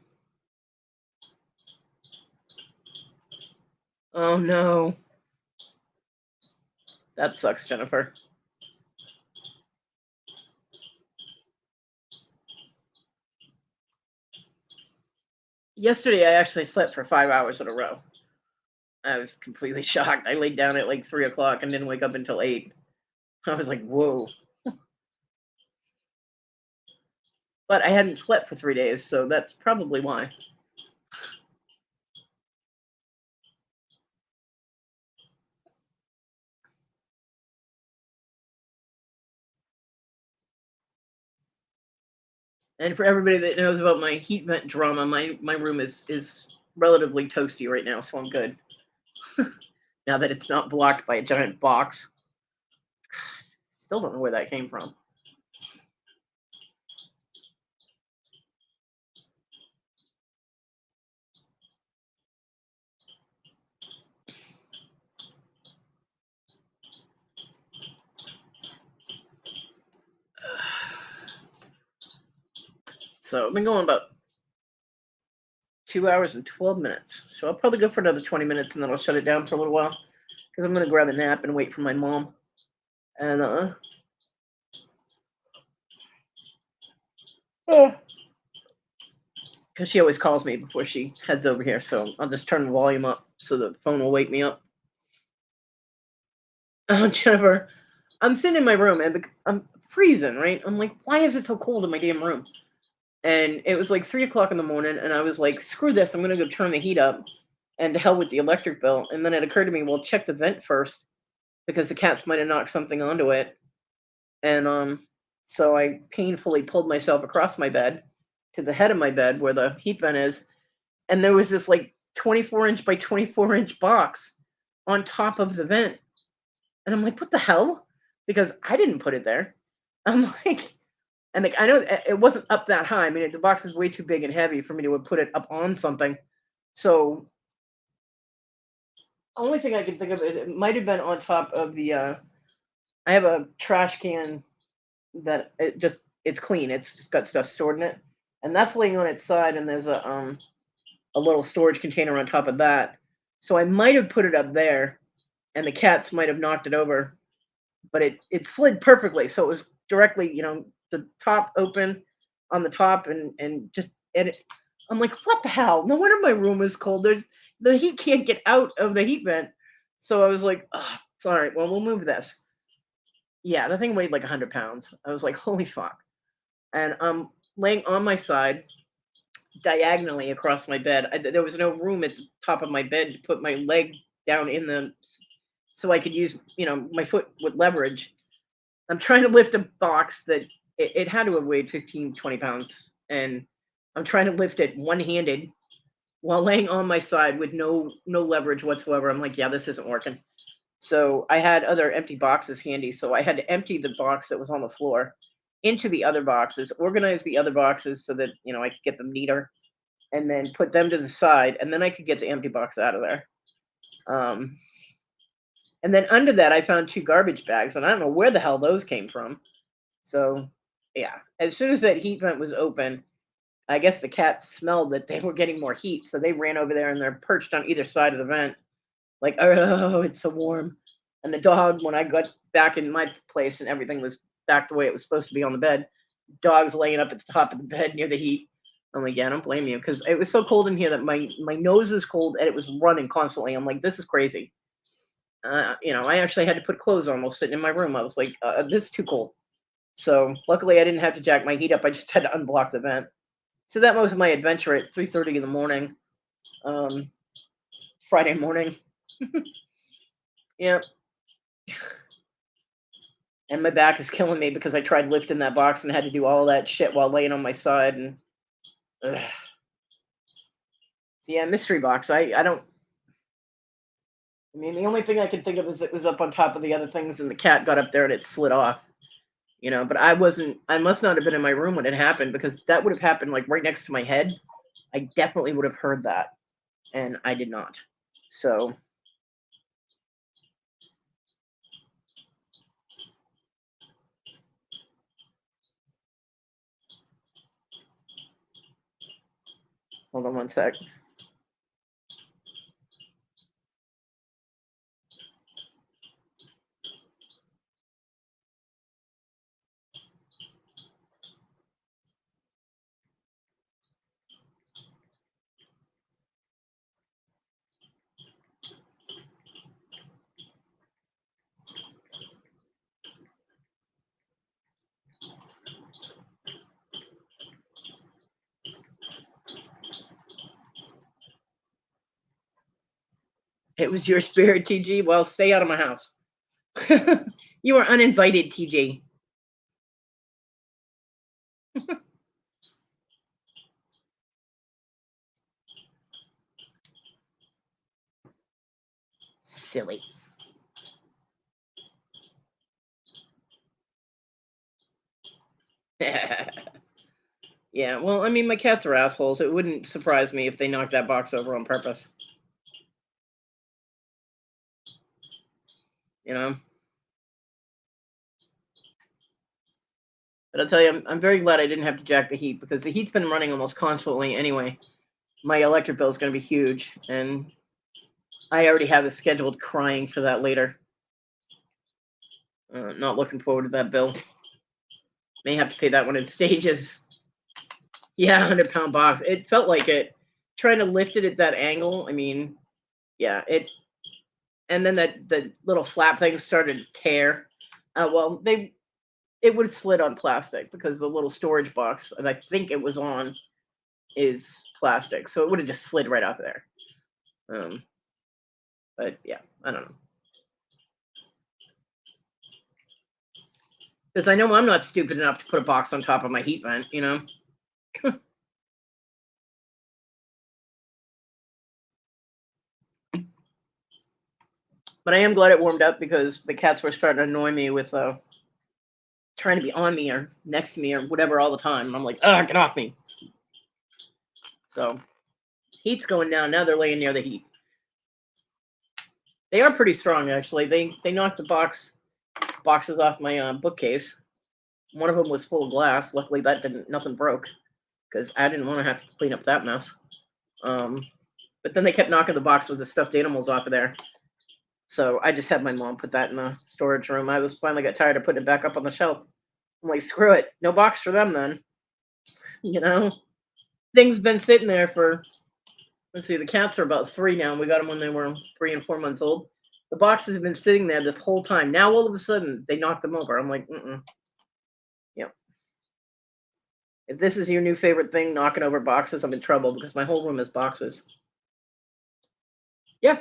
Oh no. That sucks, Jennifer. Yesterday, I actually slept for 5 hours in a row. I was completely shocked. I laid down at like 3 o'clock and didn't wake up until 8. I was like, whoa. But I hadn't slept for 3 days, so that's probably why. And for everybody that knows about my heat vent drama, my room is relatively toasty right now, so I'm good. Now that it's not blocked by a giant box. Still don't know where that came from. So I've been going about 2 hours and 12 minutes. So I'll probably go for another 20 minutes and then I'll shut it down for a little while. Because I'm going to grab a nap and wait for my mom. And, because she always calls me before she heads over here. So I'll just turn the volume up so the phone will wake me up. Jennifer, I'm sitting in my room and I'm freezing, right? I'm like, why is it so cold in my damn room? And it was like 3 o'clock in the morning, and I was like, screw this, I'm gonna go turn the heat up, and to hell with the electric bill. And then it occurred to me, well, check the vent first because the cats might have knocked something onto it. And so I painfully pulled myself across my bed to the head of my bed where the heat vent is, and there was this like 24-inch by 24-inch box on top of the vent. And I'm like, what the hell? Because I didn't put it there. I'm like, and like, I know it wasn't up that high. I mean, the box is way too big and heavy for me to have put it up on something. So, only thing I can think of is it might have been on top of the. I have a trash can that it's clean. It's just got stuff stored in it, and that's laying on its side. And there's a little storage container on top of that. So I might have put it up there, and the cats might have knocked it over, but it slid perfectly. So it was directly, the top open on the top and just and it, I'm like, what the hell? No wonder my room is cold. The heat can't get out of the heat vent. So I was like, oh, all right, well, we'll move this. Yeah, the thing weighed like 100 pounds. I was like, holy fuck. And I'm laying on my side diagonally across my bed. There was no room at the top of my bed to put my leg down in so I could use, my foot with leverage. I'm trying to lift a box that it had to have weighed 15, 20 pounds. And I'm trying to lift it one-handed while laying on my side with no leverage whatsoever. I'm like, yeah, this isn't working. So I had other empty boxes handy. So I had to empty the box that was on the floor into the other boxes, organize the other boxes so that, I could get them neater, and then put them to the side. And then I could get the empty box out of there. And then under that, I found 2 garbage bags, and I don't know where the hell those came from. So, yeah, as soon as that heat vent was open, I guess the cats smelled that they were getting more heat, so they ran over there and they're perched on either side of the vent, like, oh, it's so warm. And the dog, when I got back in my place and everything was back the way it was supposed to be on the bed, dog's laying up at the top of the bed near the heat. I'm like, yeah, I don't blame you, because it was so cold in here that my nose was cold and it was running constantly. I'm like, this is crazy. I actually had to put clothes on while sitting in my room. I was like, this is too cold. So luckily I didn't have to jack my heat up. I just had to unblock the vent. So that was my adventure at 3:30 in the morning, Friday morning. Yeah. And my back is killing me because I tried lifting that box and had to do all that shit while laying on my side. And yeah, mystery box. I don't. I mean, the only thing I can think of is it was up on top of the other things, and the cat got up there and it slid off. But I wasn't. I must not have been in my room when it happened, because that would have happened like right next to my head. I definitely would have heard that, and I did not. So hold on one sec. It was your spirit, TG. Well, stay out of my house. You are uninvited, TG. Silly. Yeah, well, I mean, my cats are assholes. It wouldn't surprise me if they knocked that box over on purpose. You know? But I'll tell you, I'm very glad I didn't have to jack the heat, because the heat's been running almost constantly anyway. My electric bill is going to be huge, and I already have a scheduled crying for that later. Not looking forward to that bill. May have to pay that one in stages. Yeah, 100-pound box. It felt like it. Trying to lift it at that angle. I mean, yeah, it. And then the little flap thing started to tear. Well, it would have slid on plastic, because the little storage box, and I think it was on, is plastic, so it would have just slid right off there. But yeah, I don't know. Because I know I'm not stupid enough to put a box on top of my heat vent, But I am glad it warmed up, because the cats were starting to annoy me with trying to be on me or next to me or whatever all the time. And I'm like, ah, get off me. So heat's going down. Now they're laying near the heat. They are pretty strong, actually. They knocked the boxes off my bookcase. One of them was full of glass. Luckily, nothing broke, because I didn't want to have to clean up that mess. But then they kept knocking the box with the stuffed animals off of there. So I just had my mom put that in the storage room. I was finally got tired of putting it back up on the shelf. I'm like, screw it. No box for them then. Thing's been sitting there for, let's see, the cats are about 3 now. And we got them when they were 3 and 4 months old. The boxes have been sitting there this whole time. Now all of a sudden they knocked them over. I'm like, Yep. If this is your new favorite thing, knocking over boxes, I'm in trouble, because my whole room is boxes. Yeah.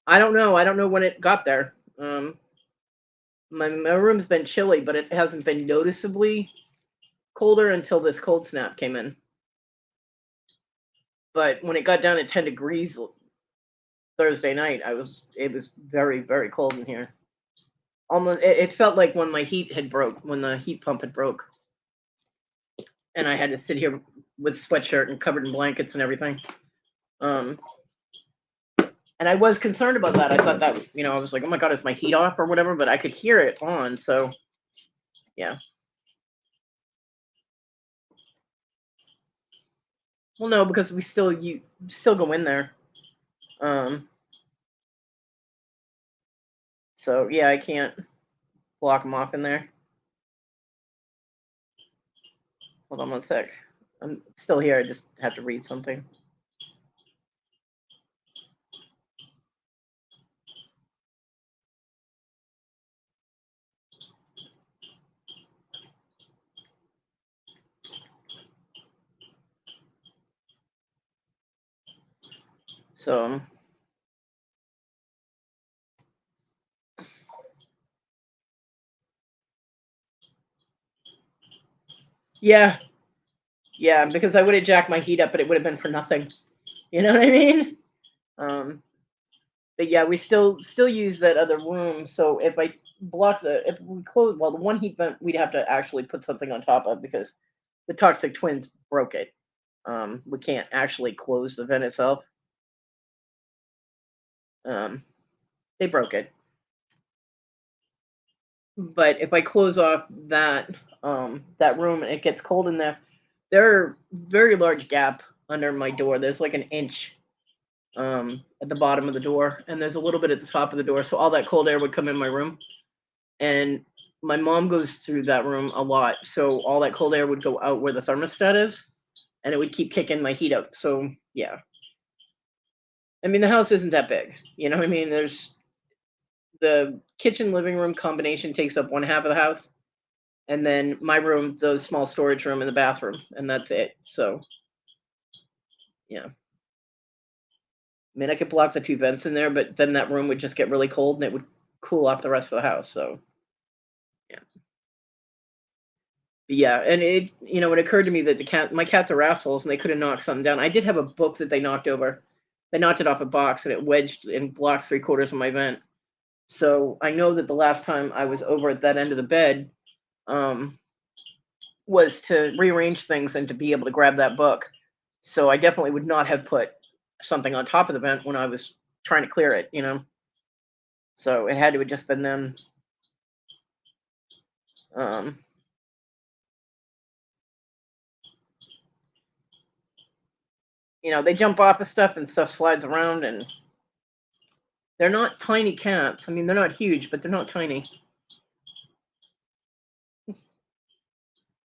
I don't know. I don't know when it got there. My room's been chilly, but it hasn't been noticeably colder until this cold snap came in. But when it got down to 10 degrees Thursday night, it was very, very cold in here. Almost, it felt like when my heat had broke, when the heat pump had broke, and I had to sit here with sweatshirt and covered in blankets and everything. And I was concerned about that. I thought that, I was like, oh my God, is my heat off or whatever? But I could hear it on. So, yeah. Well, no, because you still go in there. So yeah, I can't block them off in there. Hold on one sec. I'm still here. I just have to read something. So yeah, because I would have jacked my heat up, but it would have been for nothing. You know what I mean? Um, but yeah, we still use that other room. So if we close, well, the one heat vent we'd have to actually put something on top of because the toxic twins broke it. We can't actually close the vent itself. Um, they broke it. But if I close off that room and it gets cold in there, there are very large gap under my door. There's like an inch at the bottom of the door, and there's a little bit at the top of the door. So all that cold air would come in my room, and my mom goes through that room a lot. So all that cold air would go out where the thermostat is, and it would keep kicking my heat up. So yeah, I mean the house isn't that big. You know what I mean? There's the kitchen living room combination takes up one half of the house, and then my room, the small storage room, and the bathroom, and that's it. So yeah, I mean I could block the two vents in there, but then that room would just get really cold, and it would cool off the rest of the house. So yeah, but yeah, and it occurred to me that my cats are assholes, and they could have knocked something down. I did have a book that they knocked over. They knocked it off a box, and it wedged and blocked 3/4 of my vent. So I know that the last time I was over at that end of the bed, um, was to rearrange things and to be able to grab that book. So I definitely would not have put something on top of the vent when I was trying to clear it. So it had to have just been them. Um, they jump off of stuff and stuff slides around, and they're not tiny cats. I mean, they're not huge, but they're not tiny.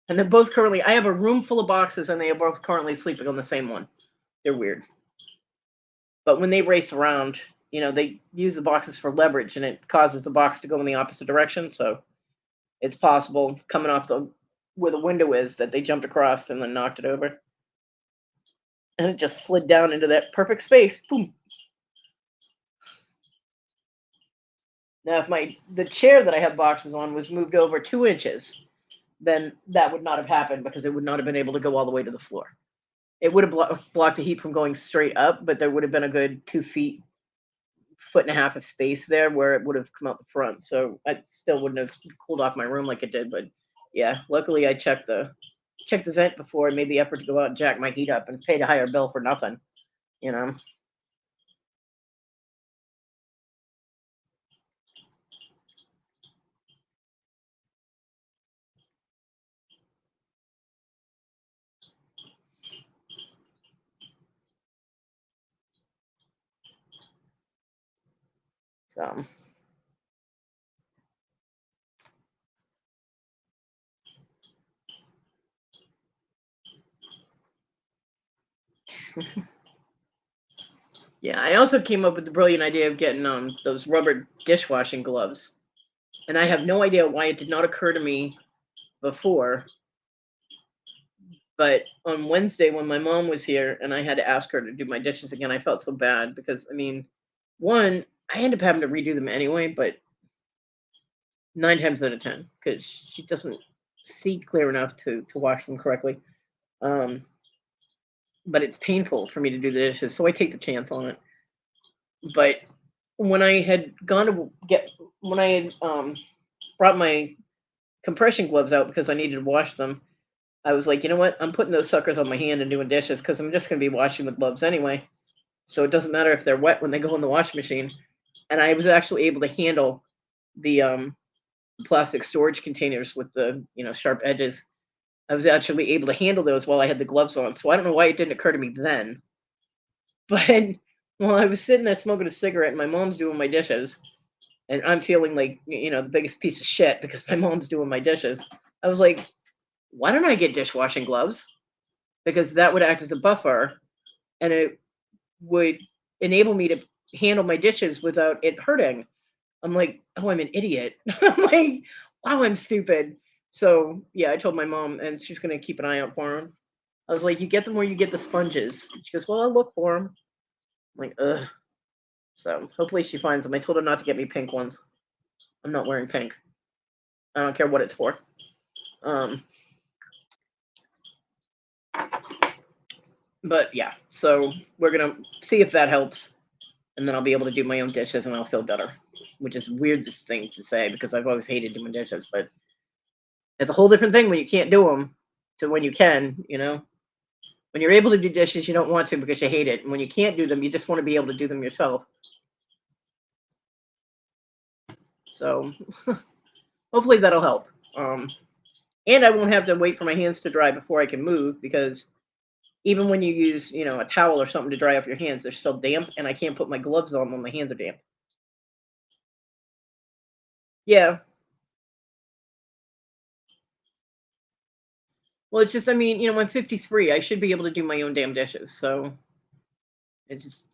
And they're both currently, I have a room full of boxes, and they are both currently sleeping on the same one. They're weird. But when they race around, they use the boxes for leverage, and it causes the box to go in the opposite direction. So it's possible coming off the where the window is that they jumped across and then knocked it over, and it just slid down into that perfect space. Boom. Now, if the chair that I have boxes on was moved over 2 inches, then that would not have happened because it would not have been able to go all the way to the floor. It would have blocked the heat from going straight up, but there would have been a good 2 feet, foot and a half of space there where it would have come out the front. So it still wouldn't have cooled off my room like it did. But yeah, luckily I checked the vent before I made the effort to go out and jack my heat up and paid a higher bill for nothing. You know. So yeah, I also came up with the brilliant idea of getting those rubber dishwashing gloves, and I have no idea why it did not occur to me before. But on Wednesday, when my mom was here and I had to ask her to do my dishes again, I felt so bad because I mean, one, I end up having to redo them anyway, but 9 times out of 10, because she doesn't see clear enough to wash them correctly. Um, but it's painful for me to do the dishes, so I take the chance on it. But when I had gone to get when I had brought my compression gloves out because I needed to wash them, I was like, you know what? I'm putting those suckers on my hand and doing dishes because I'm just going to be washing the gloves anyway. So it doesn't matter if they're wet when they go in the washing machine. And I was actually able to handle the plastic storage containers with the sharp edges. I was actually able to handle those while I had the gloves on. So I don't know why it didn't occur to me then. But while I was sitting there smoking a cigarette and my mom's doing my dishes, and I'm feeling like the biggest piece of shit because my mom's doing my dishes, I was like, why don't I get dishwashing gloves? Because that would act as a buffer, and it would enable me to handle my dishes without it hurting. I'm like, oh, I'm an idiot. I'm like, wow, I'm stupid. So yeah, I told my mom, and she's gonna keep an eye out for them. I was like, you get them where you get the sponges. She goes, well, I'll look for them. I'm like, ugh. So hopefully she finds them. I told her not to get me pink ones. I'm not wearing pink. I don't care what it's for. Um, but yeah, so we're gonna see if that helps. and then I'll be able to do my own dishes and I'll feel better, which is weird this thing to say because I've always hated doing dishes, but it's a whole different thing when you can't do them to when you can, you know. When you're able to do dishes, you don't want to because you hate it. And when you can't do them, you just want to be able to do them yourself. So hopefully that'll help. And I won't have to wait for my hands to dry before I can move because even when you use, you know, a towel or something to dry off your hands, they're still damp and I can't put my gloves on when my hands are damp. Yeah. Well, it's just, I mean, you know, I'm 53. I should be able to do my own damn dishes. So it just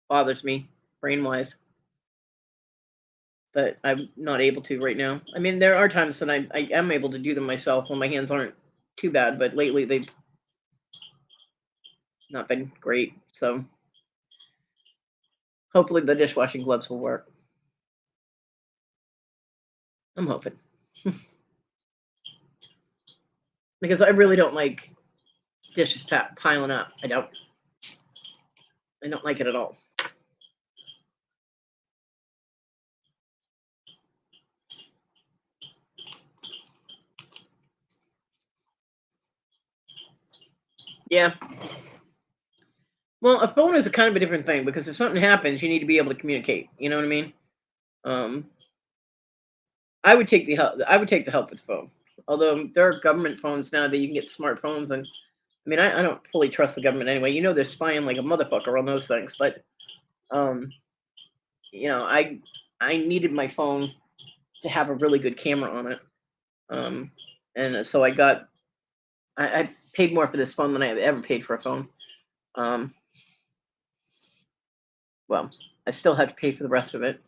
bothers me brain wise. But I'm not able to right now. I mean, there are times that I am able to do them myself when my hands aren't too bad, but lately they've not been great. So hopefully the dishwashing gloves will work. I'm hoping. Because I really don't like dishes piling up. I don't like it at all. Yeah. Well, a phone is a kind of a different thing because if something happens, you need to be able to communicate. You know what I mean? Um, I would take the help. I would take the help with the phone. Although there are government phones now that you can get smartphones, and I mean, I don't fully trust the government anyway. You know, they're spying like a motherfucker on those things. But um, you know, I needed my phone to have a really good camera on it, um, and so I paid more for this phone than I have ever paid for a phone. Um, well, I still have to pay for the rest of it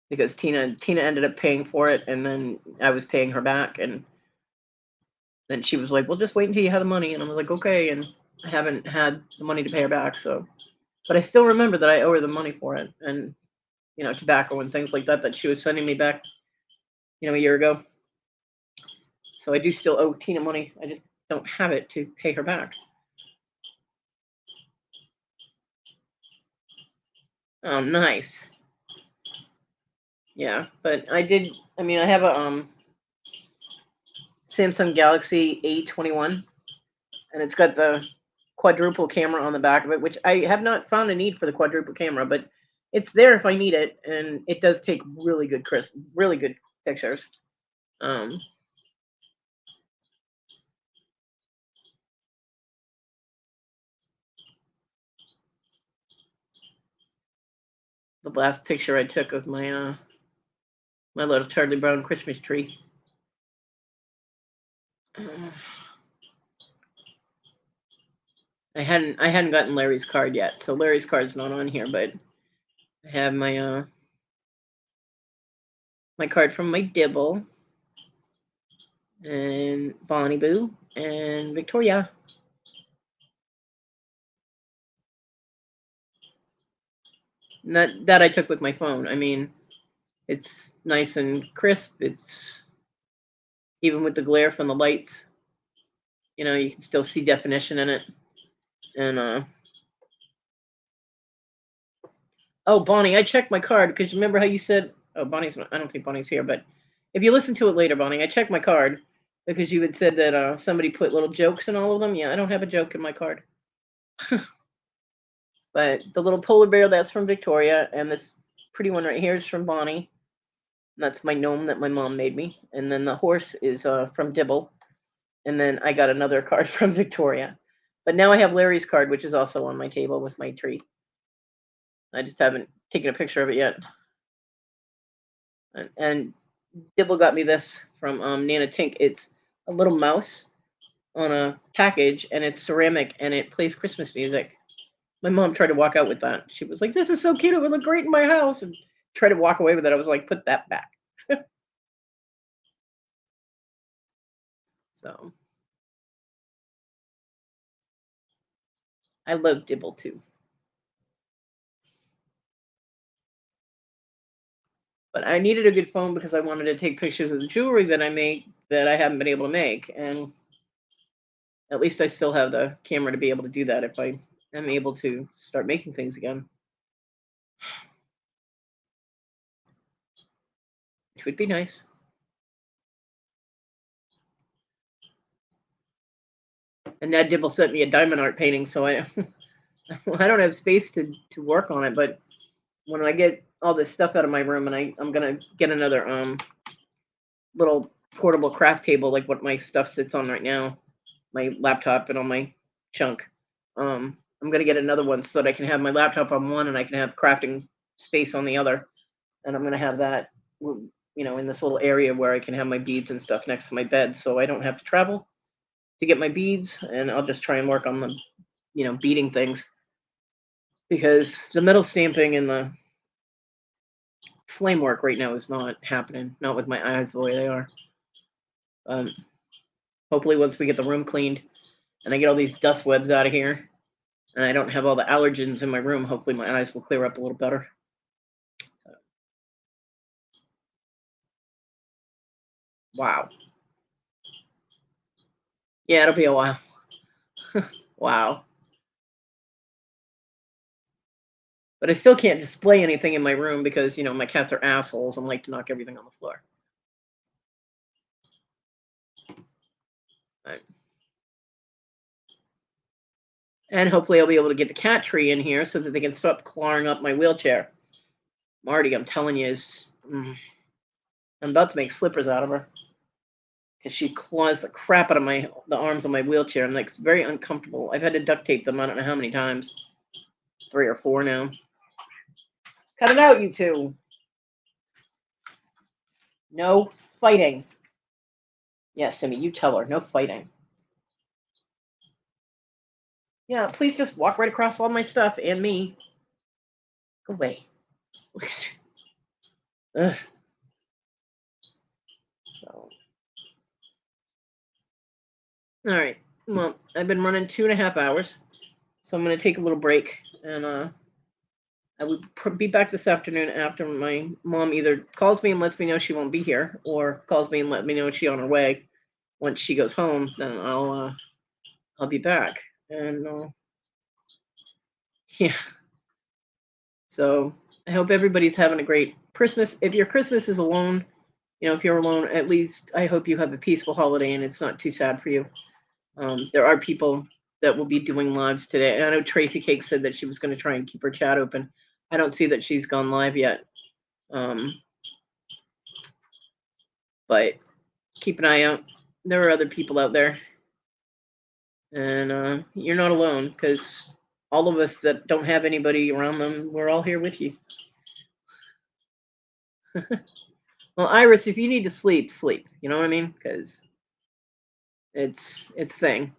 because Tina ended up paying for it, and then I was paying her back, and then she was like, "Well, just wait until you have the money," and I was like, "Okay," and I haven't had the money to pay her back, so. But I still remember that I owe her the money for it, and you know, tobacco and things like that she was sending me back, you know, a year ago. So I do still owe Tina money. I just don't have it to pay her back. Oh, nice. Yeah, but I did. I mean, I have a Samsung Galaxy A21, and it's got the quadruple camera on the back of it, which I have not found a need for the quadruple camera, but it's there if I need it, and it does take really good pictures. Um, the last picture I took of my little Charlie Brown Christmas tree. Uh, I hadn't gotten Larry's card yet, so Larry's card's not on here, but I have my card from my Dibble and Bonnie Boo and Victoria. And that I took with my phone. I mean, it's nice and crisp. It's even with the glare from the lights, you know, you can still see definition in it. And oh, Bonnie, I checked my card because remember how you said, oh, Bonnie's not, I don't think Bonnie's here, but if you listen to it later, Bonnie, I checked my card because you had said that somebody put little jokes in all of them. Yeah, I don't have a joke in my card. But the little polar bear, that's from Victoria, and this pretty one right here is from Bonnie. That's my gnome that my mom made me. And then the horse is from Dibble. And then I got another card from Victoria. But now I have Larry's card, which is also on my table with my tree. I just haven't taken a picture of it yet. And Dibble got me this from Nana Tink. It's a little mouse on a package, and it's ceramic, and it plays Christmas music. My mom tried to walk out with that. She was like, "This is so cute. It would look great in my house." And tried to walk away with it. I was like, "Put that back." So I love Dibble too. But I needed a good phone because I wanted to take pictures of the jewelry that I make that I haven't been able to make. And at least I still have the camera to be able to do that if I am able to start making things again. which would be nice. And Ned Dibble sent me a diamond art painting, so I I don't have space to work on it. But when I get all this stuff out of my room, and I'm gonna get another little portable craft table like what my stuff sits on right now, my laptop and all my chunk. I'm gonna get another one so that I can have my laptop on one and I can have crafting space on the other. And I'm gonna have that, in this little area where I can have my beads and stuff next to my bed, so I don't have to travel to get my beads. And I'll just try and work on the, beading things, because the metal stamping and the flame work right now is not happening. Not with my eyes the way they are. Hopefully, once we get the room cleaned and I get all these dust webs out of here, and I don't have all the allergens in my room, hopefully my eyes will clear up a little better. So. Wow. Yeah, it'll be a while. Wow. But I still can't display anything in my room because, my cats are assholes and like to knock everything on the floor. Right. And hopefully I'll be able to get the cat tree in here so that they can stop clawing up my wheelchair. Marty, I'm telling you, I'm about to make slippers out of her. Because she claws the crap out of the arms of my wheelchair. I'm like, it's very uncomfortable. I've had to duct tape them I don't know how many times. 3 or 4 now. Cut it out, you two. No fighting. Yeah, Simmy, you tell her. No fighting. Yeah, please just walk right across all my stuff and me. Go away. Ugh. So. All right. Well, I've been running 2.5 hours, so I'm going to take a little break, and I will be back this afternoon after my mom either calls me and lets me know she won't be here, or calls me and let me know she's on her way. Once she goes home, then I'll be back, and yeah. So I hope everybody's having a great Christmas. If your Christmas is alone, if you're alone, at least I hope you have a peaceful holiday and it's not too sad for you. There are people that will be doing lives today. And I know Tracy Cake said that she was going to try and keep her chat open. I don't see that she's gone live yet. But keep an eye out. There are other people out there. And you're not alone, because all of us that don't have anybody around them, we're all here with you. Well, Iris, if you need to sleep, sleep. You know what I mean? Because it's a thing.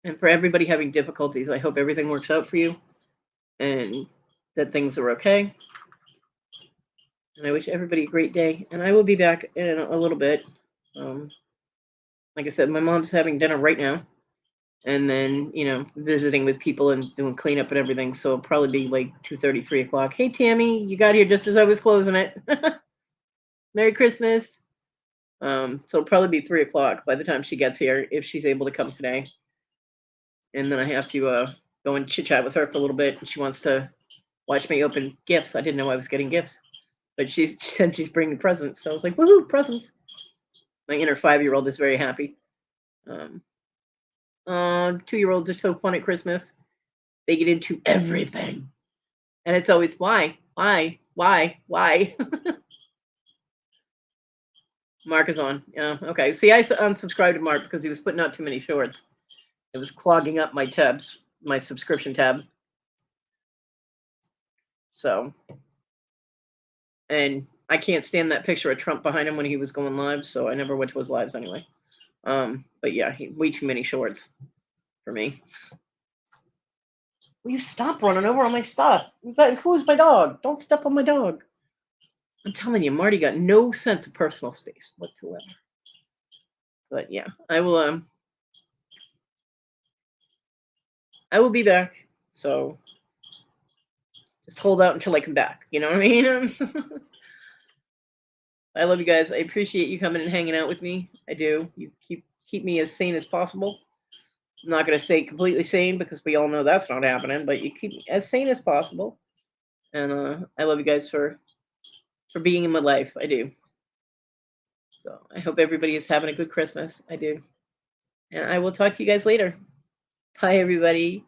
And for everybody having difficulties, I hope everything works out for you and that things are okay. And I wish everybody a great day. And I will be back in a little bit. Like I said, my mom's having dinner right now. And then, visiting with people and doing cleanup and everything. So it'll probably be like 2:30, 3 o'clock. Hey, Tammy, you got here just as I was closing it. Merry Christmas. So it'll probably be 3 o'clock by the time she gets here, if she's able to come today. And then I have to go and chit chat with her for a little bit. She wants to watch me open gifts. I didn't know I was getting gifts, but she said she's bringing presents. So I was like, woohoo, presents. My inner 5-year-old is very happy. 2-year-olds are so fun at Christmas. They get into everything. And it's always, why? Mark is on. Yeah, okay. See, I unsubscribed to Mark because he was putting out too many shorts. It was clogging up my tabs, my subscription tab. So, and I can't stand that picture of Trump behind him when he was going live, so I never went to his lives anyway. But yeah, way too many shorts for me. Will you stop running over on my stuff? Who's my dog? Don't step on my dog. I'm telling you, Marty got no sense of personal space whatsoever. But yeah, I will be back. So just hold out until I come back. You know what I mean? I love you guys. I appreciate you coming and hanging out with me. I do. You keep me as sane as possible. I'm not going to say completely sane because we all know that's not happening, but you keep as sane as possible. And I love you guys for being in my life. I do. So I hope everybody is having a good Christmas. I do. And I will talk to you guys later. Bye, everybody.